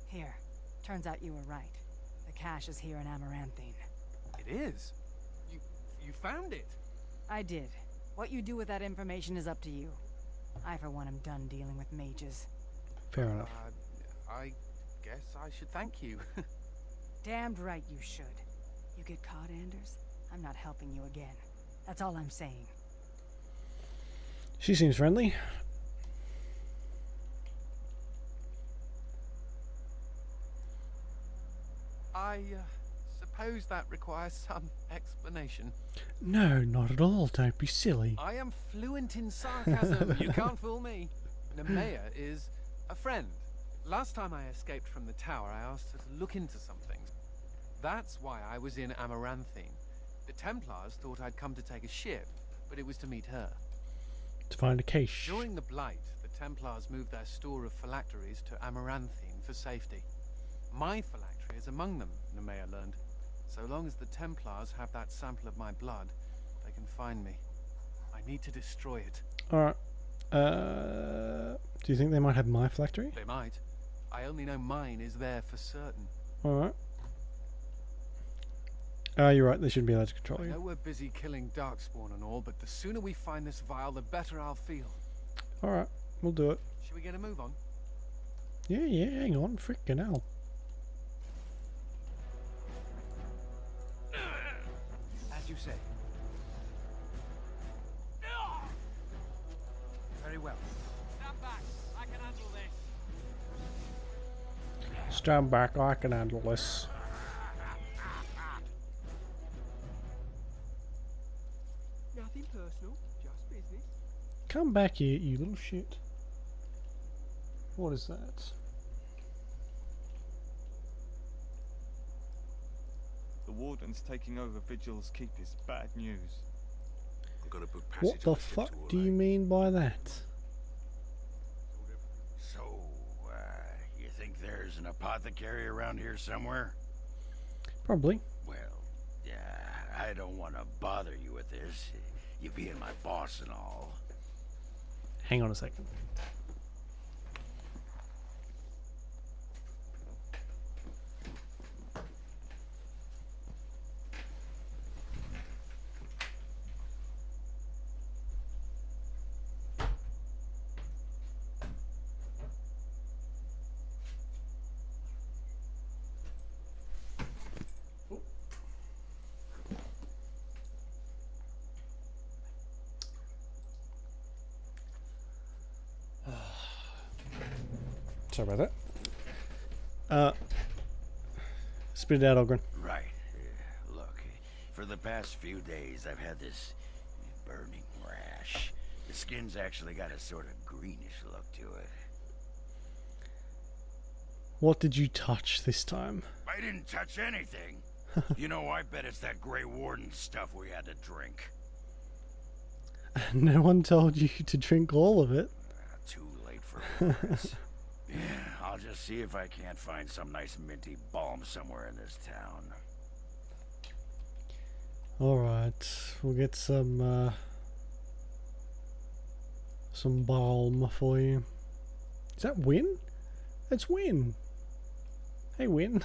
Here, turns out you were right. The cache is here in Amaranthine. It is? You found it? I did. What you do with that information is up to you. I, for one, am done dealing with mages. Fair enough. I guess I should thank you. Damned right you should. You get caught, Anders, I'm not helping you again. That's all I'm saying. She seems friendly. I suppose that requires some explanation. No, not at all. Don't be silly. I am fluent in sarcasm. You can't fool me. Nemea is a friend. Last time I escaped from the tower, I asked her to look into some things. That's why I was in Amaranthine. The Templars thought I'd come to take a ship, but it was to meet her. To find a cache. During the Blight, the Templars moved their store of phylacteries to Amaranthine for safety. My phylactery is among them, Nemea learned. So long as the Templars have that sample of my blood, they can find me. I need to destroy it. Alright. Do you think they might have my phylactery? They might. I only know mine is there for certain. Alright. You're right, they shouldn't be allowed to control I you. know we're busy killing Darkspawn and all, but the sooner we find this vial, the better I'll feel. Alright, we'll do it. Should we get a move on? Yeah, hang on. Frickin' hell. As you say. Very well. Stand back. I can handle this. Stand back, I can handle this. Nothing personal, just business. Come back here, you little shit. What is that? The Warden's taking over Vigil's Keep is bad news. I'm gonna put What the fuck do you mean by that? So, you think there's an apothecary around here somewhere? Probably. Well, yeah, I don't want to bother you with this. You being my boss and all. Hang on a second. Sorry about that. Spit it out, Ogren. Right. Look, for the past few days, I've had this burning rash. The skin's actually got a sort of greenish look to it. What did you touch this time? I didn't touch anything. You know, I bet it's that Grey Warden stuff we had to drink. No one told you to drink all of it. Too late for words. Yeah, I'll just see if I can't find some nice minty balm somewhere in this town. Alright, we'll get some balm for you. Is that Win? That's Win. Hey, Win.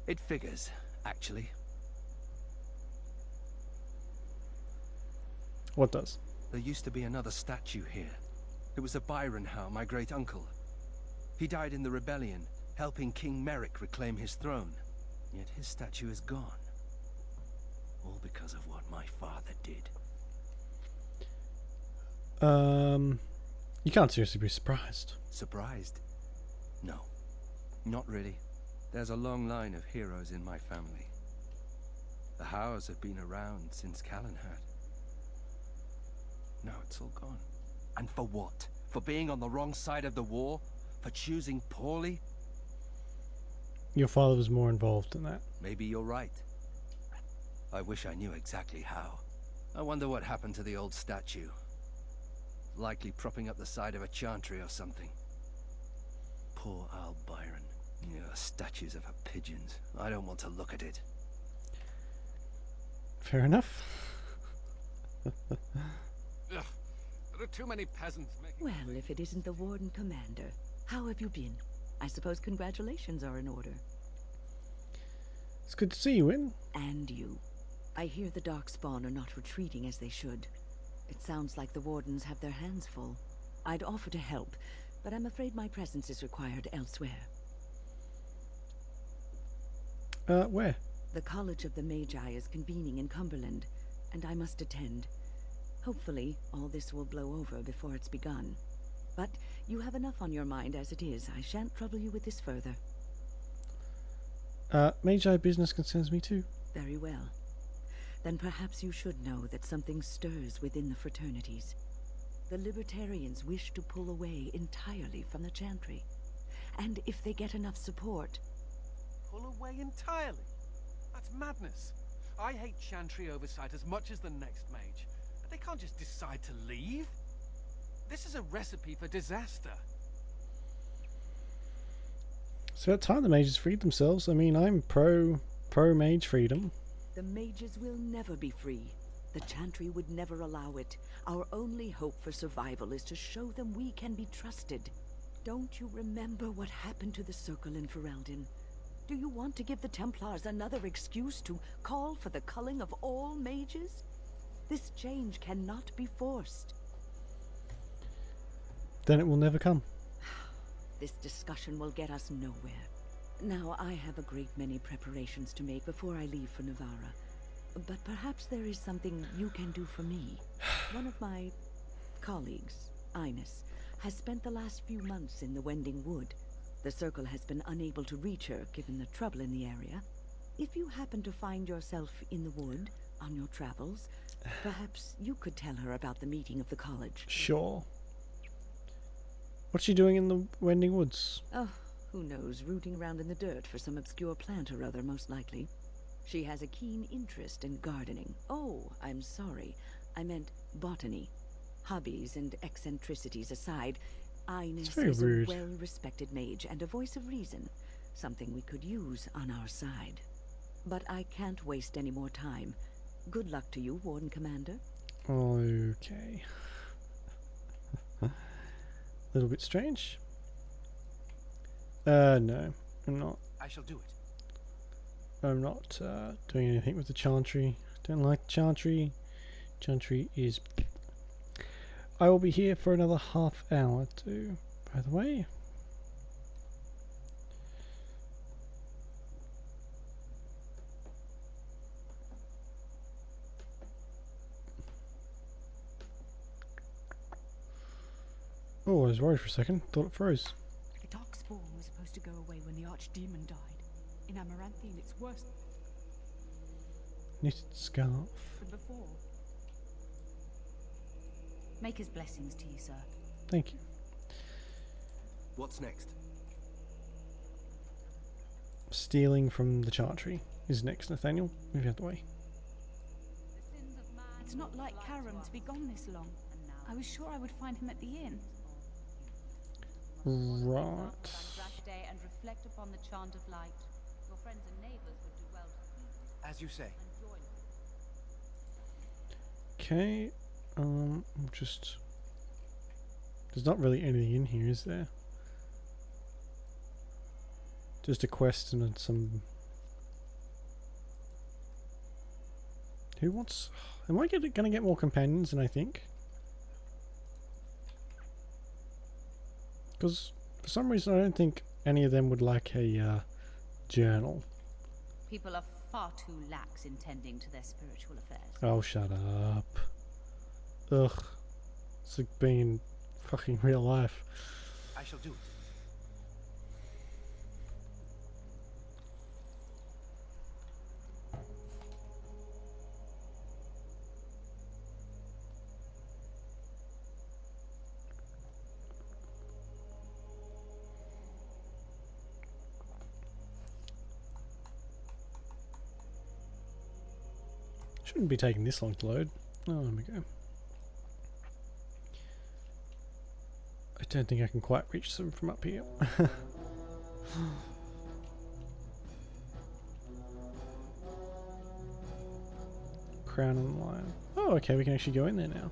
It figures, actually. What does? There used to be another statue here. It was of Byron Howe, my great-uncle. He died in the rebellion, helping King Merrick reclaim his throne. Yet his statue is gone. All because of what my father did. You can't seriously be surprised. Surprised? No. Not really. There's a long line of heroes in my family. The Howes have been around since Callan had. Now it's all gone. And for what? For being on the wrong side of the war? For choosing poorly? Your father was more involved than that. Maybe you're right. I wish I knew exactly how. I wonder what happened to the old statue. Likely propping up the side of a chantry or something. Poor Al Byron. Yeah, statues of her pigeons. I don't want to look at it. Fair enough. Ugh, there are too many peasants making... Well, if it isn't the Warden Commander, how have you been? I suppose congratulations are in order. It's good to see you, Wynne. And you. I hear the Darkspawn are not retreating as they should. It sounds like the Wardens have their hands full. I'd offer to help, but I'm afraid my presence is required elsewhere. Where? The College of the Magi is convening in Cumberland, and I must attend. Hopefully, all this will blow over before it's begun. But you have enough on your mind as it is. I shan't trouble you with this further. Magi business concerns me too. Very well. Then perhaps you should know that something stirs within the fraternities. The Libertarians wish to pull away entirely from the Chantry. And if they get enough support... Pull away entirely? That's madness. I hate Chantry oversight as much as the next mage, but they can't just decide to leave. This is a recipe for disaster. It's about time the mages freed themselves. I mean, I'm pro mage freedom. The mages will never be free. The Chantry would never allow it. Our only hope for survival is to show them we can be trusted. Don't you remember what happened to the Circle in Ferelden? Do you want to give the Templars another excuse to call for the culling of all mages? This change cannot be forced. Then it will never come. This discussion will get us nowhere. Now, I have a great many preparations to make before I leave for Navarra. But perhaps there is something you can do for me. One of my colleagues, Ines, has spent the last few months in the Wending Wood. The Circle has been unable to reach her, given the trouble in the area. If you happen to find yourself in the wood on your travels, perhaps you could tell her about the meeting of the college. Sure. What's she doing in the Wending Woods? Oh, who knows, rooting around in the dirt for some obscure plant or other, most likely. She has a keen interest in gardening. Oh, I'm sorry. I meant botany. Hobbies and eccentricities aside, Ines is a well-respected mage and a voice of reason, something we could use on our side. But I can't waste any more time. Good luck to you, Warden Commander. Okay. A little bit strange. No, I'm not. I shall do it. I'm not doing anything with the Chantry. Don't like the Chantry. Chantry is... I will be here for another half hour too, by the way. Oh, I was worried for a second. Thought it froze. The Darkspawn was supposed to go away when the Archdemon died. In Amaranthine, it's worse Knitted scarf. than before. Maker's blessings to you, sir. Thank you. What's next? Stealing from the Chantry is next, Nathaniel. Move out the way. It's not like Karam to be gone this long. I was sure I would find him at the inn. Right. Rash day and reflect upon the chant of light. Your friends and neighbors would do well to keep as you say. Okay. Just... There's not really anything in here, is there? Just a quest and some... Who wants... Am I gonna get more companions than I think? Because for some reason I don't think any of them would like a journal. People are far too lax in tending to their spiritual affairs. Oh, shut up. Ugh. It's like being in fucking real life. I shall do it. Shouldn't be taking this long to load. Oh, there we go. I don't think I can quite reach them from up here. Crown and Lion. Oh, okay, we can actually go in there now.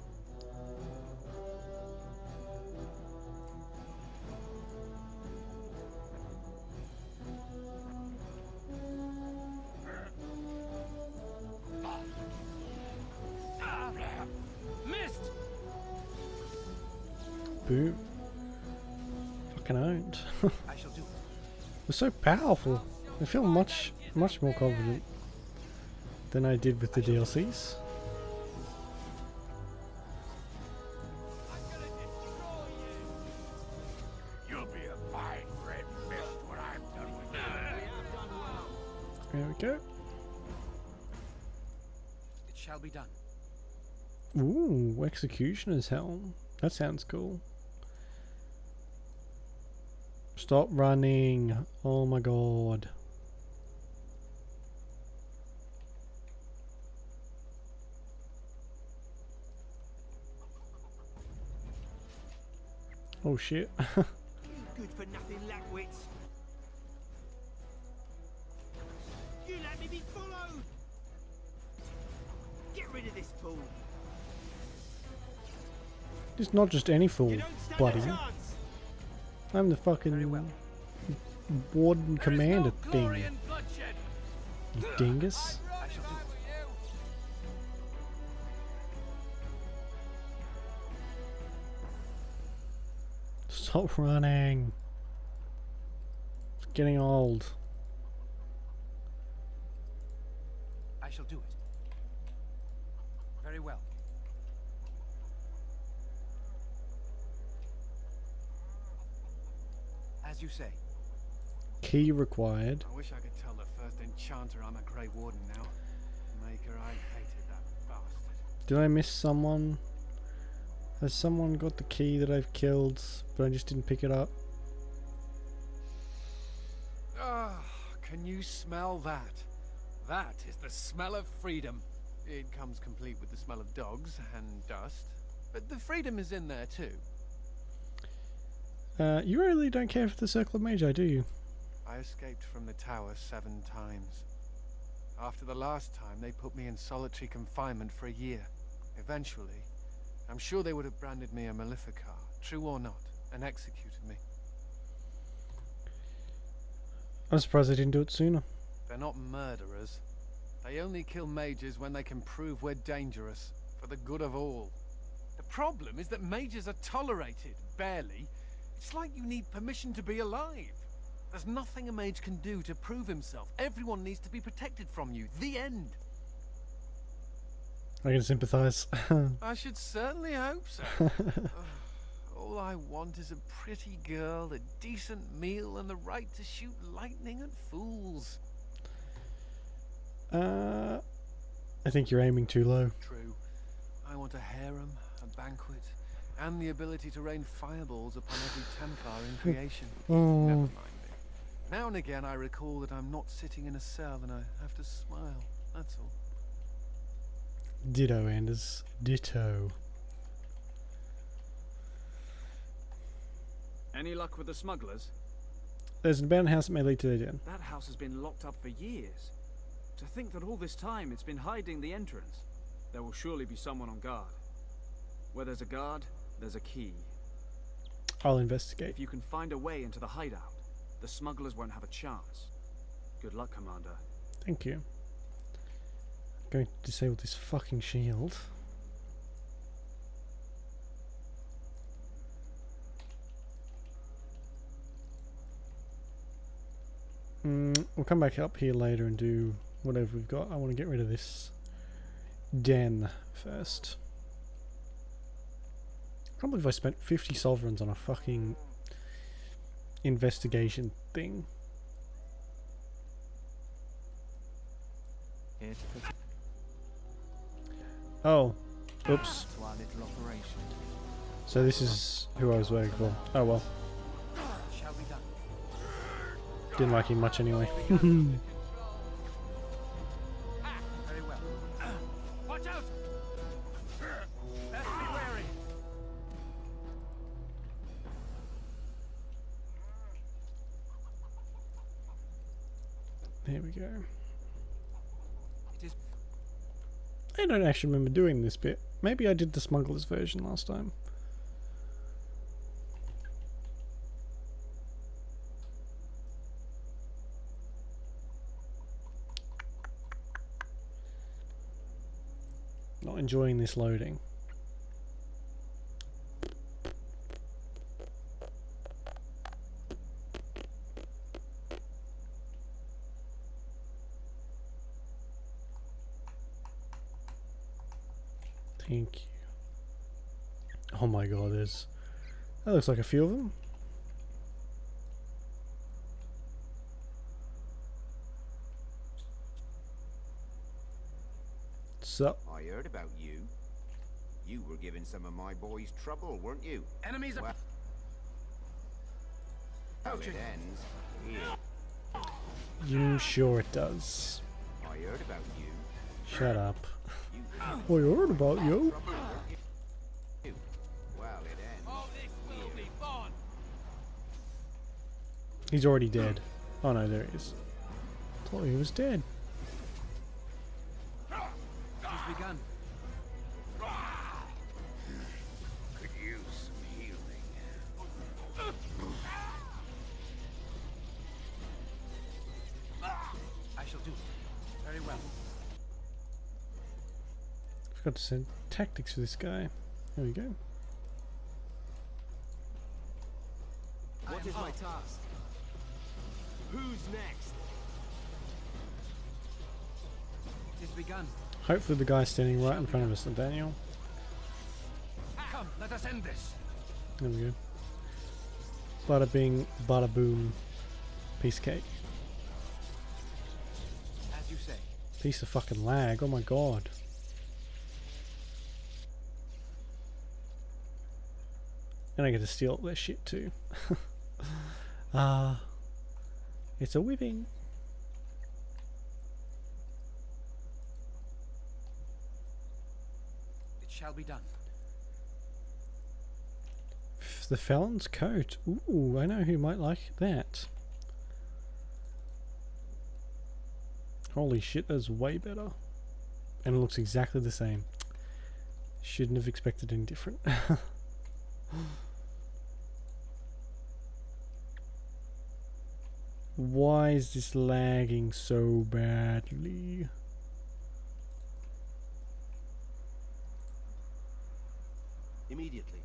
Missed. Boom. Fucking owned. I shall do it. They're so powerful. I feel much more confident than I did with the DLCs. You'll be a fine red mist when I'm done with you. There we go. It shall be done. Ooh, Executioner's Helm. That sounds cool. Stop running. Oh my god. Oh shit. Good for nothing, lackwits. You let me be followed. Get rid of this fool. It's not just any fool, buddy. I'm the fucking warden commander thing. You dingus. Stop running. It's getting old. I shall do it. Very well. As you say. Key required. I wish I could tell the first enchanter I'm a Grey Warden now. Maker, I hated that bastard. Did I miss someone? Has someone got the key that I've killed, but I just didn't pick it up? Ah, can you smell that? That is the smell of freedom. It comes complete with the smell of dogs and dust, but the freedom is in there too. You really don't care for the Circle of Magi, do you? I escaped from the tower 7 times. After the last time, they put me in solitary confinement for a year. Eventually, I'm sure they would have branded me a Maleficar, true or not, and executed me. I'm surprised they didn't do it sooner. They're not murderers. They only kill mages when they can prove we're dangerous, for the good of all. The problem is that mages are tolerated, barely. It's like you need permission to be alive. There's nothing a mage can do to prove himself. Everyone needs to be protected from you. The end. I can sympathize. I should certainly hope so. Ugh, all I want is a pretty girl, a decent meal, and the right to shoot lightning at fools. I think you're aiming too low. True. I want a harem, a banquet, and the ability to rain fireballs upon every Templar in creation. Oh. Never mind me. Now and again I recall that I'm not sitting in a cell and I have to smile. That's all. Ditto, Anders. Ditto. Any luck with the smugglers? There's an abandoned house that may lead to their den. That house has been locked up for years. To think that all this time it's been hiding the entrance. There will surely be someone on guard. Where there's a guard, there's a key. I'll investigate. If you can find a way into the hideout, the smugglers won't have a chance. Good luck, Commander. Thank you. Going to disable this fucking shield. We'll come back up here later and do whatever we've got. I want to get rid of this den first. I can't believe I spent 50 sovereigns on a fucking investigation thing. Oh, oops. So this is who I was waiting for. Oh well. Didn't like him much anyway. Watch out! Best be wary. There we go. I don't actually remember doing this bit. Maybe I did the smuggler's version last time. Not enjoying this loading. Thank you. Oh my god, that looks like a few of them. So I heard about you. You were giving some of my boys trouble, weren't you? Enemies well, are it ends here. You sure it does. I heard about you. Shut up. I heard about you. Well, it ends. Oh, this will be fun. He's already dead. Oh no, there he is. Thought he was dead. It's begun. Could use some healing. I shall do it. Very well. Forgot to send tactics for this guy. There we go. What is my task? Who's next? It has begun. Hopefully the guy's standing right in front of us, Nathaniel. Come, let us end this. There we go. Bada bing, bada boom. Piece of cake. As you say. Piece of fucking lag. Oh my god. And I get to steal all their shit too. It's a whipping. It shall be done. The Felon's Coat. Ooh, I know who might like that. Holy shit, that's way better. And it looks exactly the same. Shouldn't have expected any different. Why is this lagging so badly? Immediately.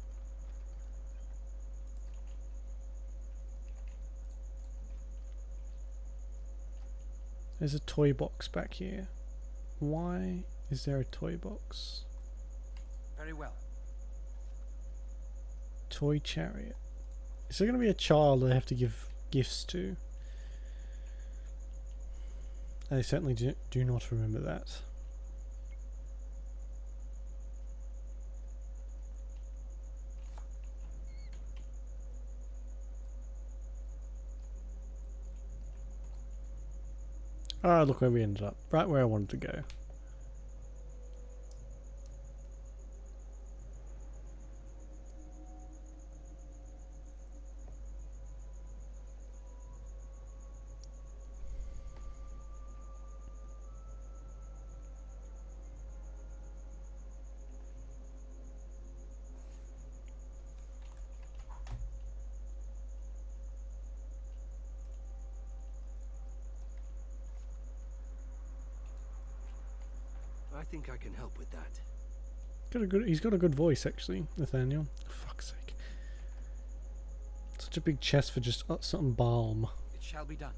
There's a toy box back here. Why is there a toy box? Very well. Toy chariot. Is there going to be a child I have to give gifts to? I certainly do not remember that. Ah, look where we ended up. Right where I wanted to go. I think I can help with that. He's got a good voice actually, Nathaniel. For fuck's sake. Such a big chest for just some balm. It shall be done.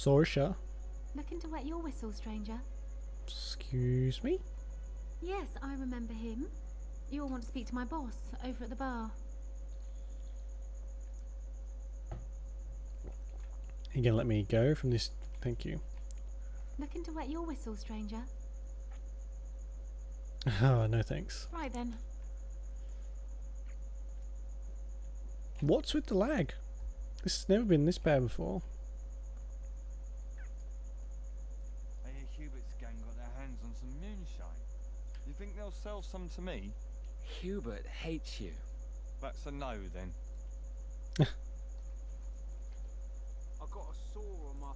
Sorsha. Looking to wet your whistle, stranger? Excuse me? Yes, I remember him. You all want to speak to my boss over at the bar. You gonna let me go from this? Thank you. Looking to wet your whistle, stranger? Oh, no thanks. Right then. What's with the lag? This has never been this bad before. I hear Hubert's gang got their hands on some moonshine. You think they'll sell some to me? Hubert hates you. That's a no then. I've got a sore on my...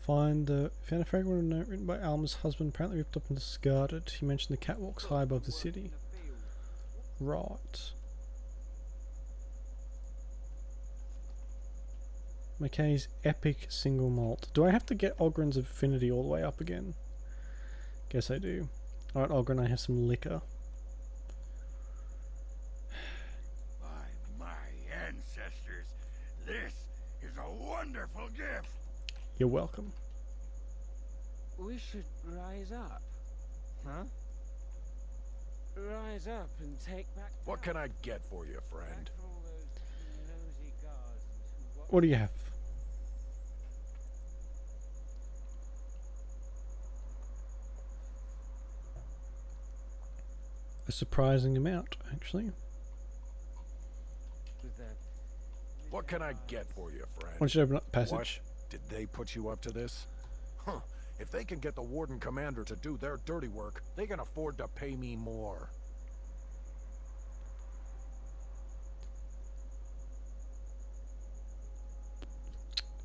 Found a fragment note written by Alma's husband, apparently ripped up and discarded. He mentioned the catwalks high above the city. Right. McKay's epic single malt. Do I have to get Ogren's affinity all the way up again? Guess I do. Alright, Ogren, I have some liquor. By my ancestors, this is a wonderful gift. You're welcome. We should rise up. Huh? Rise up and take back... What can I get for you, friend? What do you have? A surprising amount, actually. What can I get for you, friend? Why don't you open up the passage? What? Did they put you up to this? Huh. If they can get the Warden Commander to do their dirty work, they can afford to pay me more.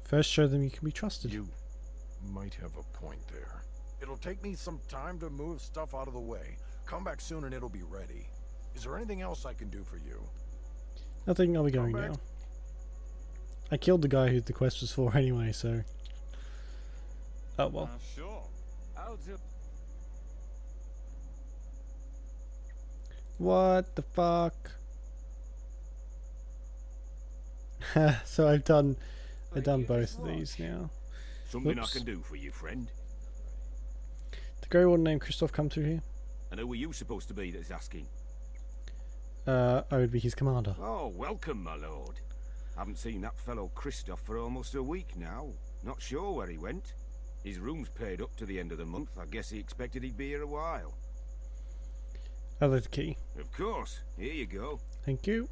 First, show them you can be trusted. You might have a point there. It'll take me some time to move stuff out of the way. Come back soon and it'll be ready. Is there anything else I can do for you? Nothing, I'll be going now. I killed the guy who the quest was for anyway, so... Oh well. Sure. I'll do... What the fuck? So I've done both of these now. Something Oops. I can do for you, friend. The Grey Warden named Christoph come through here? And who were you supposed to be that's asking? I would be his commander. Oh, welcome, my lord. Haven't seen that fellow Christoph for almost a week now. Not sure where he went. His room's paid up to the end of the month. I guess he expected he'd be here a while. I'll have the key. Of course. Here you go. Thank you.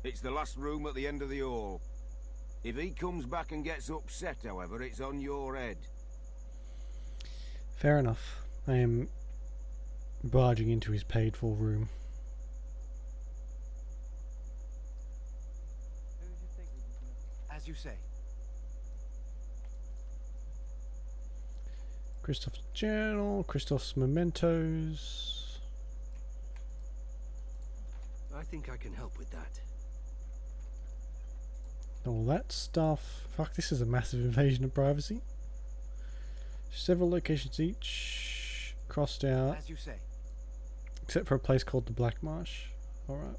It's the last room at the end of the hall. If he comes back and gets upset, however, it's on your head. Fair enough. I am barging into his paid-for room. As you say. Christoph's journal, Christoph's mementos. I think I can help with that. All that stuff. Fuck, this is a massive invasion of privacy. Several locations each. Crossed out. As you say. Except for a place called the Black Marsh. Alright.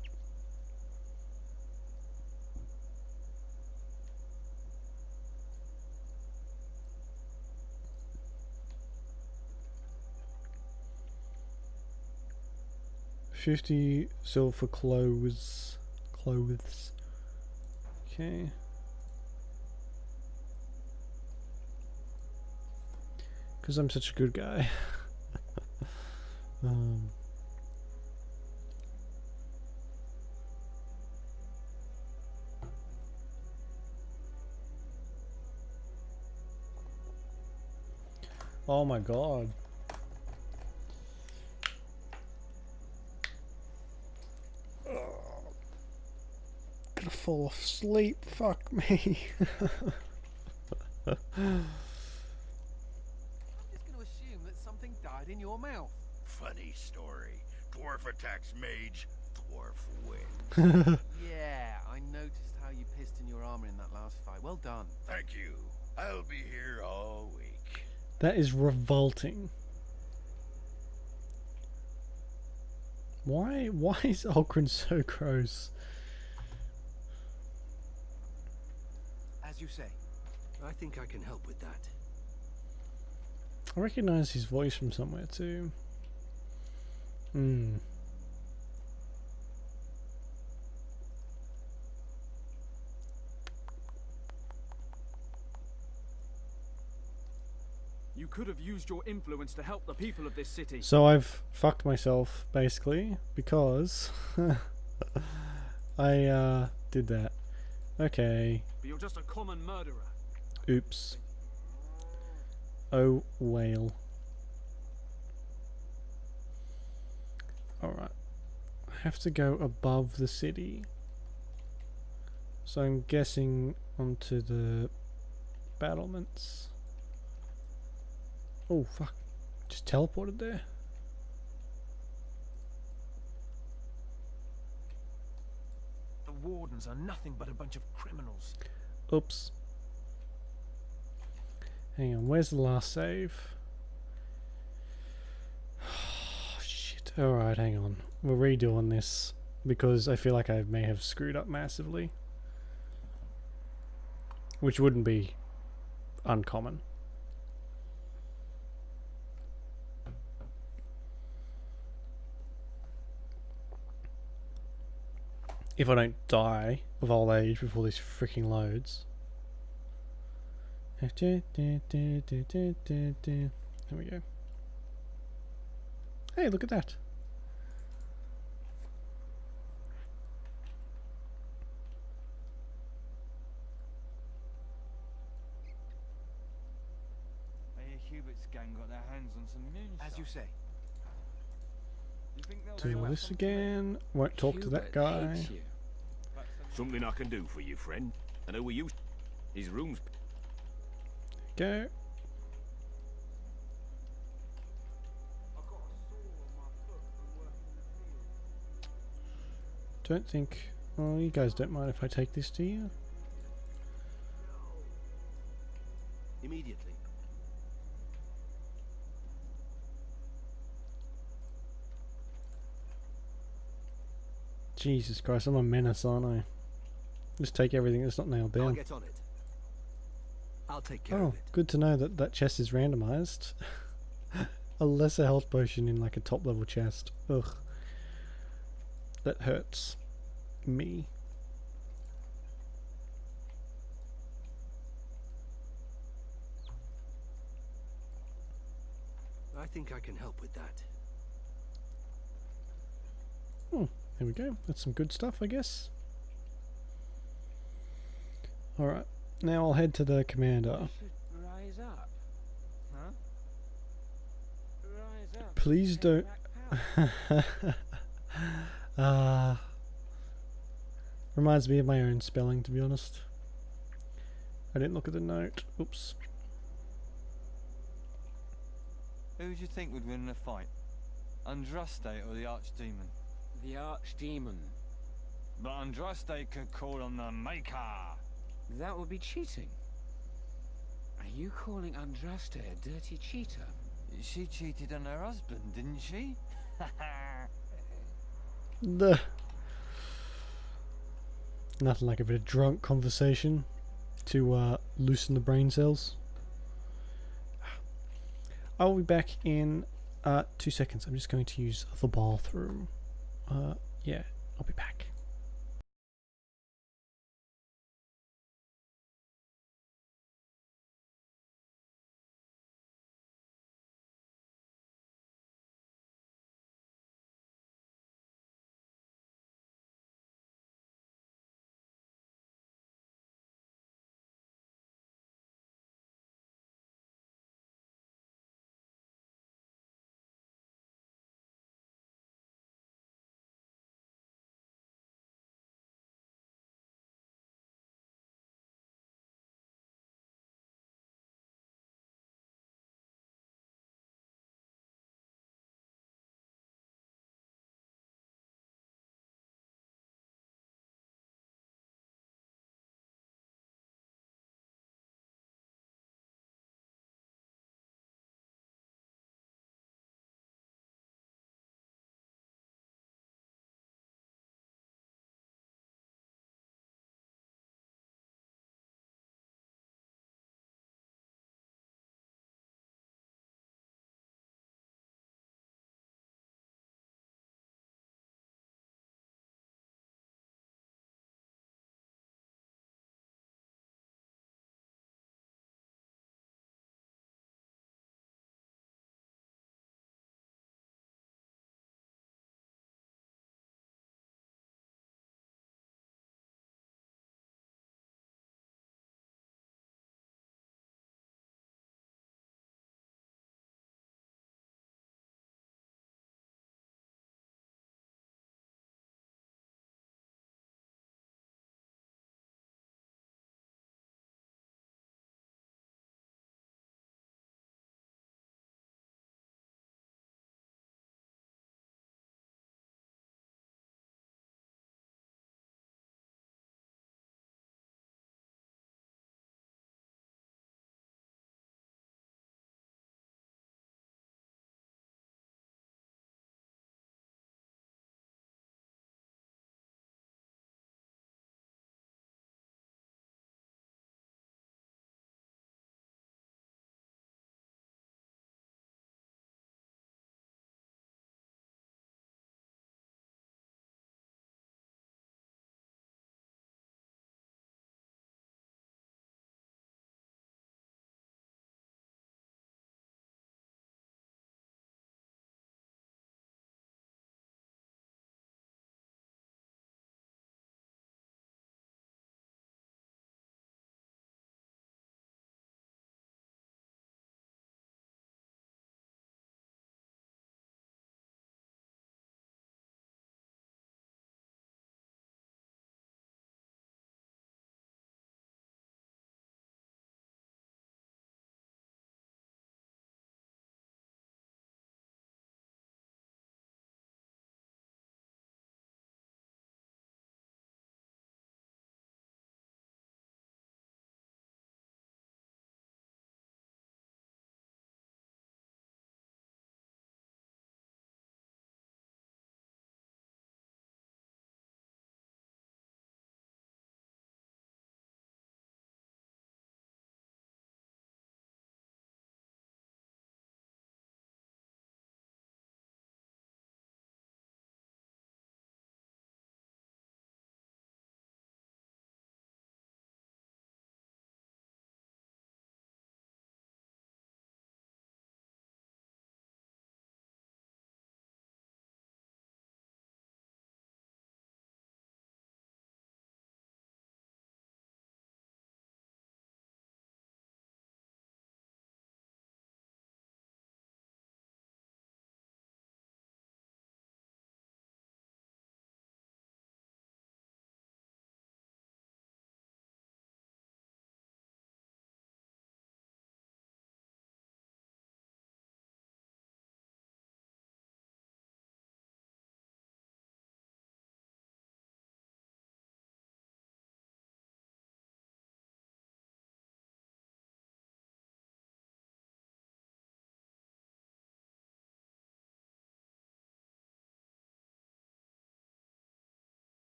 $50 silver clothes. Okay. Because I'm such a good guy. Oh my god. Gonna fall asleep, fuck me. I'm just going to assume that something died in your mouth. Funny story. Dwarf attacks mage, dwarf wins. Yeah, I noticed how you pissed in your armor in that last fight. Well done. Thank you. I'll be here all week. That is revolting. Why is Ogren so gross? As you say. I think I can help with that. I recognise his voice from somewhere too. Hmm. You could have used your influence to help the people of this city. So I've fucked myself, basically, because I did that. Okay. But you're just a common murderer. Oops. Oh, whale. Alright. I have to go above the city. So I'm guessing onto the battlements. Oh, fuck. Just teleported there. The wardens are nothing but a bunch of criminals. Oops. Hang on, where's the last save? Shit. Alright, hang on. We're redoing this because I feel like I may have screwed up massively. Which wouldn't be uncommon. If I don't die of old age before this freaking loads. There we go. Hey, look at that. I hear Hubert's gang got their hands on some moonshine. As you say. You think they'll Do this again. Won't talk to that guy. hates you. Something I can do for you, friend. I know where you... His room's... Go. Don't think... Oh, you guys don't mind if I take this, do you? Immediately. Jesus Christ, I'm a menace, aren't I? Just take everything that's not nailed I'll down. get on it. I'll take care Oh, of it. good to know that that chest is randomized. A lesser health potion in like a top level chest. Ugh. That hurts me. I think I can help with that. Oh, there we go. That's some good stuff, I guess. Alright, now I'll head to the commander. Rise up. Huh? Rise up. Please don't... reminds me of my own spelling, to be honest. I didn't look at the note. Oops. Who do you think would win in a fight? Andraste or the Archdemon? The Archdemon. But Andraste could call on the Maker. That would be cheating. Are you calling Andraste a dirty cheater? She cheated on her husband, didn't she? The nothing like a bit of drunk conversation to loosen the brain cells. I'll be back in 2 seconds. I'm just going to use the bathroom. Yeah, I'll be back.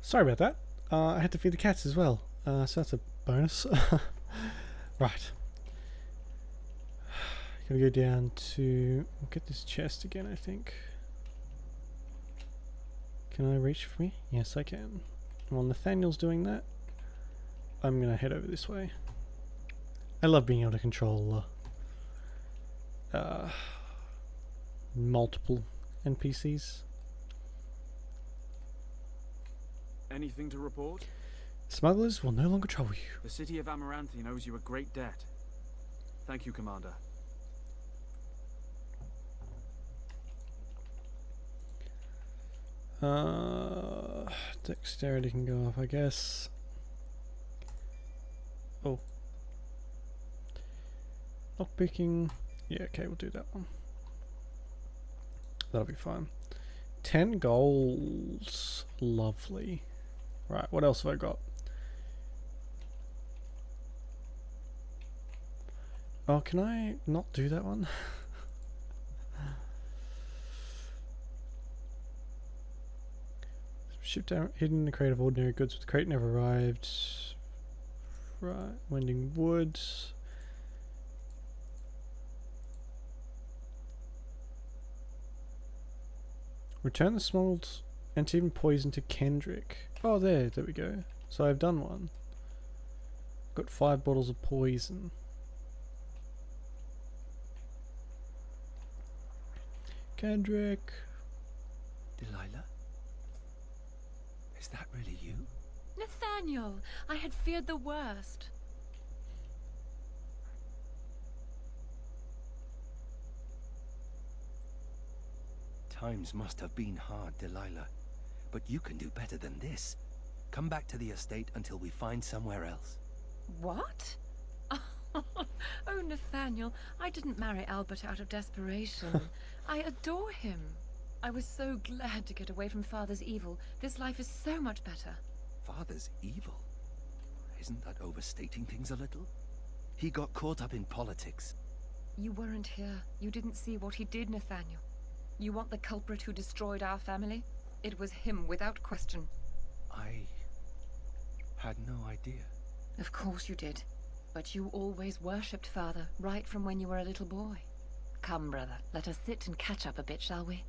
Sorry about that. I had to feed the cats as well, so that's a bonus. Right. Gotta go down to... We'll get this chest again, I think. Can I reach for me? Yes, I can. While Nathaniel's doing that, I'm gonna head over this way. I love being able to control multiple NPCs. Anything to report? Smugglers will no longer trouble you. The city of Amaranthine owes you a great debt. Thank you, Commander. Dexterity can go up, I guess. Oh. Lockpicking. Yeah, okay, we'll do that one. That'll be fine. 10 goals. Lovely. Right, what else have I got? Oh, can I not do that one? Shipped out, hidden in a crate of ordinary goods, but the crate never arrived. Right, wending woods. Return the smuggled antivenom poison to Kendrick. Oh, there we go. So I've done one. Got 5 bottles of poison. Kendrick. Delilah? Is that really you? Nathaniel, I had feared the worst. Times must have been hard, Delilah. But you can do better than this. Come back to the estate until we find somewhere else. What? Oh, Nathaniel, I didn't marry Albert out of desperation. I adore him. I was so glad to get away from Father's evil. This life is so much better. Father's evil? Isn't that overstating things a little? He got caught up in politics. You weren't here. You didn't see what he did, Nathaniel. You want the culprit who destroyed our family? It was him, without question. I had no idea. Of course you did. But you always worshipped Father, right from when you were a little boy. Come, brother, let us sit and catch up a bit, shall we?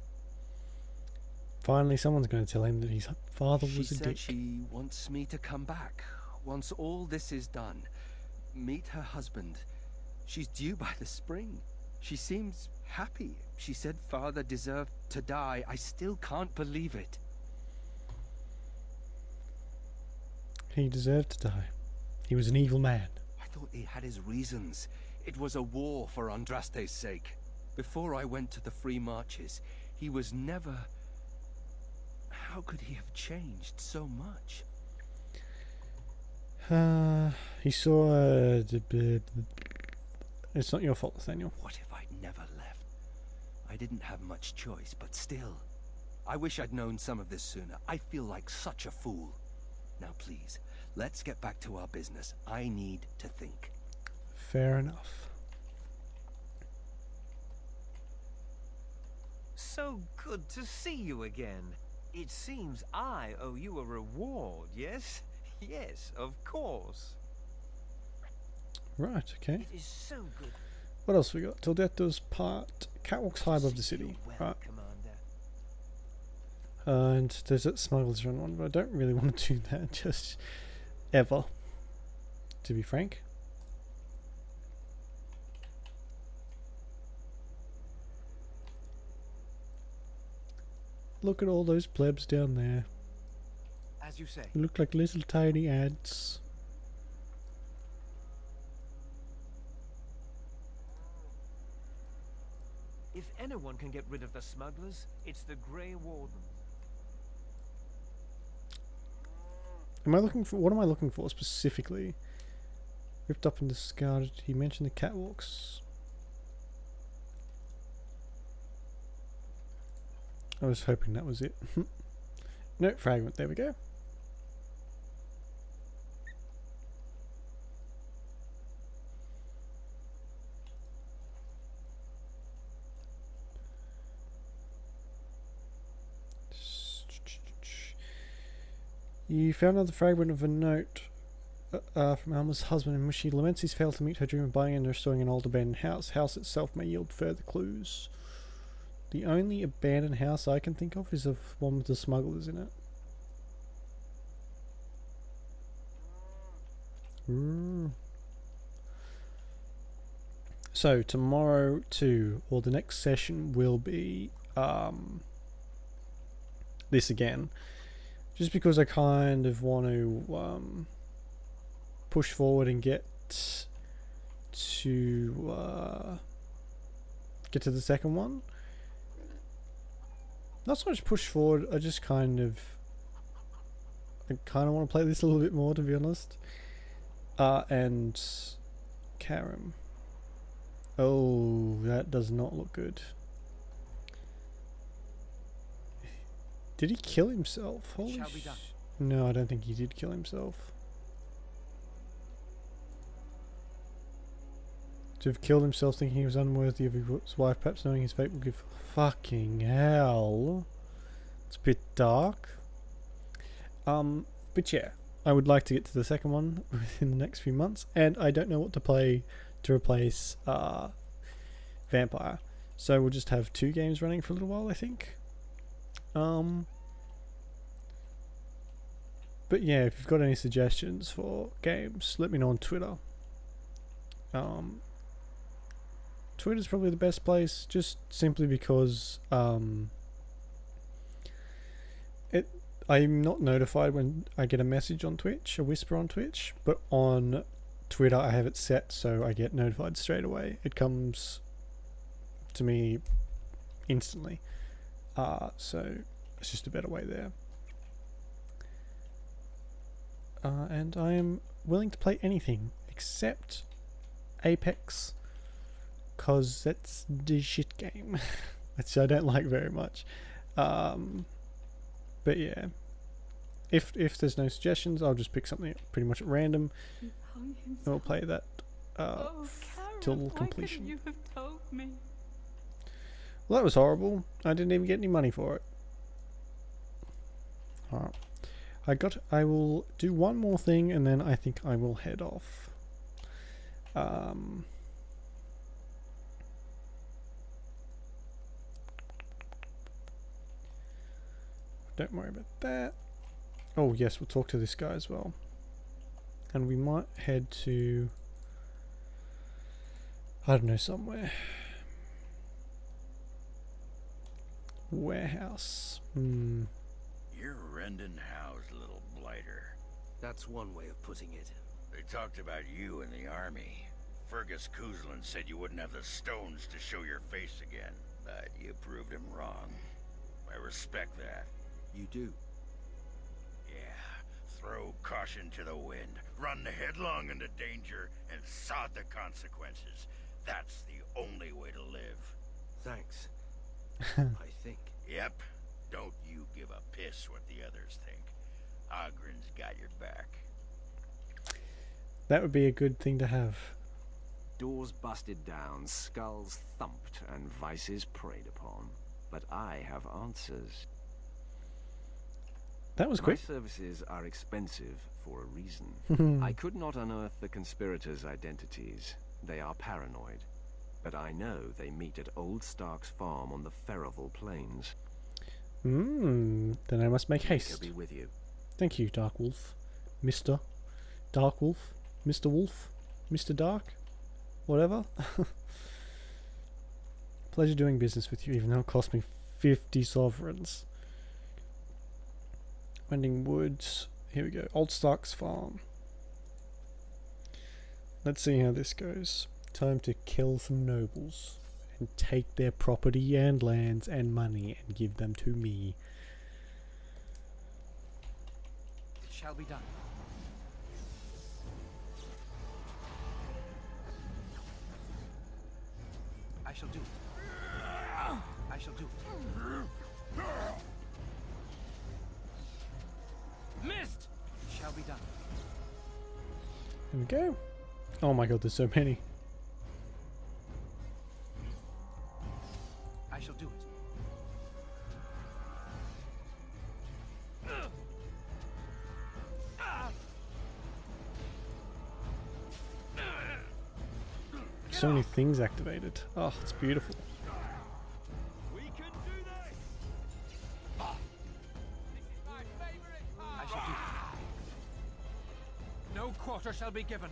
Finally, someone's going to tell him that his father was a dick. She wants me to come back. Once all this is done, meet her husband. She's due by the spring. She seems happy. She said Father deserved to die. I still can't believe it. He deserved to die. He was an evil man. I thought he had his reasons. It was a war for Andraste's sake. Before I went to the Free Marches, he was never... How could he have changed so much? He saw... It's not your fault, Nathaniel. What if I'd never left? I didn't have much choice, but still. I wish I'd known some of this sooner. I feel like such a fool. Now please, let's get back to our business. I need to think. Fair enough. So good to see you again. It seems I owe you a reward, yes? Yes, of course. Right, okay. It is so good. What else we got? Till death do us part. Catwalks high above the city. Right. And there's that Smuggler's Run one, but I don't really want to do that just ever, to be frank. Look at all those plebs down there. As you say. Look like little tiny ants. If anyone can get rid of the smugglers, it's the Grey Warden. Am I looking for... What am I looking for specifically? Ripped up and discarded. He mentioned the catwalks. I was hoping that was it. Note fragment. There we go. You found another fragment of a note from Alma's husband in which she laments he's failed to meet her dream of buying and restoring an old abandoned house. House itself may yield further clues. The only abandoned house I can think of is the one with the smugglers in it. So tomorrow too, or the next session will be this again. Just because I kind of want to push forward and get to the second one. Not so much push forward, I just kind of want to play this a little bit more, to be honest. And Karam. Oh, that does not look good. Did he kill himself? Holy Shall be done. No, I don't think he did kill himself. To have killed himself thinking he was unworthy of his wife, perhaps knowing his fate will give... Fucking hell. It's a bit dark. But yeah, I would like to get to the second one within the next few months, and I don't know what to play to replace Vampire. So we'll just have 2 games running for a little while, I think. But yeah, if you've got any suggestions for games, let me know on Twitter. Twitter's probably the best place, just simply because I'm not notified when I get a message on Twitch, a whisper on Twitch, but on Twitter I have it set so I get notified straight away. It comes to me instantly. So it's just a better way there. And I am willing to play anything except Apex, cause that's the shit game, which I don't like very much. But yeah, if there's no suggestions, I'll just pick something pretty much at random, and we'll play that till completion. Why couldn't you have told me? Well, that was horrible. I didn't even get any money for it. Alright. I will do one more thing and then I think I will head off. Don't worry about that. Oh yes, we'll talk to this guy as well. And we might head to, I don't know, somewhere. Warehouse. You're rending house, little blighter. That's one way of putting it. They talked about you in the army. Fergus Kuzlin said you wouldn't have the stones to show your face again, but you proved him wrong. I respect that. You do? Yeah. Throw caution to the wind, run headlong into danger, and sod the consequences. That's the only way to live. Thanks. I think. Yep. Don't you give a piss what the others think. Ogren's got your back. That would be a good thing to have. Doors busted down, skulls thumped, and vices preyed upon. But I have answers. That was quick. My services are expensive for a reason. I could not unearth the conspirators' identities. They are paranoid. But I know they meet at Old Stark's farm on the Ferroval Plains. Then I must make haste. He'll be with you. Thank you, Dark Wolf. Mr. Dark Wolf. Mr. Wolf. Mr. Dark. Whatever. Pleasure doing business with you, even though it cost me 50 sovereigns. Wending Woods. Here we go. Old Stark's farm. Let's see how this goes. Time to kill some nobles and take their property and lands and money and give them to me. It shall be done. I shall do it. I shall do it. Missed! It shall be done. There we go. Oh my god, there's so many. I shall do it. so many things activated. Oh, it's beautiful. I shall do. No quarter shall be given.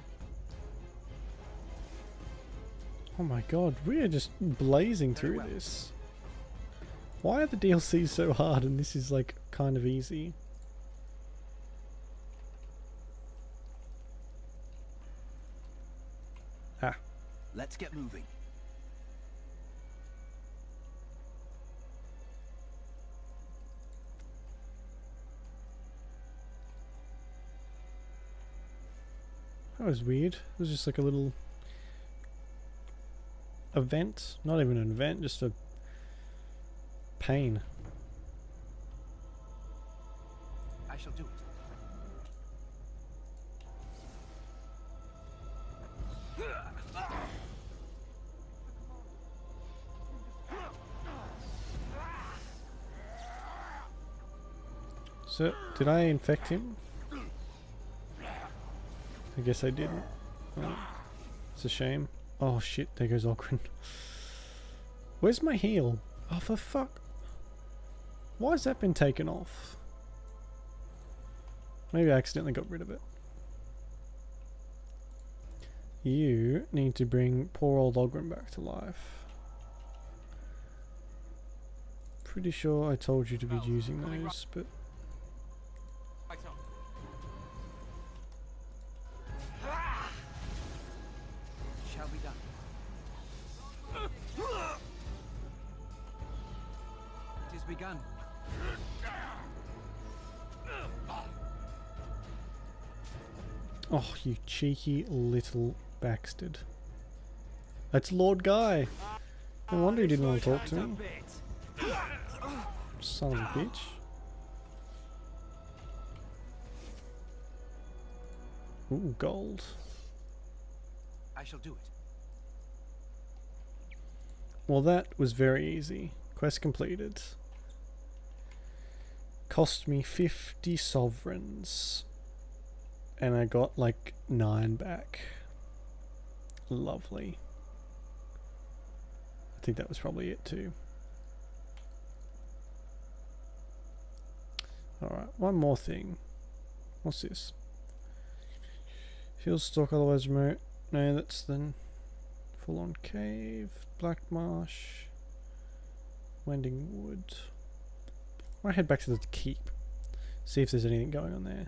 Oh my god, we are just blazing through this. Why are the DLCs so hard and this is like kind of easy? Ah. Let's get moving. That was weird. It was just like a little event. Not even an event, just a pain. I shall do it. So, did I infect him? I guess I didn't. Oh, it's a shame. Oh shit, there goes Oghren. Where's my heal? Oh, for fuck. Why has that been taken off? Maybe I accidentally got rid of it. You need to bring poor old Oghren back to life. Pretty sure I told you to be using those, but... Shall be done. It is begun. Oh, you cheeky little bastard. That's Lord Guy. No wonder he didn't want to talk to me. Son of a bitch. Ooh, gold. I shall do it. Well, that was very easy. Quest completed. Cost me 50 sovereigns. And I got like 9 back. Lovely. I think that was probably it too. Alright, one more thing. What's this? Field stock, otherwise remote. No, that's the full on cave. Black Marsh. Wending Wood. I might head back to the keep. See if there's anything going on there.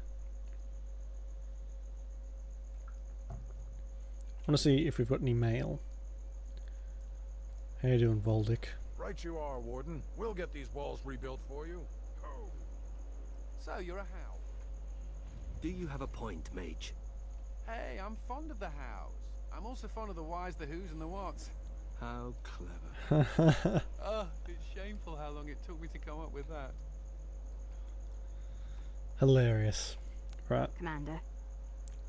I want to see if we've got any mail. How you doing, Voldic? Right you are, Warden. We'll get these walls rebuilt for you. So, you're a Howe. Do you have a point, Mage? Hey, I'm fond of the Hows. I'm also fond of the whys, the whos, and the whats. How clever. Oh, it's shameful how long it took me to come up with that. Hilarious. Right. Commander.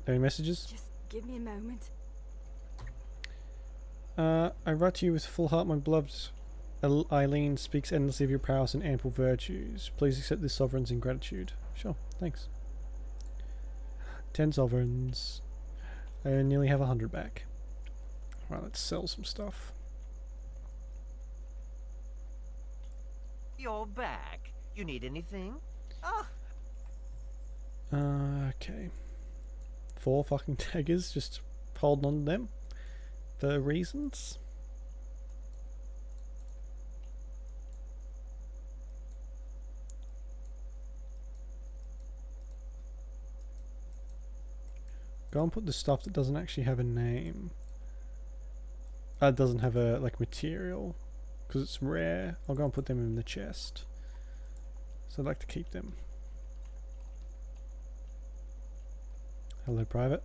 Any messages? Just give me a moment. I write to you with full heart, my beloved. Eileen speaks endlessly of your prowess and ample virtues. Please accept this sovereigns in gratitude. Sure, thanks. 10 sovereigns. I nearly have 100 back. Right, let's sell some stuff. You're back. You need anything? Oh. Okay. 4 fucking daggers, just holding on to them. For reasons. Go and put the stuff that doesn't actually have a name. Doesn't have a like material, because it's rare. I'll go and put them in the chest. So I'd like to keep them. Hello, Private.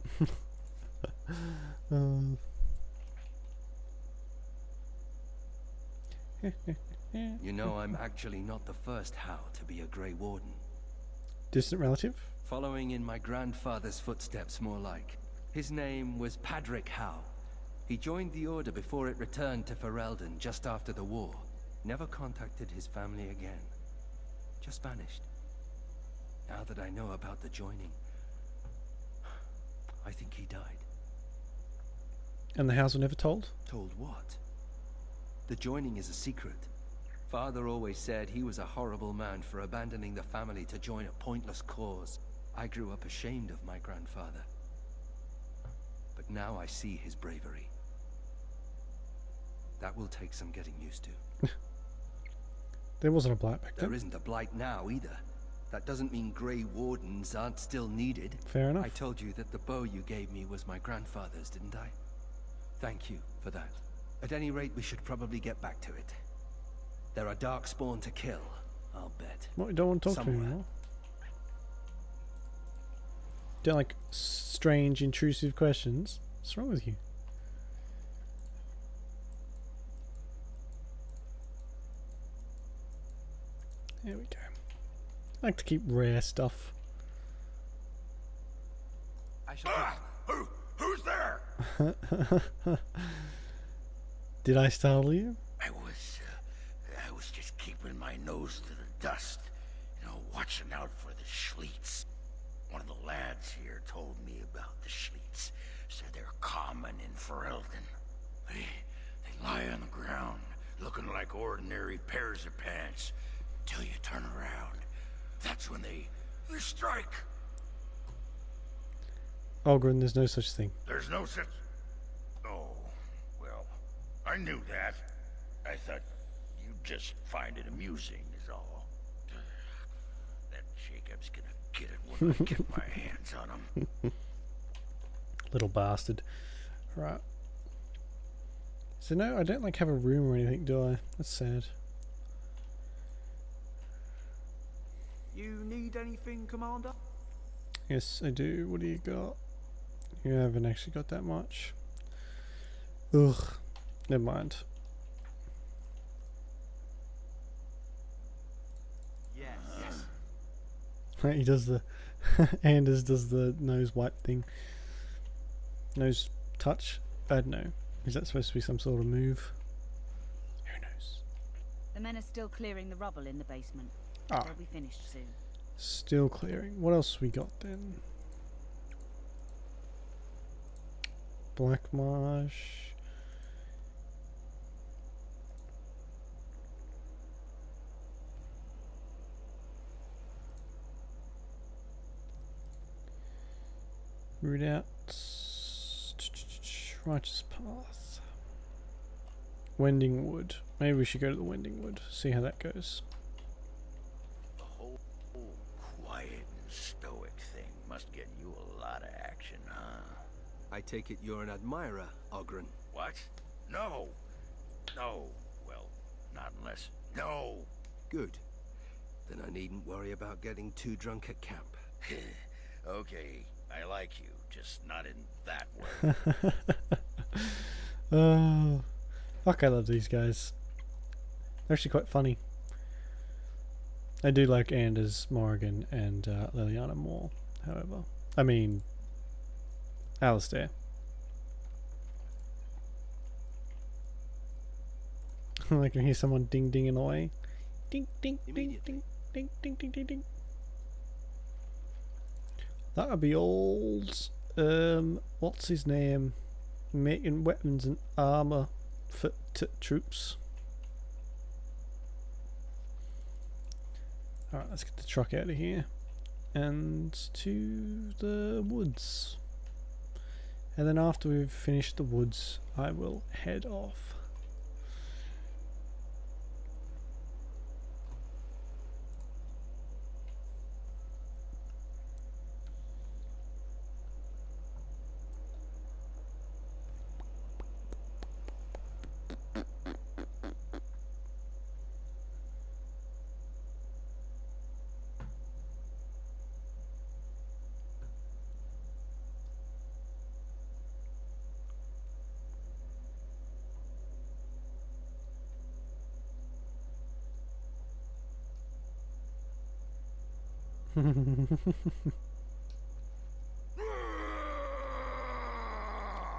You know, I'm actually not the first Howe to be a Grey Warden. Distant relative? Following in my grandfather's footsteps, more like. His name was Padric Howe. He joined the Order before it returned to Ferelden just after the war. Never contacted his family again. Just vanished. Now that I know about the joining, I think he died. And the house were never told? Told what? The joining is a secret. Father always said he was a horrible man for abandoning the family to join a pointless cause. I grew up ashamed of my grandfather. But now I see his bravery. That will take some getting used to. There wasn't a blight back then. There isn't a blight now either. That doesn't mean Grey Wardens aren't still needed. Fair enough. I told you that the bow you gave me was my grandfather's, didn't I? Thank you for that. At any rate, we should probably get back to it. There are Darkspawn to kill, I'll bet. What, you don't want to talk to me anymore? Don't like strange, intrusive questions? What's wrong with you? There we go. I like to keep rare stuff. I shall who's there? Did I startle you? I was just keeping my nose to the dust, you know, watching out for the Schliets. One of the lads here told me about the Schliets. Said they're common in Ferelden. They lie on the ground, looking like ordinary pairs of pants, till you turn around. That's when they strike. Oghren, there's no such thing. There's no such... Oh, well, I knew that. I thought you'd just find it amusing is all. That Jacob's gonna get it when I get my hands on him. Little bastard. Right. So no, I don't like have a room or anything, do I? That's sad. You need anything, Commander? Yes, I do. What do you got? You haven't actually got that much. Ugh. Never mind. Yes. He does the... Anders does the nose wipe thing. Nose touch? I don't know. Is that supposed to be some sort of move? Who knows? The men are still clearing the rubble in the basement. Ah. They'll be finished soon. Still clearing. What else we got then? Black Marsh. Root out. Righteous Path. Wending Wood. Maybe we should go to the Wending Wood. See how that goes. The whole quiet and stoic thing must get you a lot of action, huh? I take it you're an admirer, Oghren. What? No. No. Well, not unless... No. Good. Then I needn't worry about getting too drunk at camp. Okay, I like you, just not in that way. Oh, fuck, I love these guys. They're actually quite funny. I do like Anders, Morrigan, and Liliana more, however. I mean, Alistair. I can hear someone ding-dinging away. Ding, ding, ding, ding, ding, ding, ding, ding, ding. That would be old, what's his name? Making weapons and armor for troops. Alright, let's get the truck out of here. And to the woods. And then after we've finished the woods, I will head off.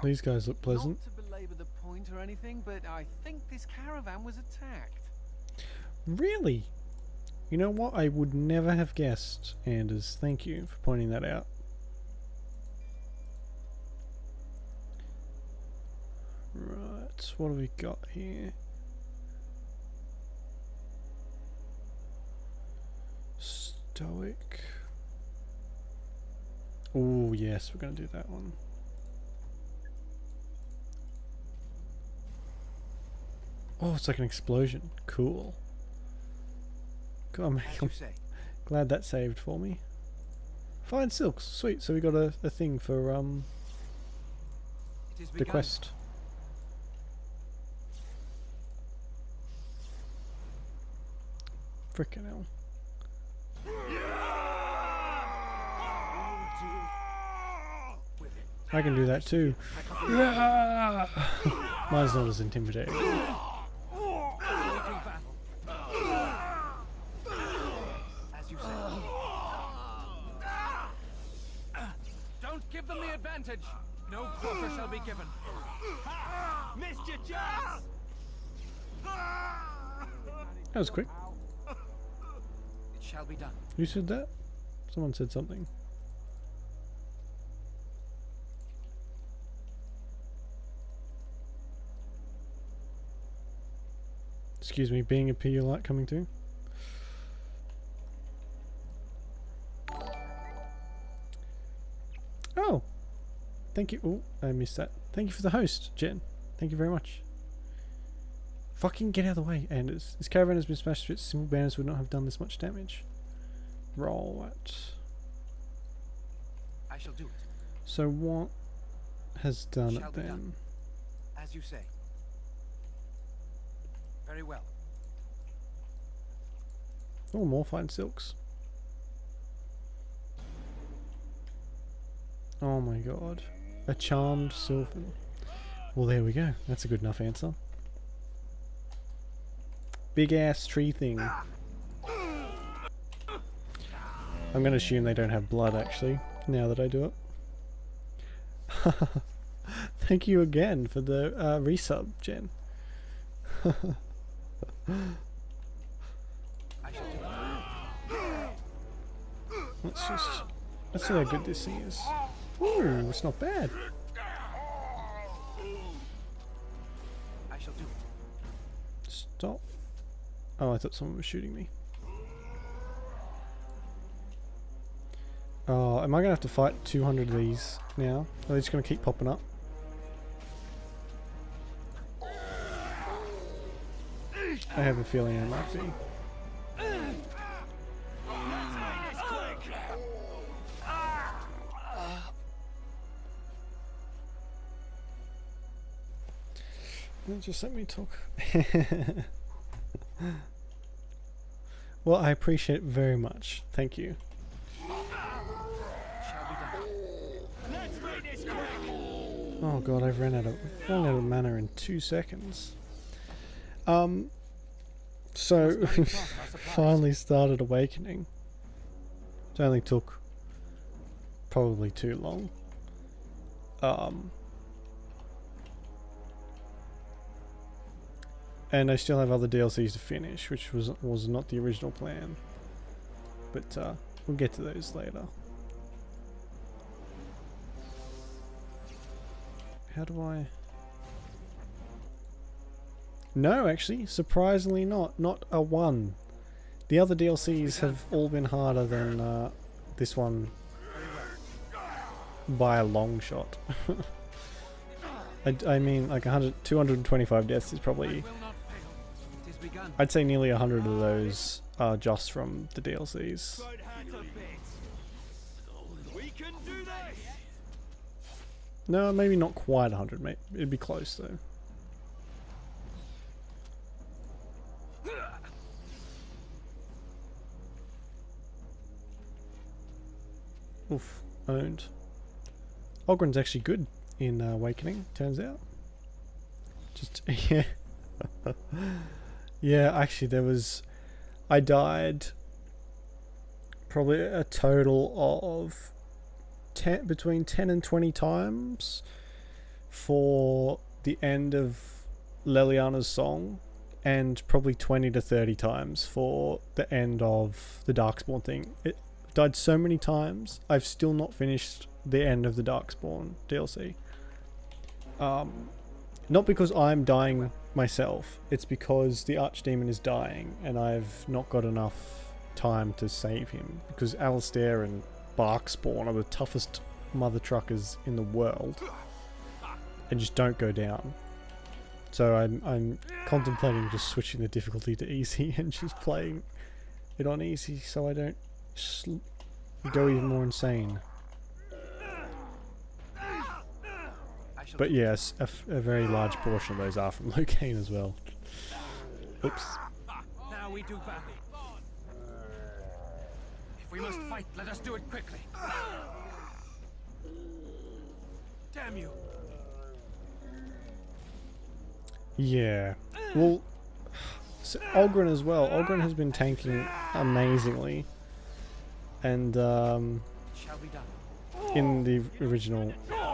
These guys look pleasant. Not to belabor the point or anything, but I think this caravan was attacked. Really? You know what? I would never have guessed, Anders. Thank you for pointing that out. Right, what do we got here? Stoic. Oh yes, we're gonna do that one. Oh, it's like an explosion. Cool. I'm glad that saved for me. Fine silks, sweet. So we got a thing for the quest. Frickin' hell. I can do that too. Mine's not as intimidating. As you say. Don't give them the advantage. No quarter shall be given. Missed your chance. That was quick. It shall be done. Who said that? Someone said something. Excuse me, being a Pedialyte coming through. Oh! Thank you. Oh, I missed that. Thank you for the host, Jen. Thank you very much. Fucking get out of the way, Anders. This caravan has been smashed to bits. Simple banners would not have done this much damage. Roll it. I shall do it. So what has done Shall it be then? done. As you say. Very well. Oh, more fine silks. Oh my god. A charmed sylvan. Well, there we go. That's a good enough answer. Big ass tree thing. I'm gonna assume they don't have blood actually, now that I do it. Thank you again for the resub, Jen. Let's see how good this thing is. Ooh, it's not bad. I shall do it. Stop. Oh, I thought someone was shooting me. Oh, am I gonna have to fight 200 of these now? Are they just gonna keep popping up? I have a feeling it might be. Just let me talk. Well, I appreciate it very much. Thank you. Oh god, I've run out of mana in 2 seconds. So finally started awakening. It only took probably too long. And I still have other DLCs to finish, which was not the original plan. But we'll get to those later. How do I... No, actually, surprisingly not. Not a 1. The other DLCs have all been harder than this one by a long shot. I mean, like 225 deaths is probably... I'd say nearly 100 of those are just from the DLCs. No, maybe not quite 100, mate. It'd be close though. Oof, owned. Ogren's actually good in Awakening, turns out. Just, yeah. Yeah, actually there was... I died probably a total of between 10 and 20 times for the end of Leliana's song, and probably 20 to 30 times for the end of the Darkspawn thing. It died so many times, I've still not finished the end of the Darkspawn DLC. Not because I'm dying myself, it's because the Archdemon is dying and I've not got enough time to save him. Because Alistair and Barkspawn are the toughest mother truckers in the world and just don't go down. So I'm contemplating just switching the difficulty to easy and just playing it on easy so I don't go even more insane. But yes, a very large portion of those are from Locane as well. Oops. Now we do battle. If we must fight, let us do it quickly. Damn you. Yeah. Well, so Oghren as well. Oghren has been tanking amazingly. And in the original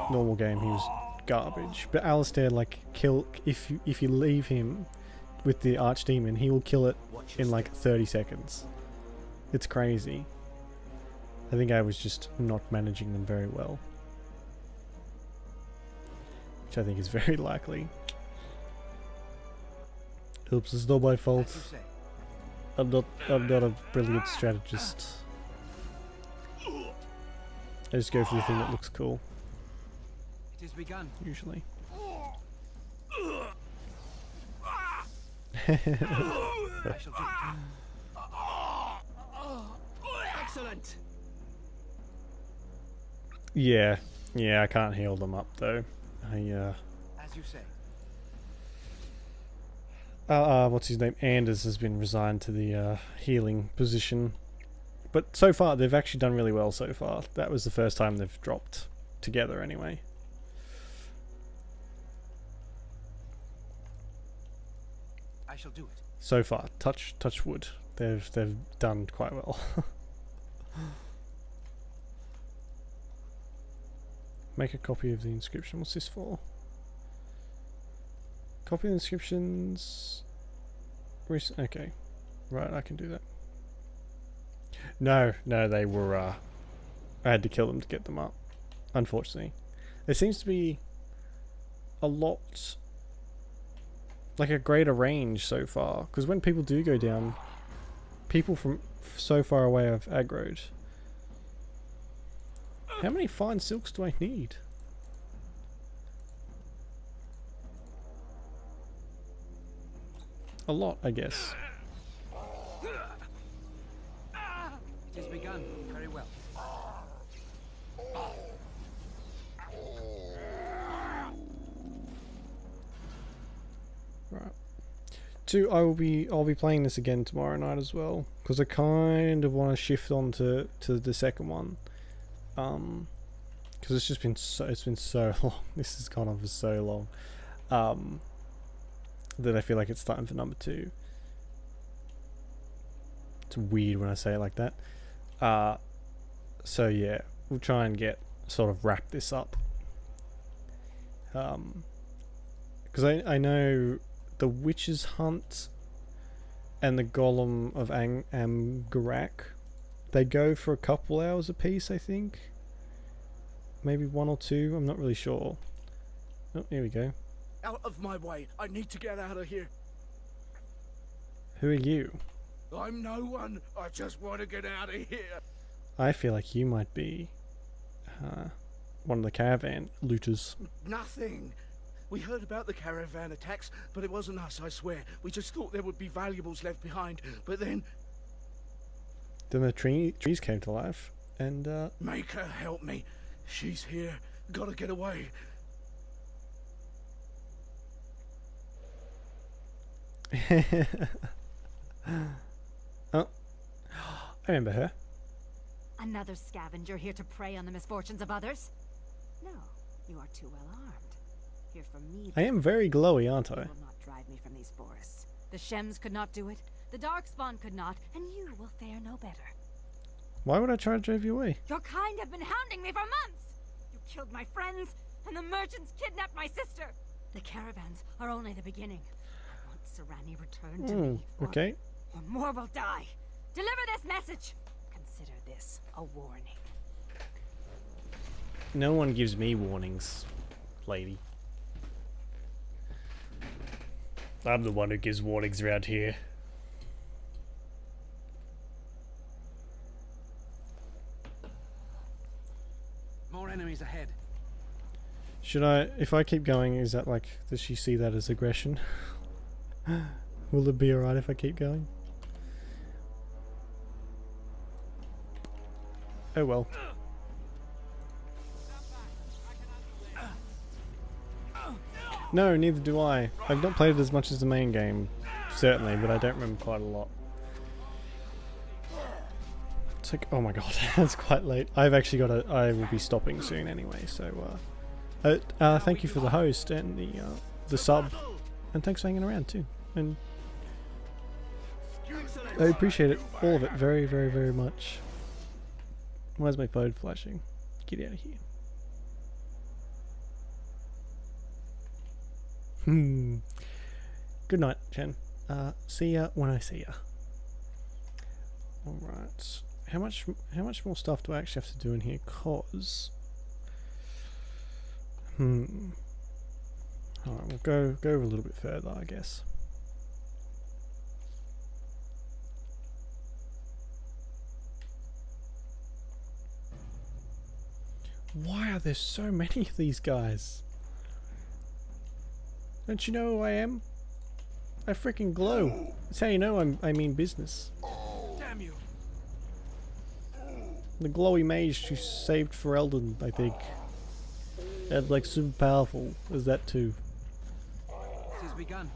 normal game he was garbage. But Alistair, like, if you leave him with the Archdemon, he will kill it in like 30 seconds. It's crazy. I think I was just not managing them very well. Which I think is very likely. Oops, it's not my fault. I'm not a brilliant strategist. I just go for the thing that looks cool. It has begun. Usually. Excellent. Yeah, I can't heal them up though. As you say. What's his name? Anders has been resigned to the healing position. But so far, they've actually done really well so far. That was the first time they've dropped together anyway. I shall do it. So far, touch wood. They've done quite well. Make a copy of the inscription. What's this for? Copy the inscriptions. Okay, right. I can do that. No, they were. I had to kill them to get them up. Unfortunately, there seems to be a lot, like a greater range so far. Because when people do go down, people from so far away have aggroed. How many fine silks do I need? A lot, I guess. It has begun. Very well. Right. I'll be playing this again tomorrow night as well, because I kind of want to shift on to the second one. Because it's been so long. This has gone on for so long. That I feel like it's time for number 2. It's weird when I say it like that. So yeah, we'll try and wrap this up. Because I know the Witch's Hunt and the Golem of Amgarak, they go for a couple hours a piece, I think. Maybe 1 or 2, I'm not really sure. Oh, here we go. Out of my way. I need to get out of here. Who are you? I'm no one. I just want to get out of here. I feel like you might be one of the caravan looters. Nothing. We heard about the caravan attacks, but it wasn't us, I swear. We just thought there would be valuables left behind, but then... Then the trees came to life, and Make her help me. She's here. Gotta get away. Oh, I remember her. Another scavenger here to prey on the misfortunes of others? No, you are too well armed. Here for me. I am very glowy, aren't I? You will not drive me from these forests. The Shems could not do it. The Darkspawn could not, and you will fare no better. Why would I try to drive you away? Your kind have been hounding me for months. You killed my friends, and the merchants kidnapped my sister. The caravans are only the beginning. I want Serani returned to me. Okay. Or more will die. Deliver this message. Consider this a warning. No one gives me warnings, lady. I'm the one who gives warnings around here. More enemies ahead. Should I, if I keep going, is that like, does she see that as aggression? Will it be alright if I keep going? Oh well. No, neither do I. I've not played it as much as the main game, certainly, but I don't remember quite a lot. It's like, oh my god, it's quite late. I've actually got to, I will be stopping soon anyway, so, thank you for the host and the sub, and thanks for hanging around too, and I appreciate it, all of it, very, very, very much. Why's my phone flashing? Get out of here. Good night, Chen. See ya when I see ya. Alright. How much more stuff do I actually have to do in here? Cause alright, we'll go a little bit further, I guess. Why are there so many of these guys? Don't you know who I am? I freaking glow. That's how you know I mean business. Damn you! The glowy mage who saved Ferelden, I think. And like super powerful as that too. It has begun.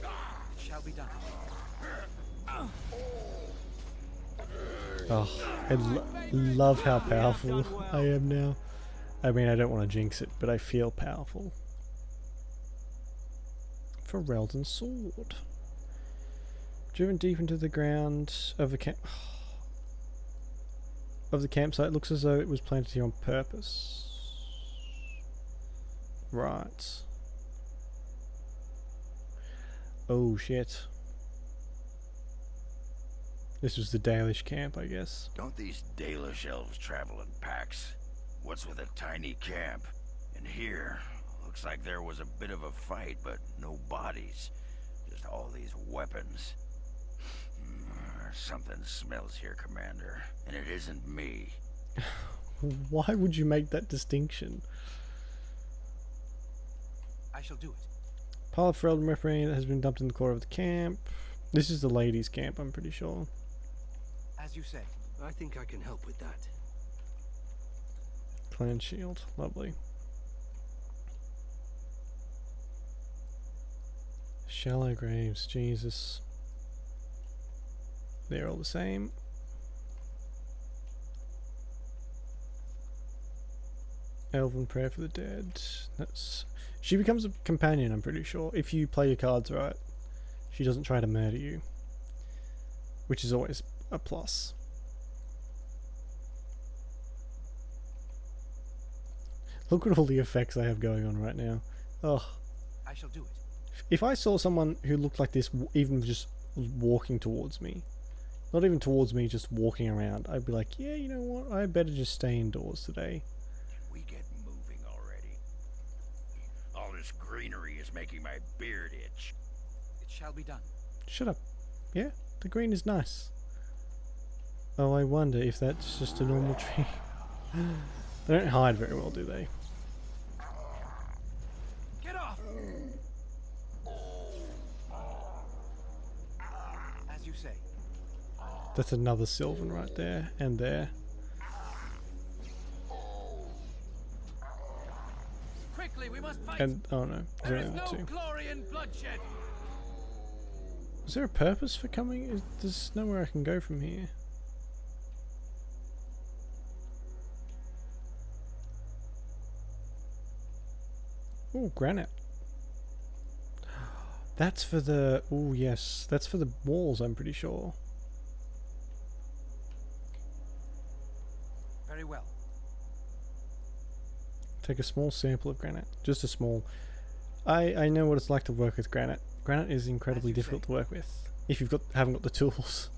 It shall be done. Oh, I love how powerful I am now. I mean, I don't want to jinx it, but I feel powerful. Ferelden's sword. Driven deep into the ground of the campsite, looks as though it was planted here on purpose. Right. Oh shit. This was the Dalish camp, I guess. Don't these Dalish elves travel in packs? What's with a tiny camp? And here, looks like there was a bit of a fight, but no bodies. Just all these weapons. Something smells here, Commander, and it isn't me. Why would you make that distinction? I shall do it. Pile of Ferelden weaponry that has been dumped in the core of the camp. This is the ladies' camp, I'm pretty sure. As you say. I think I can help with that. Clan shield, lovely. Shallow graves, Jesus. They're all the same. Elven prayer for the dead. That's. She becomes a companion, I'm pretty sure, if you play your cards right. She doesn't try to murder you, which is always a plus. Look at all the effects I have going on right now. Oh. I shall do it. If I saw someone who looked like this, even just walking towards me, not even towards me, just walking around, I'd be like, yeah, you know what, I better just stay indoors today. We get moving already. All this greenery is making my beard itch. It shall be done. Shut up. Yeah, the green is nice. Oh, I wonder if that's just a normal tree. They don't hide very well, do they? Get off! As you say. That's another Sylvan right there, and there. Quickly, we must fight. And, oh no, there is only no the two. glory in bloodshed. Is there a purpose for coming? There's nowhere I can go from here. Oh, granite. That's for the... Oh, yes. That's for the walls, I'm pretty sure. Very well. Take a small sample of granite. Just a small... I know what it's like to work with granite. Granite is incredibly difficult to work with. If you've haven't got the tools.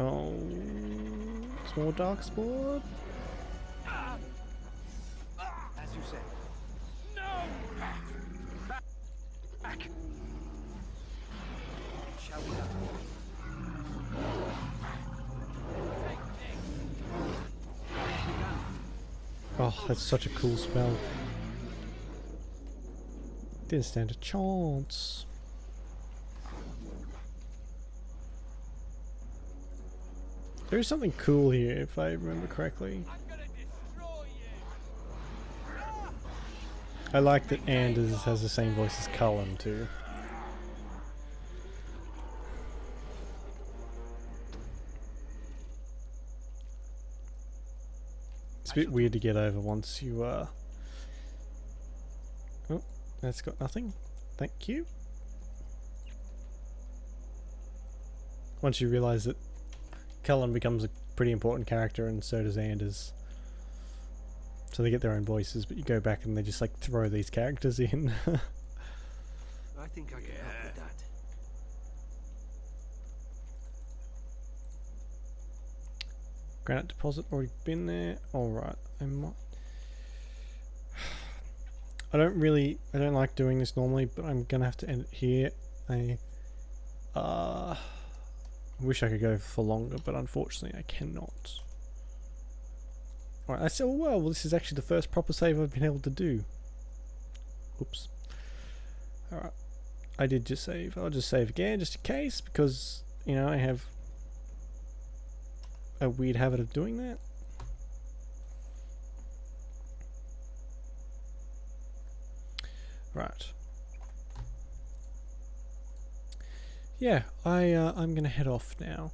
Oh... Small dark sport? As you say. No! Oh, that's such a cool spell. Didn't stand a chance. There is something cool here, if I remember correctly. I like that Anders has the same voice as Cullen too. It's a bit weird to get over once you Oh, that's got nothing. Thank you. Once you realise that Cullen becomes a pretty important character and so does Anders. So they get their own voices, but you go back and they just like throw these characters in. I think I can help with that. Granite deposit already been there. Alright, I don't like doing this normally, but I'm gonna have to end it here. I wish I could go for longer, but unfortunately I cannot. Alright, I said, oh well, this is actually the first proper save I've been able to do. Oops. Alright, I did just save. I'll just save again, just in case, because, you know, I have a weird habit of doing that. Right. Yeah, I'm gonna head off now.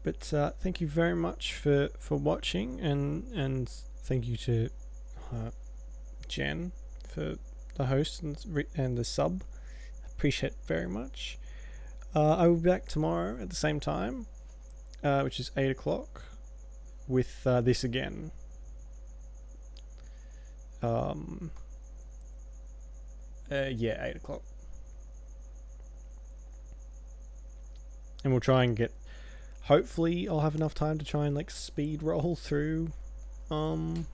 But thank you very much for watching, and thank you to Jen for the host and the sub. Appreciate it very much. I will be back tomorrow at the same time, which is 8 o'clock, with this again. Yeah, 8 o'clock. And we'll try and get... Hopefully I'll have enough time to try and like speed roll through the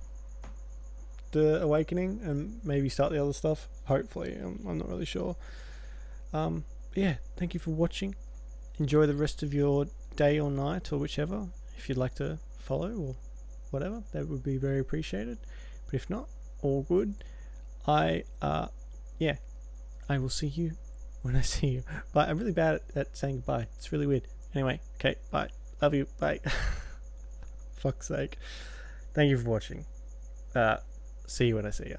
Awakening and maybe start the other stuff. Hopefully, I'm not really sure. Yeah, thank you for watching. Enjoy the rest of your day or night or whichever. If you'd like to follow or whatever, that would be very appreciated. But if not, all good. Yeah, I will see you when I see you. But I'm really bad at saying goodbye. It's really weird. Anyway, okay, bye. Love you. Bye. Fuck's sake. Thank you for watching. See you when I see you.